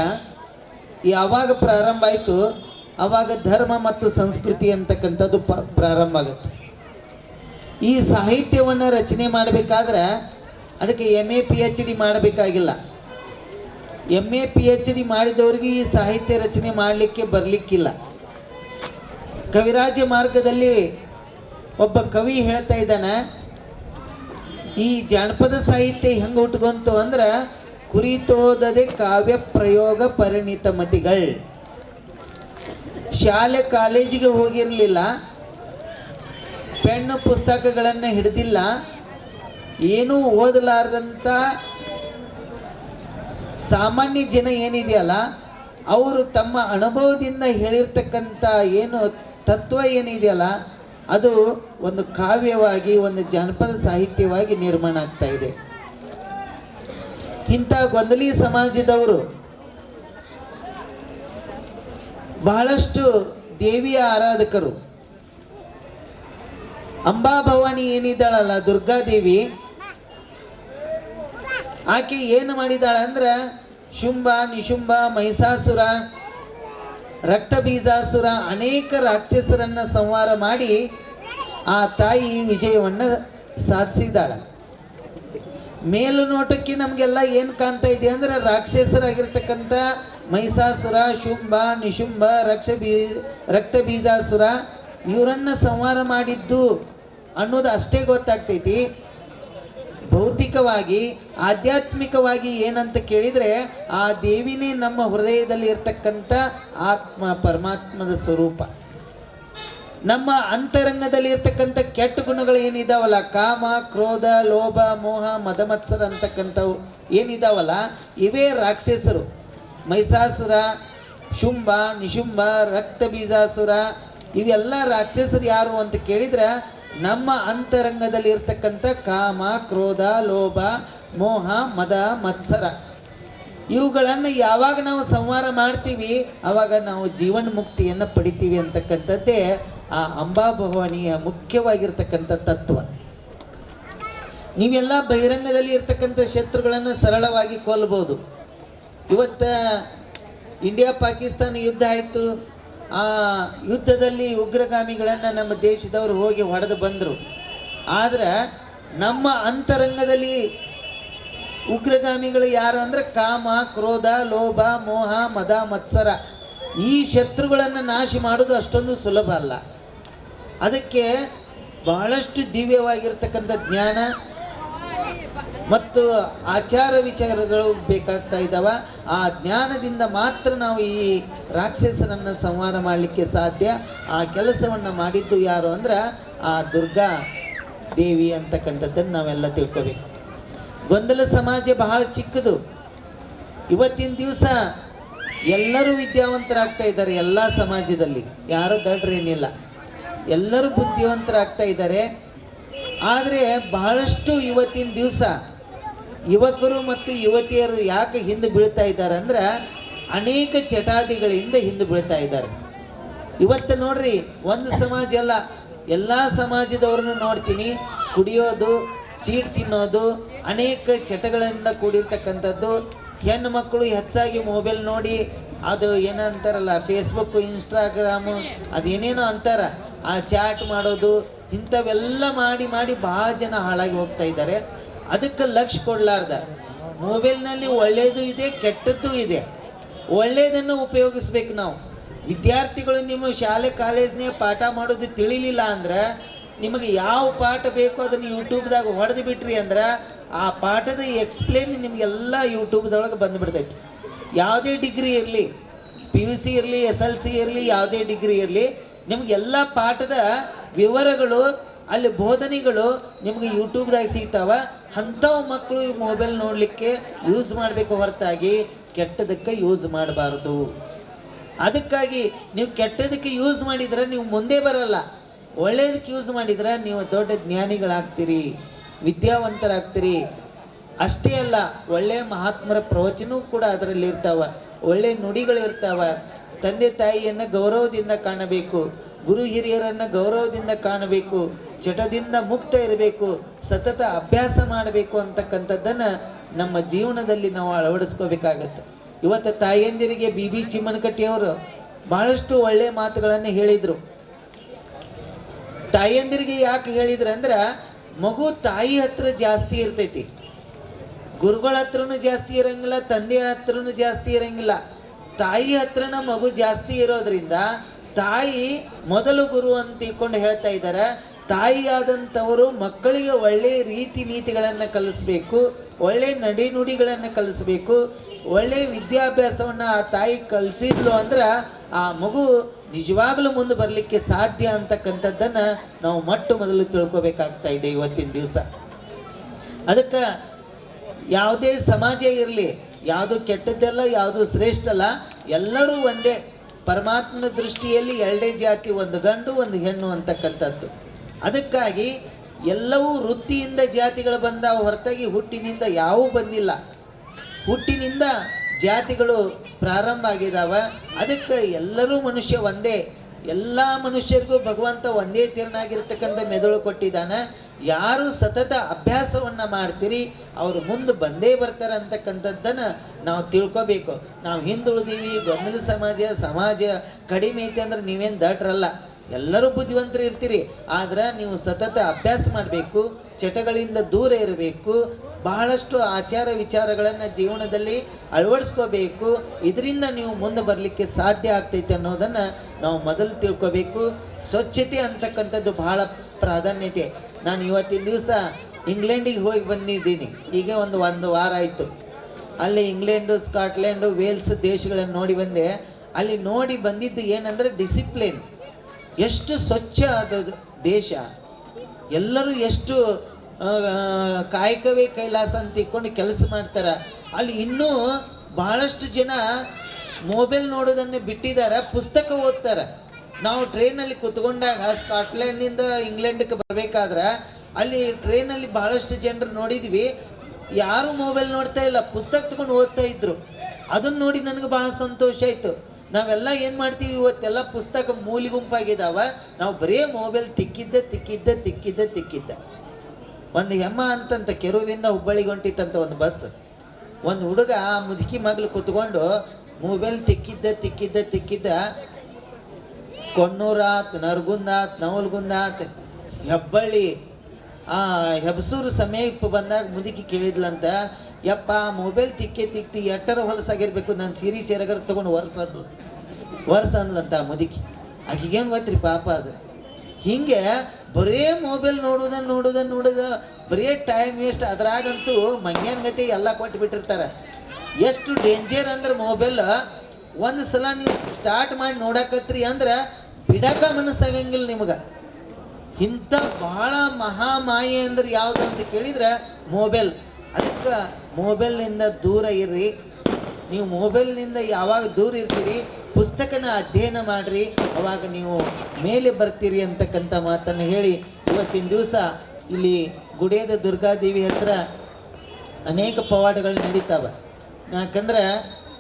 ಯಾವಾಗ ಪ್ರಾರಂಭ ಆಯಿತು ಆವಾಗ ಧರ್ಮ ಮತ್ತು ಸಂಸ್ಕೃತಿ ಅಂತಕ್ಕಂಥದ್ದು ಪ್ರಾರಂಭ ಆಗುತ್ತೆ. ಈ ಸಾಹಿತ್ಯವನ್ನು ರಚನೆ ಮಾಡಬೇಕಾದ್ರೆ ಅದಕ್ಕೆ MA PhD ಮಾಡಬೇಕಾಗಿಲ್ಲ. MA PhD ಮಾಡಿದವ್ರಿಗೆ ಈ ಸಾಹಿತ್ಯ ರಚನೆ ಮಾಡಲಿಕ್ಕೆ ಬರಲಿಕ್ಕಿಲ್ಲ. ಕವಿರಾಜ ಮಾರ್ಗದಲ್ಲಿ ಒಬ್ಬ ಕವಿ ಹೇಳ್ತಾ ಇದ್ದಾನೆ, ಈ ಜಾನಪದ ಸಾಹಿತ್ಯ ಹೆಂಗೆ ಹುಟ್ಕೊಂತು ಅಂದ್ರೆ ಕುರಿತೋದದೆ ಕಾವ್ಯ ಪ್ರಯೋಗ ಪರಿಣಿತ ಮತಿಗಳು. ಶಾಲೆ ಕಾಲೇಜಿಗೆ ಹೋಗಿರಲಿಲ್ಲ, ಪೆನ್ನು ಪುಸ್ತಕಗಳನ್ನು ಹಿಡಿದಿಲ್ಲ, ಏನೂ ಓದಲಾರ್ದಂಥ ಸಾಮಾನ್ಯ ಜನ ಏನಿದೆಯಲ್ಲ ಅವರು ತಮ್ಮ ಅನುಭವದಿಂದ ಹೇಳಿರ್ತಕ್ಕಂಥ ಏನು ತತ್ವ ಏನಿದೆಯಲ್ಲ ಅದು ಒಂದು ಕಾವ್ಯವಾಗಿ ಒಂದು ಜಾನಪದ ಸಾಹಿತ್ಯವಾಗಿ ನಿರ್ಮಾಣ ಆಗ್ತಾ ಇದೆ. ಇಂಥ ಗೊಂದಲಿ ಸಮಾಜದವರು ಬಹಳಷ್ಟು ದೇವಿಯ ಆರಾಧಕರು. ಅಂಬಾಭವಾನಿ ಏನಿದ್ದಾಳಲ್ಲ ದುರ್ಗಾದೇವಿ, ಆಕೆ ಏನು ಮಾಡಿದಾಳ ಅಂದ್ರೆ ಶುಂಭ ನಿಶುಂಭ ಮಹಿಷಾಸುರ ರಕ್ತ ಬೀಜಾಸುರ ಅನೇಕ ರಾಕ್ಷಸರನ್ನು ಸಂಹಾರ ಮಾಡಿ ಆ ತಾಯಿ ವಿಜಯವನ್ನು ಸಾಧಿಸಿದಾಳ. ಮೇಲು ನೋಟಕ್ಕೆ ನಮಗೆಲ್ಲ ಏನು ಕಾಣ್ತಾ ಇದೆ ಅಂದರೆ ರಾಕ್ಷಸರಾಗಿರ್ತಕ್ಕಂಥ ಮಹಿಷಾಸುರ ಶುಂಭ ನಿಶುಂಭ ರಕ್ತ ಬೀಜಾಸುರ ಇವರನ್ನು ಸಂಹಾರ ಮಾಡಿದ್ದು ಅನ್ನೋದು ಅಷ್ಟೇ ಗೊತ್ತಾಗ್ತೈತಿ. ಭೌತಿಕವಾಗಿ ಆಧ್ಯಾತ್ಮಿಕವಾಗಿ ಏನಂತ ಕೇಳಿದರೆ ಆ ದೇವಿನೇ ನಮ್ಮ ಹೃದಯದಲ್ಲಿ ಇರ್ತಕ್ಕಂಥ ಆತ್ಮ ಪರಮಾತ್ಮದ ಸ್ವರೂಪ. ನಮ್ಮ ಅಂತರಂಗದಲ್ಲಿ ಇರ್ತಕ್ಕಂಥ ಕೆಟ್ಟ ಗುಣಗಳು ಏನಿದಾವಲ್ಲ, ಕಾಮ ಕ್ರೋಧ ಲೋಭ ಮೋಹ ಮದಮತ್ಸರ ಅಂತಕ್ಕಂಥವು ಏನಿದಾವಲ್ಲ ಇವೇ ರಾಕ್ಷಸರು. ಮಹಿಷಾಸುರ ಶುಂಭ ನಿಶುಂಭ ರಕ್ತ ಬೀಜಾಸುರ ಇವೆಲ್ಲ ರಾಕ್ಷಸರು ಯಾರು ಅಂತ ಕೇಳಿದ್ರೆ ನಮ್ಮ ಅಂತರಂಗದಲ್ಲಿ ಇರ್ತಕ್ಕಂಥ ಕಾಮ, ಕ್ರೋಧ, ಲೋಭ, ಮೋಹ, ಮದ, ಮತ್ಸರ ಇವುಗಳನ್ನು ಯಾವಾಗ ನಾವು ಸಂಹಾರ ಮಾಡ್ತೀವಿ ಆವಾಗ ನಾವು ಜೀವನ ಮುಕ್ತಿಯನ್ನು ಪಡಿತೀವಿ ಅಂತಕ್ಕಂಥದ್ದೇ ಆ ಅಂಬಾಭವಾನಿಯ ಮುಖ್ಯವಾಗಿರ್ತಕ್ಕಂಥ ತತ್ವ. ನೀವೆಲ್ಲ ಬಹಿರಂಗದಲ್ಲಿ ಇರ್ತಕ್ಕಂಥ ಶತ್ರುಗಳನ್ನು ಸರಳವಾಗಿ ಕೊಲ್ಲಬಹುದು. ಇವತ್ತು ಇಂಡಿಯಾ ಪಾಕಿಸ್ತಾನ ಯುದ್ಧ ಆಯಿತು. ಆ ಯುದ್ಧದಲ್ಲಿ ಉಗ್ರಗಾಮಿಗಳನ್ನು ನಮ್ಮ ದೇಶದವರು ಹೋಗಿ ಹೊಡೆದು ಬಂದರು. ಆದರೆ ನಮ್ಮ ಅಂತರಂಗದಲ್ಲಿ ಉಗ್ರಗಾಮಿಗಳು ಯಾರು ಅಂದರೆ ಕಾಮ, ಕ್ರೋಧ, ಲೋಭ, ಮೋಹ, ಮದ, ಮತ್ಸರ ಈ ಶತ್ರುಗಳನ್ನು ನಾಶ ಮಾಡೋದು ಅಷ್ಟೊಂದು ಸುಲಭ ಅಲ್ಲ. ಅದಕ್ಕೆ ಬಹಳಷ್ಟು ದಿವ್ಯವಾಗಿರ್ತಕ್ಕಂಥ ಜ್ಞಾನ ಮತ್ತು ಆಚಾರ ವಿಚಾರಗಳು ಬೇಕಾಗ್ತಾ ಇದ್ದಾವೆ. ಆ ಜ್ಞಾನದಿಂದ ಮಾತ್ರ ನಾವು ಈ ರಾಕ್ಷಸರನ್ನು ಸಂಹಾರ ಮಾಡಲಿಕ್ಕೆ ಸಾಧ್ಯ. ಆ ಕೆಲಸವನ್ನು ಮಾಡಿದ್ದು ಯಾರು ಅಂದ್ರೆ ಆ ದುರ್ಗಾ ದೇವಿ ಅಂತಕ್ಕಂಥದ್ದನ್ನು ನಾವೆಲ್ಲ ತಿಳ್ಕೋಬೇಕು. ಗೊಂದಲ ಸಮಾಜ ಬಹಳ ಚಿಕ್ಕದು. ಇವತ್ತಿನ ದಿವಸ ಎಲ್ಲರೂ ವಿದ್ಯಾವಂತರಾಗ್ತಾ ಇದ್ದಾರೆ. ಎಲ್ಲ ಸಮಾಜದಲ್ಲಿ ಯಾರೂ ದಡ್ರೇನಿಲ್ಲ, ಎಲ್ಲರೂ ಬುದ್ಧಿವಂತರಾಗ್ತಾ ಇದ್ದಾರೆ. ಆದರೆ ಬಹಳಷ್ಟು ಇವತ್ತಿನ ದಿವಸ ಯುವಕರು ಮತ್ತು ಯುವತಿಯರು ಯಾಕೆ ಹಿಂದೆ ಬೀಳ್ತಾ ಇದ್ದಾರೆ ಅಂದ್ರೆ ಅನೇಕ ಚಟಾದಿಗಳಿಂದ ಹಿಂದೆ ಬೀಳ್ತಾ ಇದ್ದಾರೆ. ಇವತ್ತು ನೋಡ್ರಿ, ಒಂದು ಸಮಾಜ ಅಲ್ಲ, ಎಲ್ಲ ಸಮಾಜದವ್ರನ್ನು ನೋಡ್ತೀನಿ. ಕುಡಿಯೋದು, ಚೀಟ್ ತಿನ್ನೋದು, ಅನೇಕ ಚಟಗಳಿಂದ ಕೂಡಿರ್ತಕ್ಕಂಥದ್ದು. ಹೆಣ್ಣು ಮಕ್ಕಳು ಹೆಚ್ಚಾಗಿ ಮೊಬೈಲ್ ನೋಡಿ ಅದು ಏನಂತಾರಲ್ಲ, ಫೇಸ್ಬುಕ್, ಇನ್ಸ್ಟಾಗ್ರಾಮು, ಅದೇನೇನೋ ಅಂತಾರ, ಆ ಚಾಟ್ ಮಾಡೋದು, ಇಂಥವೆಲ್ಲ ಮಾಡಿ ಮಾಡಿ ಭಾಳ ಜನ ಹಾಳಾಗಿ ಹೋಗ್ತಾ ಇದ್ದಾರೆ. ಅದಕ್ಕೆ ಲಕ್ಷ್ಯ ಕೊಡಲಾರ್ದ ಮೊಬೈಲ್ನಲ್ಲಿ ಒಳ್ಳೆಯದು ಇದೆ, ಕೆಟ್ಟದ್ದು ಇದೆ. ಒಳ್ಳೆಯದನ್ನು ಉಪಯೋಗಿಸ್ಬೇಕು ನಾವು. ವಿದ್ಯಾರ್ಥಿಗಳು ನಿಮ್ಮ ಶಾಲೆ ಕಾಲೇಜ್ನೇ ಪಾಠ ಮಾಡೋದು ತಿಳಿಲಿಲ್ಲ ಅಂದ್ರೆ ನಿಮಗೆ ಯಾವ ಪಾಠ ಬೇಕೋ ಅದನ್ನು ಯೂಟ್ಯೂಬ್ದಾಗ ಹೊಡೆದು ಬಿಟ್ರಿ ಅಂದ್ರೆ ಆ ಪಾಠದ ಎಕ್ಸ್ಪ್ಲೇನ್ ನಿಮಗೆಲ್ಲ ಯೂಟ್ಯೂಬ್ದೊಳಗೆ ಬಂದುಬಿಡ್ತೈತಿ. ಯಾವುದೇ ಡಿಗ್ರಿ ಇರಲಿ, PUC ಇರಲಿ, SLC ಇರಲಿ, ಯಾವುದೇ ಡಿಗ್ರಿ ಇರಲಿ, ನಿಮಗೆಲ್ಲ ಪಾಠದ ವಿವರಗಳು ಅಲ್ಲಿ ಬೋಧನೆಗಳು ನಿಮಗೆ ಯೂಟ್ಯೂಬ್ದಾಗ ಸಿಗ್ತಾವ. ಅಂಥವು ಮಕ್ಕಳು ಈ ಮೊಬೈಲ್ ನೋಡಲಿಕ್ಕೆ ಯೂಸ್ ಮಾಡಬೇಕು ಹೊರತಾಗಿ ಕೆಟ್ಟದಕ್ಕೆ ಯೂಸ್ ಮಾಡಬಾರ್ದು. ಅದಕ್ಕಾಗಿ ನೀವು ಕೆಟ್ಟದಕ್ಕೆ ಯೂಸ್ ಮಾಡಿದರೆ ನೀವು ಮುಂದೆ ಬರಲ್ಲ. ಒಳ್ಳೆಯದಕ್ಕೆ ಯೂಸ್ ಮಾಡಿದರೆ ನೀವು ದೊಡ್ಡ ಜ್ಞಾನಿಗಳಾಗ್ತೀರಿ, ವಿದ್ಯಾವಂತರಾಗ್ತೀರಿ. ಅಷ್ಟೇ ಅಲ್ಲ, ಒಳ್ಳೆಯ ಮಹಾತ್ಮರ ಪ್ರವಚನವೂ ಕೂಡ ಅದರಲ್ಲಿ ಇರ್ತಾವ, ಒಳ್ಳೆಯ ನುಡಿಗಳಿರ್ತಾವ. ತಂದೆ ತಾಯಿಯನ್ನು ಗೌರವದಿಂದ ಕಾಣಬೇಕು, ಗುರು ಹಿರಿಯರನ್ನು ಗೌರವದಿಂದ ಕಾಣಬೇಕು, ಚಟದಿಂದ ಮುಕ್ತ ಇರಬೇಕು, ಸತತ ಅಭ್ಯಾಸ ಮಾಡಬೇಕು ಅಂತಕ್ಕಂಥದ್ದನ್ನು ನಮ್ಮ ಜೀವನದಲ್ಲಿ ನಾವು ಅಳವಡಿಸ್ಕೋಬೇಕಾಗತ್ತೆ. ಇವತ್ತು ತಾಯಿಯಂದಿರಿಗೆ BB ಚಿಮ್ಮನಕಟ್ಟಿಯವರು ಬಹಳಷ್ಟು ಒಳ್ಳೆಯ ಮಾತುಗಳನ್ನು ಹೇಳಿದರು. ತಾಯಿಯಂದಿರಿಗೆ ಯಾಕೆ ಹೇಳಿದ್ರು ಅಂದ್ರೆ ಮಗು ತಾಯಿ ಹತ್ರ ಜಾಸ್ತಿ ಇರ್ತೈತಿ, ಗುರುಗಳ ಹತ್ರನೂ ಜಾಸ್ತಿ ಇರಂಗಿಲ್ಲ, ತಂದೆ ಹತ್ರನೂ ಜಾಸ್ತಿ ಇರಂಗಿಲ್ಲ. ತಾಯಿ ಹತ್ರನ ಮಗು ಜಾಸ್ತಿ ಇರೋದ್ರಿಂದ ತಾಯಿ ಮೊದಲು ಗುರು ಅಂತ ತಿಳ್ಕೊಂಡು ಹೇಳ್ತಾ ಇದ್ದಾರೆ. ತಾಯಿಯಾದಂಥವರು ಮಕ್ಕಳಿಗೆ ಒಳ್ಳೆಯ ರೀತಿ ನೀತಿಗಳನ್ನು ಕಲಿಸ್ಬೇಕು, ಒಳ್ಳೆಯ ನುಡಿಗಳನ್ನು ಕಲಿಸ್ಬೇಕು. ಒಳ್ಳೆಯ ವಿದ್ಯಾಭ್ಯಾಸವನ್ನು ಆ ತಾಯಿ ಕಲಿಸಿದ್ಲು ಅಂದ್ರೆ ಆ ಮಗು ನಿಜವಾಗ್ಲೂ ಮುಂದೆ ಬರಲಿಕ್ಕೆ ಸಾಧ್ಯ ಅಂತಕ್ಕಂಥದ್ದನ್ನು ನಾವು ಮೊದಲು ತಿಳ್ಕೊಬೇಕಾಗ್ತಾ ಇದೆ ಇವತ್ತಿನ ದಿವಸ. ಅದಕ್ಕೆ ಯಾವುದೇ ಸಮಾಜ ಇರಲಿ, ಯಾವುದು ಕೆಟ್ಟದ್ದಲ್ಲ, ಯಾವುದು ಶ್ರೇಷ್ಠ ಅಲ್ಲ, ಎಲ್ಲರೂ ಒಂದೇ. ಪರಮಾತ್ಮನ ದೃಷ್ಟಿಯಲ್ಲಿ ಎರಡೇ ಜಾತಿ, ಒಂದು ಗಂಡು ಒಂದು ಹೆಣ್ಣು ಅಂತಕ್ಕಂಥದ್ದು. ಅದಕ್ಕಾಗಿ ಎಲ್ಲವೂ ವೃತ್ತಿಯಿಂದ ಜಾತಿಗಳು ಬಂದಾವ ಹೊರತಾಗಿ ಹುಟ್ಟಿನಿಂದ ಯಾವೂ ಬಂದಿಲ್ಲ. ಹುಟ್ಟಿನಿಂದ ಜಾತಿಗಳು ಪ್ರಾರಂಭ ಆಗಿದ್ದಾವೆ. ಅದಕ್ಕೆ ಎಲ್ಲರೂ ಮನುಷ್ಯ ಒಂದೇ. ಎಲ್ಲ ಮನುಷ್ಯರಿಗೂ ಭಗವಂತ ಒಂದೇ ತೀರ್ನಾಗಿರ್ತಕ್ಕಂಥ ಮೆದುಳು ಕೊಟ್ಟಿದ್ದಾನೆ. ಯಾರು ಸತತ ಅಭ್ಯಾಸವನ್ನು ಮಾಡ್ತೀರಿ ಅವರು ಮುಂದೆ ಬಂದೇ ಬರ್ತಾರೆ ಅಂತಕ್ಕಂಥದ್ದನ್ನು ನಾವು ತಿಳ್ಕೊಬೇಕು. ನಾವು ಹಿಂದುಳಿದೀವಿ, ಗೊಂದಲ ಸಮಾಜ ಕಡಿಮೆ ಐತೆ ಅಂದ್ರೆ ನೀವೇನು ದಡ್ರಲ್ಲ, ಎಲ್ಲರೂ ಬುದ್ಧಿವಂತರು ಇರ್ತೀರಿ. ಆದ್ರೆ ನೀವು ಸತತ ಅಭ್ಯಾಸ ಮಾಡಬೇಕು, ಚಟಗಳಿಂದ ದೂರ ಇರಬೇಕು, ಬಹಳಷ್ಟು ಆಚಾರ ವಿಚಾರಗಳನ್ನು ಜೀವನದಲ್ಲಿ ಅಳವಡಿಸ್ಕೋಬೇಕು. ಇದರಿಂದ ನೀವು ಮುಂದೆ ಬರಲಿಕ್ಕೆ ಸಾಧ್ಯ ಆಗ್ತೈತೆ ಅನ್ನೋದನ್ನು ನಾವು ಮೊದಲು ತಿಳ್ಕೊಬೇಕು. ಸ್ವಚ್ಛತೆ ಅಂತಕ್ಕಂಥದ್ದು ಬಹಳ ಪ್ರಾಧಾನ್ಯತೆ. ನಾನು ಇವತ್ತಿನ ದಿವಸ ಇಂಗ್ಲೆಂಡಿಗೆ ಹೋಗಿ ಬಂದಿದ್ದೀನಿ. ಈಗ ಒಂದು ವಾರ ಆಯಿತು. ಅಲ್ಲಿ ಇಂಗ್ಲೆಂಡು, ಸ್ಕಾಟ್ಲೆಂಡು, ವೇಲ್ಸ್ ದೇಶಗಳನ್ನು ನೋಡಿ ಬಂದೆ. ಅಲ್ಲಿ ನೋಡಿ ಬಂದಿದ್ದು ಏನಂದರೆ ಡಿಸಿಪ್ಲಿನ್. ಎಷ್ಟು ಸ್ವಚ್ಛ ಆದ ದೇಶ, ಎಲ್ಲರೂ ಎಷ್ಟು ಕಾಯಕವೇ ಕೈಲಾಸ ಅಂತ ಇಟ್ಕೊಂಡು ಕೆಲಸ ಮಾಡ್ತಾರೆ. ಅಲ್ಲಿ ಇನ್ನೂ ಬಹಳಷ್ಟು ಜನ ಮೊಬೈಲ್ ನೋಡೋದನ್ನು ಬಿಟ್ಟಿದ್ದಾರೆ, ಪುಸ್ತಕ ಓದ್ತಾರೆ. ನಾವು ಟ್ರೈನಲ್ಲಿ ಕೂತ್ಕೊಂಡಾಗ ಸ್ಕಾಟ್ಲೆಂಡ್ನಿಂದ ಇಂಗ್ಲೆಂಡ್ಗೆ ಬರಬೇಕಾದ್ರೆ ಅಲ್ಲಿ ಟ್ರೈನಲ್ಲಿ ಬಹಳಷ್ಟು ಜನರು ನೋಡಿದ್ವಿ, ಯಾರು ಮೊಬೈಲ್ ನೋಡ್ತಾ ಇಲ್ಲ, ಪುಸ್ತಕ ತಗೊಂಡು ಓದ್ತಾ ಇದ್ರು. ಅದನ್ನ ನೋಡಿ ನನಗೆ ಬಹಳ ಸಂತೋಷ ಆಯಿತು. ನಾವೆಲ್ಲ ಏನು ಮಾಡ್ತೀವಿ, ಇವತ್ತೆಲ್ಲ ಪುಸ್ತಕ ಮೂಲಿ ಗುಂಪಾಗಿದ್ದಾವ, ನಾವು ಬರೀ ಮೊಬೈಲ್ ತಿಕ್ಕಿದ್ದ. ಒಂದು ಹೆಮ್ಮ ಅಂತಂತ ಕೆರೂರಿಂದ ಹುಬ್ಬಳ್ಳಿಗೆ ಹೊಂಟಿತ್ತಂತ ಒಂದು ಬಸ್. ಒಂದು ಹುಡುಗ ಮುದುಕಿ ಮಗಳು ಕೂತ್ಕೊಂಡು ಮೊಬೈಲ್ ತಿಕ್ಕಿದ್ದ ಕೊಣ್ಣೂರಾತ್, ನರಗುಂದಾತ್, ನವಲ್ಗುಂದಾತ್, ಹೆಬ್ಬಳ್ಳಿ, ಹೆಬಸೂರು ಸಮೀಪ ಬಂದಾಗ ಮುದುಕಿ ಕೇಳಿದ್ಲಂತ, ಯಪ್ಪ ಮೊಬೈಲ್ ತಿಕ್ತಿ ಎಟ್ಟರ ಹೊಲಸಾಗಿರ್ಬೇಕು, ನಾನು ಸೀರೆ ಸೇರಗರ್ ತಗೊಂಡು ವರ್ಷ ಅಂದ್ಲಂತ ಮುದುಕಿ. ಆಕಿಗೇನು ಗೊತ್ತ್ರಿ ಪಾಪ ಅದು. ಹಿಂಗೆ ಬರೇ ಮೊಬೈಲ್ ನೋಡುದ ಬರೀ ಟೈಮ್ ವೇಸ್ಟ್. ಅದ್ರಾಗಂತೂ ಮಂಗ್ಯಾನ ಗತಿ ಎಲ್ಲ ಕೊಟ್ಟು ಬಿಟ್ಟಿರ್ತಾರೆ. ಎಷ್ಟು ಡೇಂಜರ್ ಅಂದ್ರೆ ಮೊಬೈಲ್ ಒಂದು ಸಲ ನೀವು ಸ್ಟಾರ್ಟ್ ಮಾಡಿ ನೋಡಕತ್ರಿ ಅಂದ್ರೆ ಬಿಡಕ ಮನಸ್ಸಾಗಂಗಿಲ್ಲ ನಿಮ್ಗೆ. ಇಂಥ ಬಹಳ ಮಹಾಮಾಯೆ ಅಂದ್ರೆ ಯಾವುದು ಅಂತ ಕೇಳಿದ್ರೆ ಮೊಬೈಲ್. ಅದಕ್ಕೆ ಮೊಬೈಲ್ನಿಂದ ದೂರ ಇರ್ರಿ. ನೀವು ಮೊಬೈಲ್ನಿಂದ ಯಾವಾಗ ದೂರ ಇರ್ತೀರಿ, ಪುಸ್ತಕನ ಅಧ್ಯಯನ ಮಾಡಿರಿ, ಅವಾಗ ನೀವು ಮೇಲೆ ಬರ್ತೀರಿ ಅಂತಕ್ಕಂಥ ಮಾತನ್ನು ಹೇಳಿ ಇವತ್ತಿನ ದಿವಸ ಇಲ್ಲಿ ಗುಡಿಯದ ದುರ್ಗಾದೇವಿ ಹತ್ರ ಅನೇಕ ಪವಾಡಗಳು ನಡೀತಾವೆ. ಯಾಕಂದ್ರೆ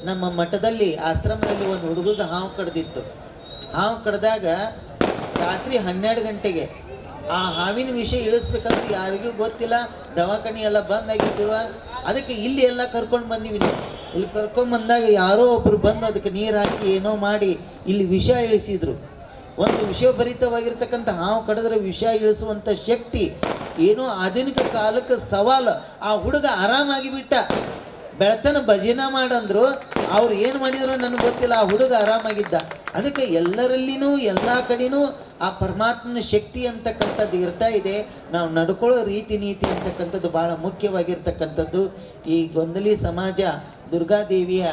ನಮ್ಮ ಮಠದಲ್ಲಿ ಆಶ್ರಮದಲ್ಲಿ ಒಂದು ಹುಡುಗಗೆ ಹಾವು ಕಡ್ದಿತ್ತು. ಹಾವು ಕಡ್ದಾಗ ರಾತ್ರಿ 12 ಗಂಟೆಗೆ ಆ ಹಾವಿನ ವಿಷಯ ಇಳಿಸ್ಬೇಕಂದ್ರೆ ಯಾರಿಗೂ ಗೊತ್ತಿಲ್ಲ, ದವಾಖಾನೆ ಎಲ್ಲ ಬಂದಾಗಿದ್ದೀವ. ಅದಕ್ಕೆ ಇಲ್ಲಿ ಎಲ್ಲ ಕರ್ಕೊಂಡು ಬಂದೀವಿ. ನಾವು ಇಲ್ಲಿ ಕರ್ಕೊಂಡ್ಬಂದಾಗ ಯಾರೋ ಒಬ್ರು ಬಂದು ಅದಕ್ಕೆ ನೀರು ಹಾಕಿ ಏನೋ ಮಾಡಿ ಇಲ್ಲಿ ವಿಷ ಇಳಿಸಿದ್ರು. ಒಂದು ವಿಷಭರಿತವಾಗಿರ್ತಕ್ಕಂಥ ಹಾವು ಕಡಿದ್ರೆ ವಿಷ ಇಳಿಸುವಂಥ ಶಕ್ತಿ ಏನೋ ಆಧುನಿಕ ಕಾಲಕ್ಕೆ ಸವಾಲು. ಆ ಹುಡುಗ ಆರಾಮಾಗಿ ಬಿಟ್ಟ. ಬೆಳತನ ಭಜನ ಮಾಡಂದ್ರು, ಅವ್ರು ಏನು ಮಾಡಿದ್ರು ನನಗೆ ಗೊತ್ತಿಲ್ಲ, ಆ ಹುಡುಗ ಆರಾಮಾಗಿದ್ದ. ಅದಕ್ಕೆ ಎಲ್ಲರಲ್ಲಿನೂ ಎಲ್ಲ ಕಡೆನೂ ಆ ಪರಮಾತ್ಮನ ಶಕ್ತಿ ಅಂತಕ್ಕಂಥದ್ದು ಇರ್ತಾ ಇದೆ. ನಾವು ನಡ್ಕೊಳ್ಳೋ ರೀತಿ ನೀತಿ ಅಂತಕ್ಕಂಥದ್ದು ಭಾಳ ಮುಖ್ಯವಾಗಿರ್ತಕ್ಕಂಥದ್ದು. ಈ ಗೊಂದಲಿ ಸಮಾಜ ದುರ್ಗಾದೇವಿಯ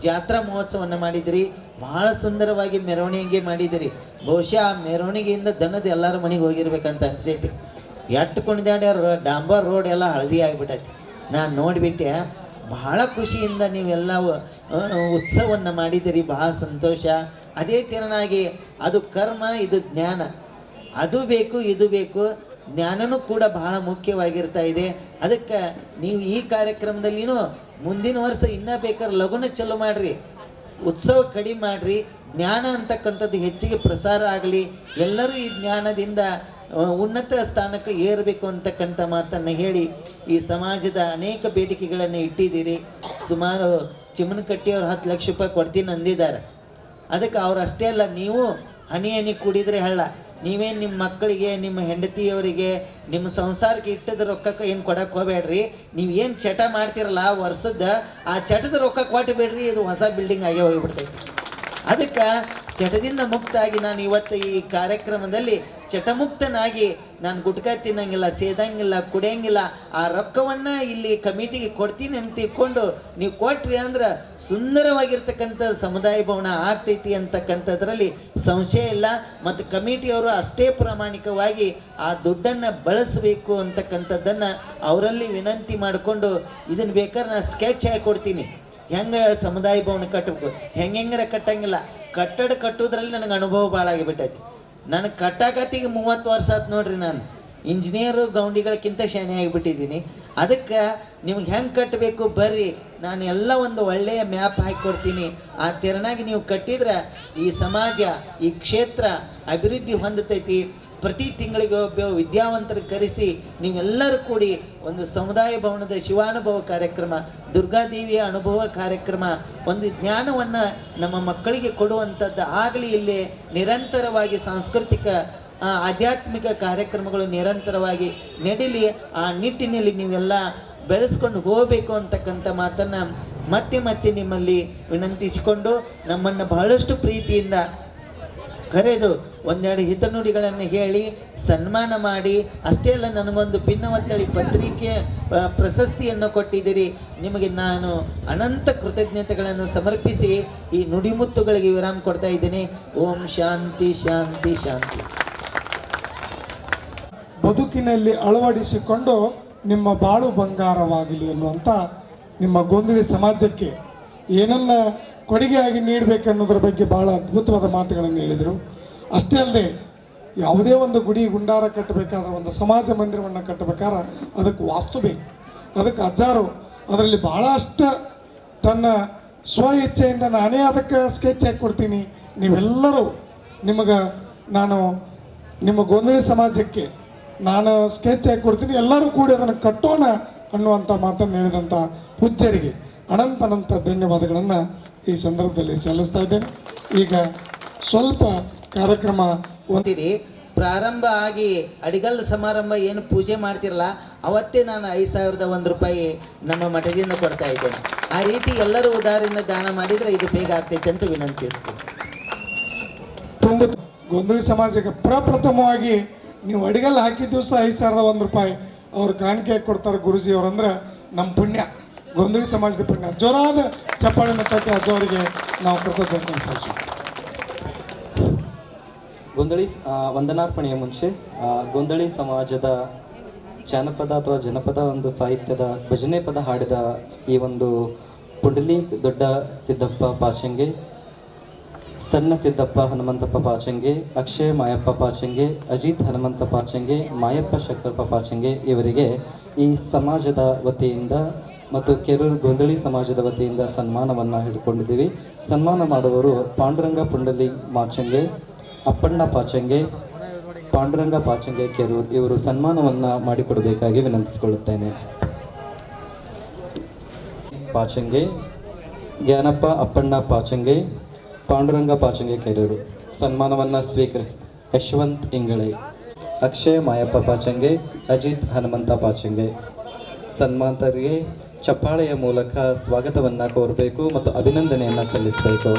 ಜಾತ್ರಾ ಮಹೋತ್ಸವವನ್ನು ಮಾಡಿದಿರಿ, ಬಹಳ ಸುಂದರವಾಗಿ ಮೆರವಣಿಗೆ ಮಾಡಿದಿರಿ. ಬಹುಶಃ ಆ ಮೆರವಣಿಗೆಯಿಂದ ದನದ ಎಲ್ಲರ ಮನೆಗೆ ಹೋಗಿರ್ಬೇಕಂತ ಅನ್ಸೈತಿ. ಎಟ್ಟು ಕುಣಿದಾಡ್ಯಾರ, ಡಾಂಬರ್ ರೋಡ್ ಎಲ್ಲ ಹಳದಿ ಆಗಿಬಿಟ್ಟೈತಿ. ನಾನು ನೋಡಿಬಿಟ್ಟೆ, ಬಹಳ ಖುಷಿಯಿಂದ ನೀವೆಲ್ಲ ಉತ್ಸವವನ್ನು ಮಾಡಿದಿರಿ, ಬಹಳ ಸಂತೋಷ. ಅದೇ ತೆರನಾಗಿ ಅದು ಕರ್ಮ, ಇದು ಜ್ಞಾನ, ಅದು ಬೇಕು ಇದು ಬೇಕು. ಜ್ಞಾನನೂ ಕೂಡ ಬಹಳ ಮುಖ್ಯವಾಗಿರ್ತಾ ಇದೆ. ಅದಕ್ಕೆ ನೀವು ಈ ಕಾರ್ಯಕ್ರಮದಲ್ಲಿನೂ ಮುಂದಿನ ವರ್ಷ ಇನ್ನೂ ಬೇಕಾದ್ರೆ ಲಗುನ ಚಲೋ ಮಾಡಿರಿ, ಉತ್ಸವ ಕಡಿಮೆ ಮಾಡಿರಿ, ಜ್ಞಾನ ಅಂತಕ್ಕಂಥದ್ದು ಹೆಚ್ಚಿಗೆ ಪ್ರಸಾರ ಆಗಲಿ, ಎಲ್ಲರೂ ಈ ಜ್ಞಾನದಿಂದ ಉನ್ನತ ಸ್ಥಾನಕ್ಕೆ ಏರಬೇಕು ಅಂತಕ್ಕಂಥ ಮಾತನ್ನು ಹೇಳಿ ಈ ಸಮಾಜದ ಅನೇಕ ಬೇಡಿಕೆಗಳನ್ನು ಇಟ್ಟಿದ್ದೀರಿ. ಸುಮಾರು ಚಿಮ್ಮನಕಟ್ಟಿಯವರು 10 ಲಕ್ಷ ರೂಪಾಯಿ ಕೊಡ್ತೀನಿ ಅಂದಿದ್ದಾರೆ. ಅದಕ್ಕೆ ಅವ್ರು ಅಷ್ಟೇ ಅಲ್ಲ, ನೀವು ಹನಿ ಕುಡಿದ್ರೆ ಹಳ್ಳ. ನೀವೇನು ನಿಮ್ಮ ಮಕ್ಕಳಿಗೆ, ನಿಮ್ಮ ಹೆಂಡತಿಯವರಿಗೆ, ನಿಮ್ಮ ಸಂಸಾರಕ್ಕೆ ಇಟ್ಟದ ರೊಕ್ಕಕ್ಕೆ ಏನು ಕೊಡಕ್ಕೆ ಹೋಗಬೇಡ್ರಿ. ನೀವು ಏನು ಚಟ ಮಾಡ್ತಿರಲ್ಲ ವರ್ಷದ, ಆ ಚಟದ ರೊಕ್ಕ ಕೊಟ್ಟು ಬೇಡ್ರಿ, ಇದು ಹೊಸ ಬಿಲ್ಡಿಂಗ್ ಆಗೇ ಹೋಗಿಬಿಡ್ತೈತಿ. ಅದಕ್ಕೆ ಚಟದಿಂದ ಮುಕ್ತಾಗಿ ನಾನು ಇವತ್ತು ಈ ಕಾರ್ಯಕ್ರಮದಲ್ಲಿ ಚಟಮುಕ್ತನಾಗಿ, ನಾನು ಗುಟ್ಕಾ ತಿನ್ನಂಗಿಲ್ಲ, ಸೇದಂಗಿಲ್ಲ, ಕುಡಿಯಂಗಿಲ್ಲ, ಆ ರೊಕ್ಕವನ್ನು ಇಲ್ಲಿ ಕಮಿಟಿಗೆ ಕೊಡ್ತೀನಿ ಅಂತ ತಿಳ್ಕೊಂಡು ನೀವು ಕೊಟ್ರಿ ಅಂದ್ರೆ ಸುಂದರವಾಗಿರ್ತಕ್ಕಂಥ ಸಮುದಾಯ ಭವನ ಆಗ್ತೈತಿ ಅಂತಕ್ಕಂಥದ್ರಲ್ಲಿ ಸಂಶಯ ಇಲ್ಲ. ಮತ್ತು ಕಮಿಟಿಯವರು ಅಷ್ಟೇ ಪ್ರಾಮಾಣಿಕವಾಗಿ ಆ ದುಡ್ಡನ್ನು ಬಳಸಬೇಕು ಅಂತಕ್ಕಂಥದ್ದನ್ನು ಅವರಲ್ಲಿ ವಿನಂತಿ ಮಾಡಿಕೊಂಡು, ಇದನ್ನು ಬೇಕಾದ್ರೆ ನಾನು ಸ್ಕೆಚ್ ಹಾಕಿ ಕೊಡ್ತೀನಿ, ಹೆಂಗೆ ಸಮುದಾಯ ಭವನ ಕಟ್ಟಬೇಕು, ಹೆಂಗಾರ ಕಟ್ಟಂಗಿಲ್ಲ. ಕಟ್ಟಡ ಕಟ್ಟೋದ್ರಲ್ಲಿ ನನಗೆ ಅನುಭವ ಭಾಳ ಆಗಿಬಿಟ್ಟೈತಿ. ನನಗೆ ಕಟ್ಟಾಕತ್ತಿಗೆ 30 ವರ್ಷ ಆಯ್ತು ನೋಡ್ರಿ. ನಾನು ಇಂಜಿನಿಯರು ಗೌಂಡಿಗಳಕ್ಕಿಂತ ಶಾಣೆ ಆಗಿಬಿಟ್ಟಿದ್ದೀನಿ. ಅದಕ್ಕೆ ನಿಮ್ಗೆ ಹೆಂಗೆ ಕಟ್ಟಬೇಕು ಬರ್ರಿ, ನಾನು ಎಲ್ಲ ಒಂದು ಒಳ್ಳೆಯ ಮ್ಯಾಪ್ ಹಾಕಿಕೊಡ್ತೀನಿ. ಆ ತೆರನಾಗಿ ನೀವು ಕಟ್ಟಿದ್ರೆ ಈ ಸಮಾಜ, ಈ ಕ್ಷೇತ್ರ ಅಭಿವೃದ್ಧಿ ಹೊಂದತೈತಿ. ಪ್ರತಿ ತಿಂಗಳಿಗೆ ಒಬ್ಬ ವಿದ್ಯಾವಂತರಿಗೆ ಕರೆಸಿ ನೀವೆಲ್ಲರೂ ಕೂಡಿ ಒಂದು ಸಮುದಾಯ ಭವನದ ಶಿವಾನುಭವ ಕಾರ್ಯಕ್ರಮ, ದುರ್ಗಾದೇವಿಯ ಅನುಭವ ಕಾರ್ಯಕ್ರಮ, ಒಂದು ಜ್ಞಾನವನ್ನು ನಮ್ಮ ಮಕ್ಕಳಿಗೆ ಕೊಡುವಂಥದ್ದು ಆಗಲಿ. ಇಲ್ಲಿ ನಿರಂತರವಾಗಿ ಸಾಂಸ್ಕೃತಿಕ ಆಧ್ಯಾತ್ಮಿಕ ಕಾರ್ಯಕ್ರಮಗಳು ನಿರಂತರವಾಗಿ ನಡೀಲಿ. ಆ ನಿಟ್ಟಿನಲ್ಲಿ ನೀವೆಲ್ಲ ಬೆಳೆಸ್ಕೊಂಡು ಹೋಗಬೇಕು ಅಂತಕ್ಕಂಥ ಮಾತನ್ನು ಮತ್ತೆ ಮತ್ತೆ ನಿಮ್ಮಲ್ಲಿ ವಿನಂತಿಸಿಕೊಂಡು, ನಮ್ಮನ್ನು ಬಹಳಷ್ಟು ಪ್ರೀತಿಯಿಂದ ಕರೆದು ಒಂದೆರಡು ಹಿತನುಡಿಗಳನ್ನು ಹೇಳಿ ಸನ್ಮಾನ ಮಾಡಿ, ಅಷ್ಟೇ ಅಲ್ಲ ನನಗೊಂದು ಭಿನ್ನವತ್ತಳಿ ಪತ್ರಿಕೆ ಪ್ರಶಸ್ತಿಯನ್ನು ಕೊಟ್ಟಿದ್ದೀರಿ. ನಿಮಗೆ ನಾನು ಅನಂತ ಕೃತಜ್ಞತೆಗಳನ್ನು ಸಮರ್ಪಿಸಿ ಈ ನುಡಿಮುತ್ತುಗಳಿಗೆ ವಿರಾಮ ಕೊಡ್ತಾ ಇದ್ದೀನಿ. ಓಂ ಶಾಂತಿ ಶಾಂತಿ ಶಾಂತಿ. ಬದುಕಿನಲ್ಲಿ ಅಳವಡಿಸಿಕೊಂಡು ನಿಮ್ಮ ಬಾಳು ಬಂಗಾರವಾಗಲಿ ಅನ್ನುವಂಥ ನಿಮ್ಮ ಗೊಂದಲಿ ಸಮಾಜಕ್ಕೆ ಏನನ್ನ ಕೊಡುಗೆಯಾಗಿ ನೀಡಬೇಕನ್ನೋದ್ರ ಬಗ್ಗೆ ಭಾಳ ಅದ್ಭುತವಾದ ಮಾತುಗಳನ್ನು ಹೇಳಿದರು. ಅಷ್ಟೇ ಅಲ್ಲದೆ ಯಾವುದೇ ಒಂದು ಗುಡಿ ಗುಂಡಾರ ಕಟ್ಟಬೇಕಾದ್ರೆ ಒಂದು ಸಮಾಜ ಮಂದಿರವನ್ನು ಕಟ್ಟಬೇಕಾದ್ರೆ ಅದಕ್ಕೆ ವಾಸ್ತು ಬೇಕು. ಅದಕ್ಕೆ ಅಜ್ಜಾರು ಅದರಲ್ಲಿ ಭಾಳಷ್ಟು ತನ್ನ ಸ್ವ ಇಚ್ಛೆಯಿಂದ ನಾನೇ ಅದಕ್ಕೆ ಸ್ಕೆಚ್ ಹಾಕಿ ಕೊಡ್ತೀನಿ, ನೀವೆಲ್ಲರೂ ನಿಮಗೆ ನಾನು ನಿಮ್ಮ ಗೊಂದಳಿ ಸಮಾಜಕ್ಕೆ ನಾನು ಸ್ಕೆಚ್ ಹಾಕಿ ಕೊಡ್ತೀನಿ, ಎಲ್ಲರೂ ಕೂಡಿ ಅದನ್ನು ಕಟ್ಟೋಣ ಅನ್ನುವಂಥ ಮಾತನ್ನು ಹೇಳಿದಂಥ ಪೂಜ್ಯರಿಗೆ ಅನಂತ ಧನ್ಯವಾದಗಳನ್ನು ಈ ಸಂದರ್ಭದಲ್ಲಿ ಸಲ್ಲಿಸ್ತಾ ಇದ್ದೇನೆ. ಈಗ ಸ್ವಲ್ಪ ಕಾರ್ಯಕ್ರಮ ಹೊಂದಿರಿ. ಪ್ರಾರಂಭ ಆಗಿ ಅಡಿಗಲ್ ಸಮಾರಂಭ ಏನು ಪೂಜೆ ಮಾಡ್ತಿರಲ್ಲ ಅವತ್ತೇ ನಾನು 5,001 ರೂಪಾಯಿ ನಮ್ಮ ಮಠದಿಂದ ಕೊಡ್ತಾ ಇದ್ದೇನೆ. ಆ ರೀತಿ ಎಲ್ಲರೂ ಉದಾಹರಣೆ ದಾನ ಮಾಡಿದರೆ ಇದು ಬೇಗ ಆಗ್ತೈತೆ ಅಂತ ವಿನಂತಿಸ್ತೀನಿ. ತುಂಬ ಗೊಂದಳಿ ಸಮಾಜಕ್ಕೆ ಪ್ರಪ್ರಥಮವಾಗಿ ನೀವು ಅಡಿಗಲ್ ಹಾಕಿದ ದಿವಸ 5,001 ರೂಪಾಯಿ ಅವ್ರು ಕಾಣಿಕೆ ಕೊಡ್ತಾರೆ ಗುರುಜಿ ಅವರಂದ್ರೆ ನಮ್ಮ ಪುಣ್ಯ, ಗೊಂದಳಿ ಸಮಾಜದ ಪುಣ್ಯ. ಜೋರಾದ ಚಪ್ಪಾಳೆನ ತಟ್ಟಿ ಅಜ್ಜವರಿಗೆ ನಾವು ಕೃತಜ್ಞತೆ ಸಲ್ಲಿಸ್ತೀವಿ. ಗೊಂದಳಿ ವಂದನಾರ್ಪಣೆಯ ಮುಂಚೆ ಗೊಂದಳಿ ಸಮಾಜದ ಜಾನಪದ ಅಥವಾ ಜನಪದ ಒಂದು ಸಾಹಿತ್ಯದ ಭಜನೆ ಪದ ಹಾಡಿದ ಈ ಒಂದು ಪುಂಡಲಿ ದೊಡ್ಡ ಸಿದ್ದಪ್ಪ ಪಾಚಂಗೆ, ಸಣ್ಣ ಸಿದ್ದಪ್ಪ ಹನುಮಂತಪ್ಪ ಪಾಚಂಗೆ, ಅಕ್ಷಯ ಮಾಯಪ್ಪ ಪಾಚಂಗೆ, ಅಜಿತ್ ಹನುಮಂತ ಪಾಚಂಗೆ, ಮಾಯಪ್ಪ ಶಂಕರಪ್ಪ ಪಾಚಂಗೆ ಇವರಿಗೆ ಈ ಸಮಾಜದ ವತಿಯಿಂದ ಮತ್ತು ಕೆರೂರು ಗೊಂದಳಿ ಸಮಾಜದ ವತಿಯಿಂದ ಸನ್ಮಾನವನ್ನು ಹಿಡ್ಕೊಂಡಿದ್ದೀವಿ. ಸನ್ಮಾನ ಮಾಡುವವರು ಪಾಂಡುರಂಗ ಪುಂಡಲಿ ಮಾಚಂಗೆ, ಅಪ್ಪಣ್ಣ ಪಾಚಂಗೆ, ಪಾಂಡುರಂಗ ಪಾಚಂಗೆ ಕೆರೂರು ಇವರು ಸನ್ಮಾನವನ್ನು ಮಾಡಿಕೊಡಬೇಕಾಗಿ ವಿನಂತಿಸಿಕೊಳ್ಳುತ್ತೇನೆ. ಪಾಚಂಗೆ, ಜ್ಞಾನಪ್ಪ ಅಪ್ಪಣ್ಣ ಪಾಚಂಗೆ, ಪಾಂಡುರಂಗ ಪಾಚಂಗೆ ಕೆರೂರು ಸನ್ಮಾನವನ್ನು ಸ್ವೀಕರಿಸಿ ಯಶವಂತ್ ಇಂಗಳೆ, ಅಕ್ಷಯ ಮಾಯಪ್ಪ ಪಾಚಂಗೆ, ಅಜಿತ್ ಹನುಮಂತ ಪಾಚಂಗೆ ಸನ್ಮಾನಿತರಿಗೆ ಚಪ್ಪಾಳೆಯ ಮೂಲಕ ಸ್ವಾಗತವನ್ನು ಕೋರಬೇಕು ಮತ್ತು ಅಭಿನಂದನೆಯನ್ನು ಸಲ್ಲಿಸಬೇಕು.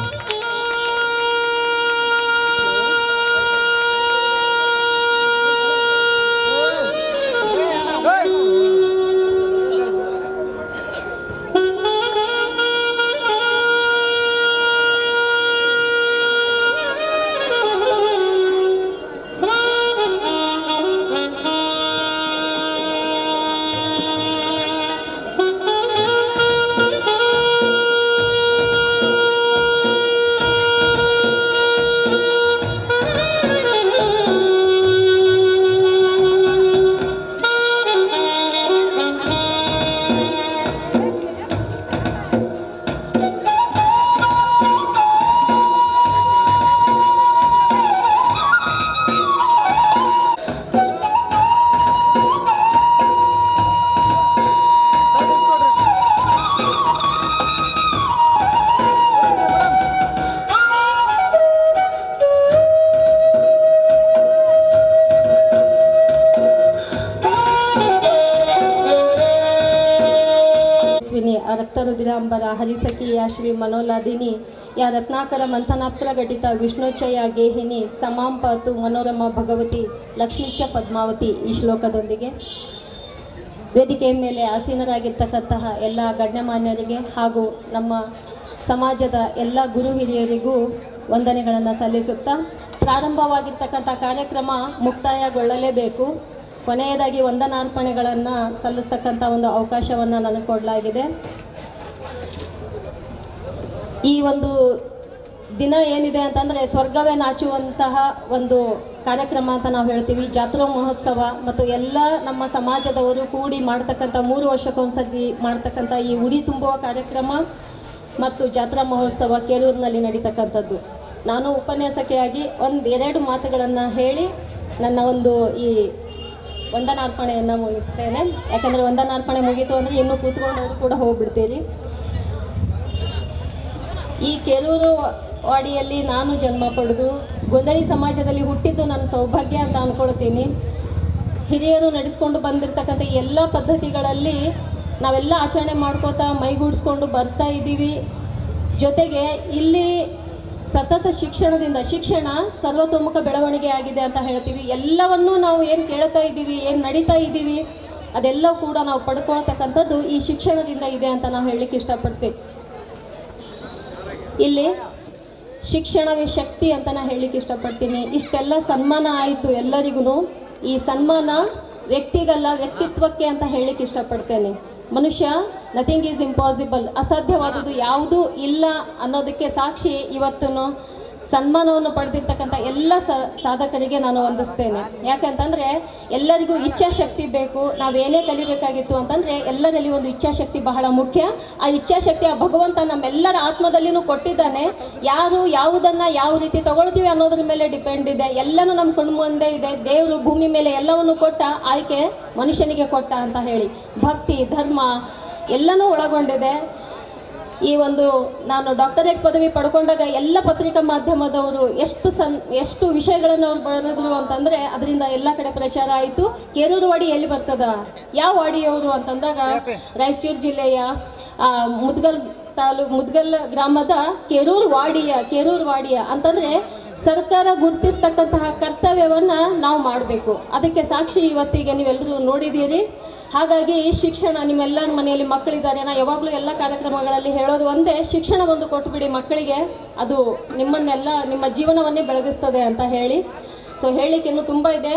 रक्तरुद्रांबर हरिसखी या श्री मनोलादिनी या रत्नाकर मंथनाप्र घटित विष्णुचय गेहिनी समां पातु मनोरमा भगवती लक्ष्मीच पद्मावती ಈ ಶ್ಲೋಕದೊಂದಿಗೆ ವೇದಿಕೆಯ ಮೇಲೆ ಆಸೀನರಾಗಿರ್ತಕ್ಕಂತಹ ಎಲ್ಲ ಗಣ್ಯಮಾನ್ಯರಿಗೆ ಹಾಗೂ ನಮ್ಮ ಸಮಾಜದ ಎಲ್ಲ ಗುರು ಹಿರಿಯರಿಗೂ ವಂದನೆಗಳನ್ನು ಸಲ್ಲಿಸುತ್ತಾ ಪ್ರಾರಂಭವಾಗಿರ್ತಕ್ಕಂಥ ಕಾರ್ಯಕ್ರಮ ಮುಕ್ತಾಯಗೊಳ್ಳಲೇಬೇಕು. ಕೊನೆಯದಾಗಿ ವಂದನಾರ್ಪಣೆಗಳನ್ನು ಸಲ್ಲಿಸ್ತಕ್ಕಂಥ ಒಂದು ಅವಕಾಶವನ್ನು ನನಗೆ ಕೊಡಲಾಗಿದೆ. ಈ ಒಂದು ದಿನ ಏನಿದೆ ಅಂತಂದರೆ ಸ್ವರ್ಗವೇ ನಾಚುವಂತಹ ಒಂದು ಕಾರ್ಯಕ್ರಮ ಅಂತ ನಾವು ಹೇಳ್ತೀವಿ. ಜಾತ್ರಾ ಮಹೋತ್ಸವ ಮತ್ತು ಎಲ್ಲ ನಮ್ಮ ಸಮಾಜದವರು ಕೂಡಿ ಮಾಡ್ತಕ್ಕಂಥ 3 ವರ್ಷಕ್ಕೊಂದ್ಸತಿ ಮಾಡ್ತಕ್ಕಂಥ ಈ ಉಡಿ ತುಂಬುವ ಕಾರ್ಯಕ್ರಮ ಮತ್ತು ಜಾತ್ರಾ ಮಹೋತ್ಸವ ಕೇರೂರಿನಲ್ಲಿ ನಡೀತಕ್ಕಂಥದ್ದು. ನಾನು ಉಪನ್ಯಾಸಕಿಯಾಗಿ 1-2 ಮಾತುಗಳನ್ನು ಹೇಳಿ ನನ್ನ ಒಂದು ಈ ವಂದನಾರ್ಪಣೆಯನ್ನು ಮುಗಿಸ್ತೇನೆ. ಯಾಕಂದರೆ ವಂದನಾರ್ಪಣೆ ಮುಗೀತು ಅಂದರೆ ಇನ್ನೂ ಕೂತ್ಕೊಂಡವರು ಕೂಡ ಹೋಗ್ಬಿಡ್ತೀರಿ. ಈ ಕೇರೂರು ವಾಡಿಯಲ್ಲಿ ನಾನು ಜನ್ಮ ಪಡೆದು ಗೊಂದಳಿ ಸಮಾಜದಲ್ಲಿ ಹುಟ್ಟಿದ್ದು ನನ್ನ ಸೌಭಾಗ್ಯ ಅಂತ ಅಂದ್ಕೊಳ್ತೀನಿ. ಹಿರಿಯರು ನಡೆಸ್ಕೊಂಡು ಬಂದಿರತಕ್ಕಂಥ ಎಲ್ಲ ಪದ್ಧತಿಗಳಲ್ಲಿ ನಾವೆಲ್ಲ ಆಚರಣೆ ಮಾಡ್ಕೋತಾ ಮೈಗೂಡಿಸ್ಕೊಂಡು ಬರ್ತಾ ಇದ್ದೀವಿ. ಜೊತೆಗೆ ಇಲ್ಲಿ ಸತತ ಶಿಕ್ಷಣದಿಂದ ಶಿಕ್ಷಣ ಸರ್ವತೋಮುಖ ಬೆಳವಣಿಗೆ ಆಗಿದೆ ಅಂತ ಹೇಳ್ತೀವಿ. ಎಲ್ಲವನ್ನೂ ನಾವು ಏನು ಕೇಳ್ತಾ ಇದ್ದೀವಿ, ಏನು ನಡೀತಾ ಇದ್ದೀವಿ ಅದೆಲ್ಲ ಕೂಡ ನಾವು ಪಡ್ಕೊಳ್ತಕ್ಕಂಥದ್ದು ಈ ಶಿಕ್ಷಣದಿಂದ ಇದೆ ಅಂತ ನಾವು ಹೇಳಲಿಕ್ಕೆ ಇಷ್ಟಪಡ್ತೀವಿ. ಇಲ್ಲಿ ಶಿಕ್ಷಣವೇ ಶಕ್ತಿ ಅಂತ ನಾನು ಹೇಳಲಿಕ್ಕೆ ಇಷ್ಟಪಡ್ತೀನಿ. ಇಷ್ಟೆಲ್ಲ ಸನ್ಮಾನ ಆಯಿತು ಎಲ್ಲರಿಗೂ. ಈ ಸನ್ಮಾನ ವ್ಯಕ್ತಿಗಲ್ಲ ವ್ಯಕ್ತಿತ್ವಕ್ಕೆ ಅಂತ ಹೇಳಲಿಕ್ಕೆ ಇಷ್ಟಪಡ್ತೇನೆ. ಮನುಷ್ಯ ನಥಿಂಗ್ ಈಸ್ ಇಂಪಾಸಿಬಲ್, ಅಸಾಧ್ಯವಾದದ್ದು ಯಾವುದೂ ಇಲ್ಲ ಅನ್ನೋದಕ್ಕೆ ಸಾಕ್ಷಿ ಇವತ್ತು ಸನ್ಮಾನವನ್ನು ಪಡೆದಿರ್ತಕ್ಕಂಥ ಎಲ್ಲ ಸಾಧಕರಿಗೆ ನಾನು ವಂದಿಸ್ತೇನೆ. ಯಾಕಂತಂದರೆ ಎಲ್ಲರಿಗೂ ಇಚ್ಛಾಶಕ್ತಿ ಬೇಕು. ನಾವೇನೇ ಕಲಿಬೇಕಾಗಿತ್ತು ಅಂತಂದರೆ ಎಲ್ಲರಲ್ಲಿ ಒಂದು ಇಚ್ಛಾಶಕ್ತಿ ಬಹಳ ಮುಖ್ಯ. ಆ ಇಚ್ಛಾಶಕ್ತಿ ಆ ಭಗವಂತ ನಮ್ಮೆಲ್ಲರ ಆತ್ಮದಲ್ಲಿನೂ ಕೊಟ್ಟಿದ್ದಾನೆ. ಯಾರು ಯಾವುದನ್ನು ಯಾವ ರೀತಿ ತಗೊಳ್ತೀವಿ ಅನ್ನೋದ್ರ ಮೇಲೆ ಡಿಪೆಂಡ್ ಇದೆ. ಎಲ್ಲನೂ ನಮ್ಮ ಕಣ್ಣು ಮುಂದೆ ಇದೆ. ದೇವರು ಭೂಮಿ ಮೇಲೆ ಎಲ್ಲವನ್ನು ಕೊಟ್ಟ, ಆಯ್ಕೆ ಮನುಷ್ಯನಿಗೆ ಕೊಟ್ಟ ಅಂತ ಹೇಳಿ ಭಕ್ತಿ ಧರ್ಮ ಎಲ್ಲನೂ ಒಳಗೊಂಡಿದೆ. ಈ ಒಂದು ನಾನು ಡಾಕ್ಟರೇಟ್ ಪದವಿ ಪಡ್ಕೊಂಡಾಗ ಎಲ್ಲ ಪತ್ರಿಕಾ ಮಾಧ್ಯಮದವರು ಎಷ್ಟು ವಿಷಯಗಳನ್ನು ಅವ್ರು ಬರೆದ್ರು ಅಂತಂದರೆ ಅದರಿಂದ ಎಲ್ಲ ಕಡೆ ಪ್ರಚಾರ ಆಯಿತು. ಕೇರೂರು ವಾಡಿ ಎಲ್ಲಿ ಬರ್ತದ, ಯಾವ ವಾಡಿಯವರು ಅಂತಂದಾಗ ರಾಯಚೂರು ಜಿಲ್ಲೆಯ ಮುದ್ಗಲ್ ಗ್ರಾಮದ ಕೇರೂರು ವಾಡಿಯ ಅಂತಂದರೆ ಸರ್ಕಾರ ಗುರುತಿಸ್ತಕ್ಕಂತಹ ಕರ್ತವ್ಯವನ್ನು ನಾವು ಮಾಡಬೇಕು. ಅದಕ್ಕೆ ಸಾಕ್ಷಿ ಇವತ್ತಿಗೆ ನೀವೆಲ್ಲರೂ ನೋಡಿದ್ದೀರಿ. ಹಾಗಾಗಿ ಶಿಕ್ಷಣ, ನಿಮ್ಮೆಲ್ಲರ ಮನೆಯಲ್ಲಿ ಮಕ್ಕಳಿದ್ದಾರೆ, ನಾ ಯಾವಾಗಲೂ ಎಲ್ಲ ಕಾರ್ಯಕ್ರಮಗಳಲ್ಲಿ ಹೇಳೋದು ಒಂದೇ, ಶಿಕ್ಷಣ ಒಂದು ಕೊಟ್ಬಿಡಿ ಮಕ್ಕಳಿಗೆ, ಅದು ನಿಮ್ಮ ಜೀವನವನ್ನೇ ಬೆಳಗಿಸ್ತದೆ ಅಂತ ಹೇಳಿ. ಸೊ ಹೇಳಲಿಕ್ಕೆ ಇನ್ನೂ ತುಂಬ ಇದೆ.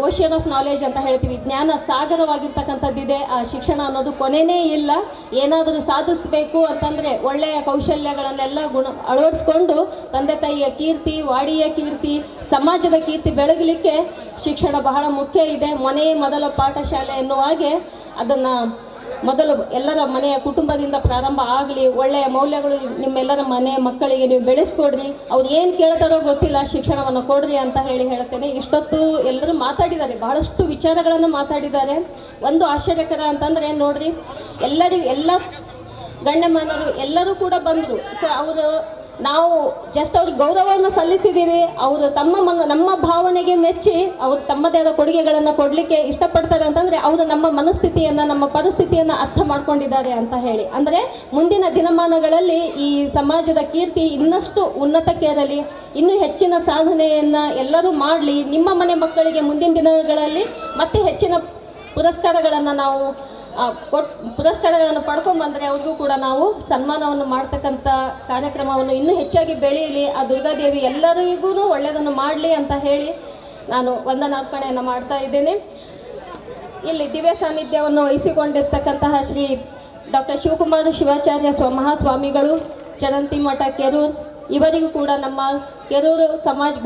ಓಷಿಯನ್ ಆಫ್ ನಾಲೆಜ್ ಅಂತ ಹೇಳ್ತೀವಿ, ಜ್ಞಾನ ಸಾಗರವಾಗಿರ್ತಕ್ಕಂಥದ್ದಿದೆ. ಆ ಶಿಕ್ಷಣ ಅನ್ನೋದು ಕೊನೆಯೇ ಇಲ್ಲ. ಏನಾದರೂ ಸಾಧಿಸಬೇಕು ಅಂತಂದರೆ ಒಳ್ಳೆಯ ಕೌಶಲ್ಯಗಳನ್ನೆಲ್ಲ ಅಳವಡಿಸ್ಕೊಂಡು ತಂದೆ ತಾಯಿಯ ಕೀರ್ತಿ, ವಾಡಿಯ ಕೀರ್ತಿ, ಸಮಾಜದ ಕೀರ್ತಿ ಬೆಳಗಲಿಕ್ಕೆ ಶಿಕ್ಷಣ ಬಹಳ ಮುಖ್ಯ ಇದೆ. ಮನೆಯೇ ಮೊದಲ ಪಾಠಶಾಲೆ ಎನ್ನುವ ಹಾಗೆ ಅದನ್ನು ಮೊದಲು ಎಲ್ಲರ ಮನೆಯ ಕುಟುಂಬದಿಂದ ಪ್ರಾರಂಭ ಆಗಲಿ. ಒಳ್ಳೆಯ ಮೌಲ್ಯಗಳು ನಿಮ್ಮೆಲ್ಲರ ಮನೆಯ ಮಕ್ಕಳಿಗೆ ನೀವು ಬೆಳೆಸ್ಕೊಡ್ರಿ. ಅವ್ರು ಏನು ಕೇಳ್ತಾರೋ ಗೊತ್ತಿಲ್ಲ, ಶಿಕ್ಷಣವನ್ನು ಕೊಡ್ರಿ ಅಂತ ಹೇಳ್ತೇನೆ. ಇಷ್ಟೊತ್ತು ಎಲ್ಲರೂ ಮಾತಾಡಿದ್ದಾರೆ, ಬಹಳಷ್ಟು ವಿಚಾರಗಳನ್ನು ಮಾತಾಡಿದ್ದಾರೆ. ಒಂದು ಆಶ್ಚರ್ಯಕರ ಅಂತಂದರೆ ನೋಡ್ರಿ, ಎಲ್ಲ ಗಣ್ಯಮಾನರು ಎಲ್ಲರೂ ಕೂಡ ಬಂದರು. ಸೊ ನಾವು ಜಸ್ಟ್ ಅವ್ರಿಗೆ ಗೌರವವನ್ನು ಸಲ್ಲಿಸಿದ್ದೀವಿ. ಅವರು ನಮ್ಮ ಭಾವನೆಗೆ ಮೆಚ್ಚಿ ಅವರು ತಮ್ಮದೇ ಆದ ಕೊಡುಗೆಗಳನ್ನು ಕೊಡಲಿಕ್ಕೆ ಇಷ್ಟಪಡ್ತಾರೆ ಅಂತಂದರೆ ಅವರು ನಮ್ಮ ಮನಸ್ಥಿತಿಯನ್ನು, ನಮ್ಮ ಪರಿಸ್ಥಿತಿಯನ್ನು ಅರ್ಥ ಮಾಡ್ಕೊಂಡಿದ್ದಾರೆ ಅಂತ ಹೇಳಿ. ಅಂದರೆ ಮುಂದಿನ ದಿನಮಾನಗಳಲ್ಲಿ ಈ ಸಮಾಜದ ಕೀರ್ತಿ ಇನ್ನಷ್ಟು ಉನ್ನತಕ್ಕೇರಲಿ, ಇನ್ನೂ ಹೆಚ್ಚಿನ ಸಾಧನೆಯನ್ನು ಎಲ್ಲರೂ ಮಾಡಲಿ. ನಿಮ್ಮ ಮನೆ ಮಕ್ಕಳಿಗೆ ಮುಂದಿನ ದಿನಗಳಲ್ಲಿ ಮತ್ತೆ ಹೆಚ್ಚಿನ ಪುರಸ್ಕಾರಗಳನ್ನು ನಾವು ಪುರಸ್ಕಾರಗಳನ್ನು ಪಡ್ಕೊಂಡ್ಬಂದರೆ ಅವ್ರಿಗೂ ಕೂಡ ನಾವು ಸನ್ಮಾನವನ್ನು ಮಾಡ್ತಕ್ಕಂಥ ಕಾರ್ಯಕ್ರಮವನ್ನು ಇನ್ನೂ ಹೆಚ್ಚಾಗಿ ಬೆಳೆಯಲಿ. ಆ ದುರ್ಗಾದೇವಿ ಎಲ್ಲರಿಗೂ ಒಳ್ಳೆಯದನ್ನು ಮಾಡಲಿ ಅಂತ ಹೇಳಿ ನಾನು ವಂದನಾರ್ಪಣೆಯನ್ನು ಮಾಡ್ತಾ ಇದ್ದೇನೆ. ಇಲ್ಲಿ ದಿವ್ಯ ಸಾನ್ನಿಧ್ಯವನ್ನು ವಹಿಸಿಕೊಂಡಿರ್ತಕ್ಕಂತಹ ಶ್ರೀ ಡಾಕ್ಟರ್ ಶಿವಕುಮಾರ ಶಿವಾಚಾರ್ಯ ಮಹಾಸ್ವಾಮಿಗಳು, ಚರಂತಿ ಮಠ ಕೆರೂರು, ಇವರಿಗೂ ಕೂಡ ನಮ್ಮ ಕೆರೂರು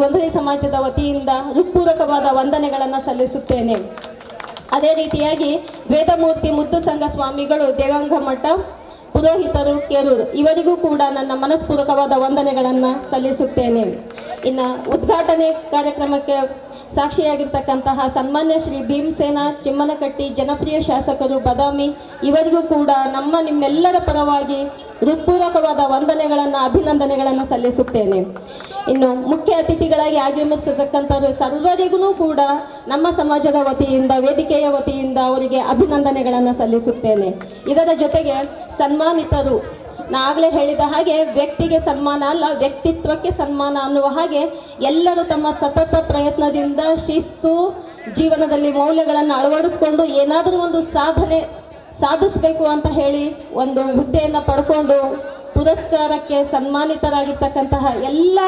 ಗೊಂದಳಿ ಸಮಾಜದ ವತಿಯಿಂದ ಹೃತ್ಪೂರ್ವಕವಾದ ವಂದನೆಗಳನ್ನು ಸಲ್ಲಿಸುತ್ತೇನೆ. ಅದೇ ರೀತಿಯಾಗಿ ವೇದಮೂರ್ತಿ ಮುದ್ದು ಸಂಘ ಸ್ವಾಮಿಗಳು, ದೇವಾಂಗ ಮಠ, ಪುರೋಹಿತರು, ಕೆರೂರು, ಇವರಿಗೂ ಕೂಡ ನನ್ನ ಮನಸ್ಪೂರ್ವಕವಾದ ವಂದನೆಗಳನ್ನು ಸಲ್ಲಿಸುತ್ತೇನೆ. ಇನ್ನು ಉದ್ಘಾಟನೆ ಕಾರ್ಯಕ್ರಮಕ್ಕೆ ಸಾಕ್ಷಿಯಾಗಿರ್ತಕ್ಕಂತಹ ಸನ್ಮಾನ್ಯ ಶ್ರೀ ಭೀಮಸೇನ ಚಿಮ್ಮನಕಟ್ಟಿ, ಜನಪ್ರಿಯ ಶಾಸಕರು ಬದಾಮಿ, ಇವರಿಗೂ ಕೂಡ ನಿಮ್ಮೆಲ್ಲರ ಪರವಾಗಿ ಹೃತ್ಪೂರ್ವಕವಾದ ವಂದನೆಗಳನ್ನು, ಅಭಿನಂದನೆಗಳನ್ನು ಸಲ್ಲಿಸುತ್ತೇನೆ. ಇನ್ನು ಮುಖ್ಯ ಅತಿಥಿಗಳಾಗಿ ಆಗಮಿಸಿರ್ತಕ್ಕಂಥವರು ಸರ್ವರಿಗೂ ಕೂಡ ನಮ್ಮ ಸಮಾಜದ ವತಿಯಿಂದ, ವೇದಿಕೆಯ ವತಿಯಿಂದ ಅವರಿಗೆ ಅಭಿನಂದನೆಗಳನ್ನು ಸಲ್ಲಿಸುತ್ತೇನೆ. ಇದರ ಜೊತೆಗೆ ಸನ್ಮಾನಿತರು, ನಾಗಲೇ ಹೇಳಿದ ಹಾಗೆ ವ್ಯಕ್ತಿಗೆ ಸನ್ಮಾನ ಅಲ್ಲ, ವ್ಯಕ್ತಿತ್ವಕ್ಕೆ ಸನ್ಮಾನ ಅನ್ನುವ ಹಾಗೆ ಎಲ್ಲರೂ ತಮ್ಮ ಸತತ ಪ್ರಯತ್ನದಿಂದ ಶಿಸ್ತು, ಜೀವನದಲ್ಲಿ ಮೌಲ್ಯಗಳನ್ನು ಅಳವಡಿಸ್ಕೊಂಡು ಏನಾದರೂ ಒಂದು ಸಾಧಿಸಬೇಕು ಅಂತ ಹೇಳಿ ಒಂದು ಹುದ್ದೆಯನ್ನು ಪಡ್ಕೊಂಡು ಪುರಸ್ಕಾರಕ್ಕೆ ಸನ್ಮಾನಿತರಾಗಿರ್ತಕ್ಕಂತಹ ಎಲ್ಲ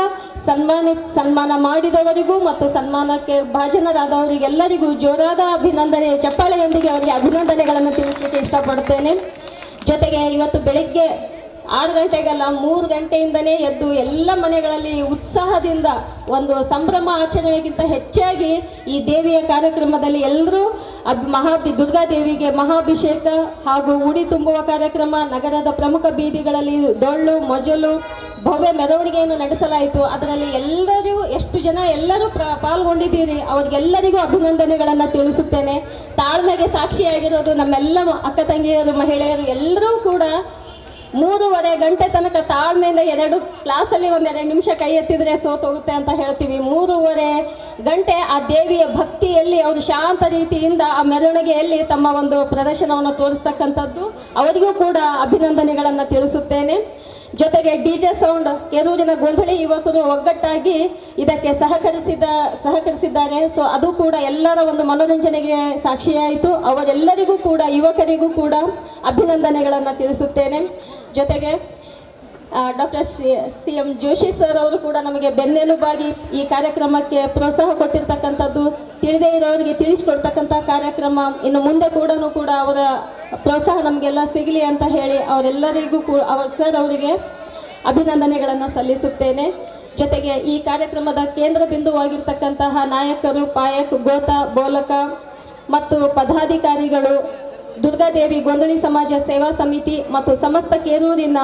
ಸನ್ಮಾನ ಮಾಡಿದವರಿಗೂ ಮತ್ತು ಸನ್ಮಾನಕ್ಕೆ ಭಾಜನರಾದವರಿಗೆಲ್ಲರಿಗೂ ಜೋರಾದ ಅಭಿನಂದನೆ, ಚಪ್ಪಾಳೆಯೊಂದಿಗೆ ಅವರಿಗೆ ಅಭಿನಂದನೆಗಳನ್ನು ತಿಳಿಸಲಿಕ್ಕೆ ಇಷ್ಟಪಡ್ತೇನೆ. ಜೊತೆಗೆ ಇವತ್ತು ಬೆಳಿಗ್ಗೆ 6 ಗಂಟೆಗಲ್ಲ 3 ಗಂಟೆಯಿಂದನೇ ಎದ್ದು ಎಲ್ಲ ಮನೆಗಳಲ್ಲಿ ಉತ್ಸಾಹದಿಂದ ಒಂದು ಸಂಭ್ರಮ ಆಚರಣೆಗಿಂತ ಹೆಚ್ಚಾಗಿ ಈ ದೇವಿಯ ಕಾರ್ಯಕ್ರಮದಲ್ಲಿ ಎಲ್ಲರೂ ದುರ್ಗಾದೇವಿಗೆ ಮಹಾಭಿಷೇಕ ಹಾಗೂ ಉಡಿ ತುಂಬುವ ಕಾರ್ಯಕ್ರಮ, ನಗರದ ಪ್ರಮುಖ ಬೀದಿಗಳಲ್ಲಿ ಡೊಳ್ಳು ಮೊಜಲು ಭವ್ಯ ಮೆರವಣಿಗೆಯನ್ನು ನಡೆಸಲಾಯಿತು. ಅದರಲ್ಲಿ ಎಷ್ಟು ಜನ ಎಲ್ಲರೂ ಪಾಲ್ಗೊಂಡಿದ್ದೀರಿ, ಅವರಿಗೆಲ್ಲರಿಗೂ ಅಭಿನಂದನೆಗಳನ್ನು ತಿಳಿಸುತ್ತೇನೆ. ತಾಳ್ಮೆಗೆ ಸಾಕ್ಷಿಯಾಗಿರೋದು ನಮ್ಮೆಲ್ಲ ಅಕ್ಕ ತಂಗಿಯರು, ಮಹಿಳೆಯರು ಎಲ್ಲರೂ ಕೂಡ 3.5 ಗಂಟೆ ತನಕ ತಾಳ್ಮೆಯಿಂದ 2 ಕ್ಲಾಸಲ್ಲಿ 1-2 ನಿಮಿಷ ಕೈ ಎತ್ತಿದ್ರೆ ಸೋತೋಗುತ್ತೆ ಅಂತ ಹೇಳ್ತೀವಿ. 3.5 ಗಂಟೆ ಆ ದೇವಿಯ ಭಕ್ತಿಯಲ್ಲಿ ಅವರು ಶಾಂತ ರೀತಿಯಿಂದ ಆ ಮೆರವಣಿಗೆಯಲ್ಲಿ ತಮ್ಮ ಒಂದು ಪ್ರದರ್ಶನವನ್ನು ತೋರಿಸ್ತಕ್ಕಂಥದ್ದು, ಅವರಿಗೂ ಕೂಡ ಅಭಿನಂದನೆಗಳನ್ನು ತಿಳಿಸುತ್ತೇನೆ. ಜೊತೆಗೆ DJ ಸೌಂಡ್, ಕೆರೂರಿನ ಗೊಂದಳಿ ಯುವಕರು ಒಗ್ಗಟ್ಟಾಗಿ ಇದಕ್ಕೆ ಸಹಕರಿಸಿದ್ದಾರೆ. ಸೊ ಅದು ಕೂಡ ಎಲ್ಲರ ಒಂದು ಮನೋರಂಜನೆಗೆ ಸಾಕ್ಷಿಯಾಯಿತು. ಅವರೆಲ್ಲರಿಗೂ ಕೂಡ, ಯುವಕರಿಗೂ ಕೂಡ ಅಭಿನಂದನೆಗಳನ್ನು ತಿಳಿಸುತ್ತೇನೆ. ಜೊತೆಗೆ ಡಾಕ್ಟರ್ CM ಜೋಶಿ ಸರ್ ಅವರು ಕೂಡ ನಮಗೆ ಬೆನ್ನೆಲುಬಾಗಿ ಈ ಕಾರ್ಯಕ್ರಮಕ್ಕೆ ಪ್ರೋತ್ಸಾಹ ಕೊಟ್ಟಿರ್ತಕ್ಕಂಥದ್ದು, ತಿಳಿದೇ ಇರೋರಿಗೆ ತಿಳಿಸ್ಕೊಡ್ತಕ್ಕಂಥ ಕಾರ್ಯಕ್ರಮ, ಇನ್ನು ಮುಂದೆ ಕೂಡ ಅವರ ಪ್ರೋತ್ಸಾಹ ನಮಗೆಲ್ಲ ಸಿಗಲಿ ಅಂತ ಹೇಳಿ ಅವರೆಲ್ಲರಿಗೂ ಸರ್ ಅವರಿಗೆ ಅಭಿನಂದನೆಗಳನ್ನು ಸಲ್ಲಿಸುತ್ತೇನೆ. ಜೊತೆಗೆ ಈ ಕಾರ್ಯಕ್ರಮದ ಕೇಂದ್ರ ಬಿಂದುವಾಗಿರ್ತಕ್ಕಂತಹ ನಾಯಕರು, ಪಾಯಕ್, ಗೋತ, ಬೋಲಕ ಮತ್ತು ಪದಾಧಿಕಾರಿಗಳು, ದುರ್ಗಾದೇವಿ ಗೊಂದಳಿ ಸಮಾಜ ಸೇವಾ ಸಮಿತಿ ಮತ್ತು ಸಮಸ್ತ ಕೇರೂರಿನ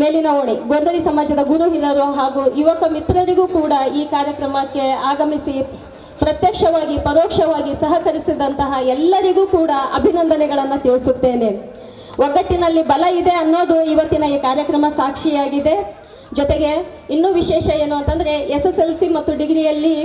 ಮೇಲಿನ ಓಣಿ ಗೊಂದಳಿ ಸಮಾಜದ ಗುರು ಹಿರಿಯರು ಹಾಗೂ ಯುವಕ ಮಿತ್ರರಿಗೂ ಕೂಡ ಈ ಕಾರ್ಯಕ್ರಮಕ್ಕೆ ಆಗಮಿಸಿ ಪ್ರತ್ಯಕ್ಷವಾಗಿ ಪರೋಕ್ಷವಾಗಿ ಸಹಕರಿಸಿದಂತಹ ಎಲ್ಲರಿಗೂ ಕೂಡ ಅಭಿನಂದನೆಗಳನ್ನು ತಿಳಿಸುತ್ತೇನೆ. ಒಗ್ಗಟ್ಟಿನಲ್ಲಿ ಬಲ ಇದೆ ಅನ್ನೋದು ಇವತ್ತಿನ ಈ ಕಾರ್ಯಕ್ರಮ ಸಾಕ್ಷಿಯಾಗಿದೆ. ಜೊತೆಗೆ ಇನ್ನೂ ವಿಶೇಷ ಏನು ಅಂತಂದರೆ SSLC ಮತ್ತು ಡಿಗ್ರಿಯಲ್ಲಿ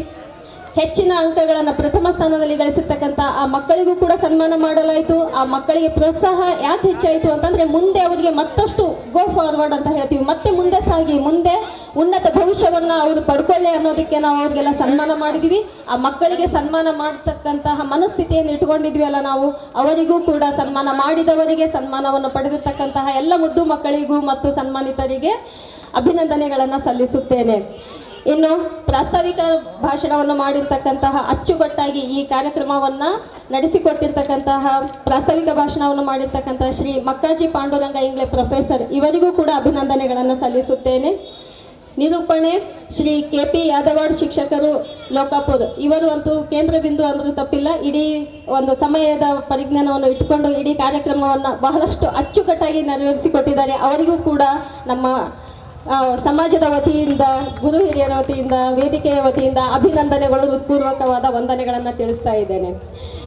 ಹೆಚ್ಚಿನ ಅಂಕಗಳನ್ನು ಪ್ರಥಮ ಸ್ಥಾನದಲ್ಲಿ ಗಳಿಸಿರ್ತಕ್ಕಂಥ ಆ ಮಕ್ಕಳಿಗೂ ಕೂಡ ಸನ್ಮಾನ ಮಾಡಲಾಯಿತು. ಆ ಮಕ್ಕಳಿಗೆ ಪ್ರೋತ್ಸಾಹ ಯಾಕೆ ಹೆಚ್ಚಾಯಿತು ಅಂತಂದರೆ ಮುಂದೆ ಅವರಿಗೆ ಮತ್ತಷ್ಟು ಗೋ ಫಾರ್ವರ್ಡ್ ಅಂತ ಹೇಳ್ತೀವಿ, ಮತ್ತೆ ಮುಂದೆ ಸಾಗಿ ಮುಂದೆ ಉನ್ನತ ಭವಿಷ್ಯವನ್ನು ಅವರು ಪಡ್ಕೊಳ್ಳಿ ಅನ್ನೋದಕ್ಕೆ ನಾವು ಅವ್ರಿಗೆಲ್ಲ ಸನ್ಮಾನ ಮಾಡಿದ್ವಿ. ಆ ಮಕ್ಕಳಿಗೆ ಸನ್ಮಾನ ಮಾಡತಕ್ಕಂತಹ ಮನಸ್ಥಿತಿಯನ್ನು ಇಟ್ಕೊಂಡಿದ್ವಿ ಅಲ್ಲ ನಾವು, ಅವರಿಗೂ ಕೂಡ ಸನ್ಮಾನ ಮಾಡಿದವರಿಗೆ, ಸನ್ಮಾನವನ್ನು ಪಡೆದಿರ್ತಕ್ಕಂತಹ ಎಲ್ಲ ಮುದ್ದು ಮಕ್ಕಳಿಗೂ ಮತ್ತು ಸನ್ಮಾನಿತರಿಗೆ ಅಭಿನಂದನೆಗಳನ್ನು ಸಲ್ಲಿಸುತ್ತೇನೆ. ಇನ್ನು ಪ್ರಾಸ್ತಾವಿಕ ಭಾಷಣವನ್ನು ಮಾಡಿರ್ತಕ್ಕಂತಹ ಅಚ್ಚುಕಟ್ಟಾಗಿ ಈ ಕಾರ್ಯಕ್ರಮವನ್ನು ನಡೆಸಿಕೊಟ್ಟಿರ್ತಕ್ಕಂತಹ ಪ್ರಾಸ್ತಾವಿಕ ಭಾಷಣವನ್ನು ಮಾಡಿರ್ತಕ್ಕಂತಹ ಶ್ರೀ ಮಕ್ಕಾಜಿ ಪಾಂಡುರಂಗ ಇಂಗ್ಲೆ ಪ್ರೊಫೆಸರ್, ಇವರಿಗೂ ಕೂಡ ಅಭಿನಂದನೆಗಳನ್ನು ಸಲ್ಲಿಸುತ್ತೇನೆ. ನಿರೂಪಣೆ ಶ್ರೀ KP ಯಾದವಾಡ್ ಶಿಕ್ಷಕರು ಲೋಕಾಪುರ್, ಇವರು ಅಂತೂ ಕೇಂದ್ರ ಬಿಂದು ಅಂದರೂ ತಪ್ಪಿಲ್ಲ. ಇಡೀ ಒಂದು ಸಮಯದ ಪರಿಜ್ಞಾನವನ್ನು ಇಟ್ಟುಕೊಂಡು ಇಡೀ ಕಾರ್ಯಕ್ರಮವನ್ನು ಬಹಳಷ್ಟು ಅಚ್ಚುಕಟ್ಟಾಗಿ ನೆರವೇರಿಸಿಕೊಟ್ಟಿದ್ದಾರೆ. ಅವರಿಗೂ ಕೂಡ ನಮ್ಮ ಸಮಾಜದ ವತಿಯಿಂದ, ಗುರು ಹಿರಿಯರ ವತಿಯಿಂದ, ವೇದಿಕೆಯ ವತಿಯಿಂದ ಅಭಿನಂದನೆಗಳು, ಹೃತ್ಪೂರ್ವಕವಾದ ವಂದನೆಗಳನ್ನು ತಿಳಿಸ್ತಾ ಇದ್ದೇನೆ.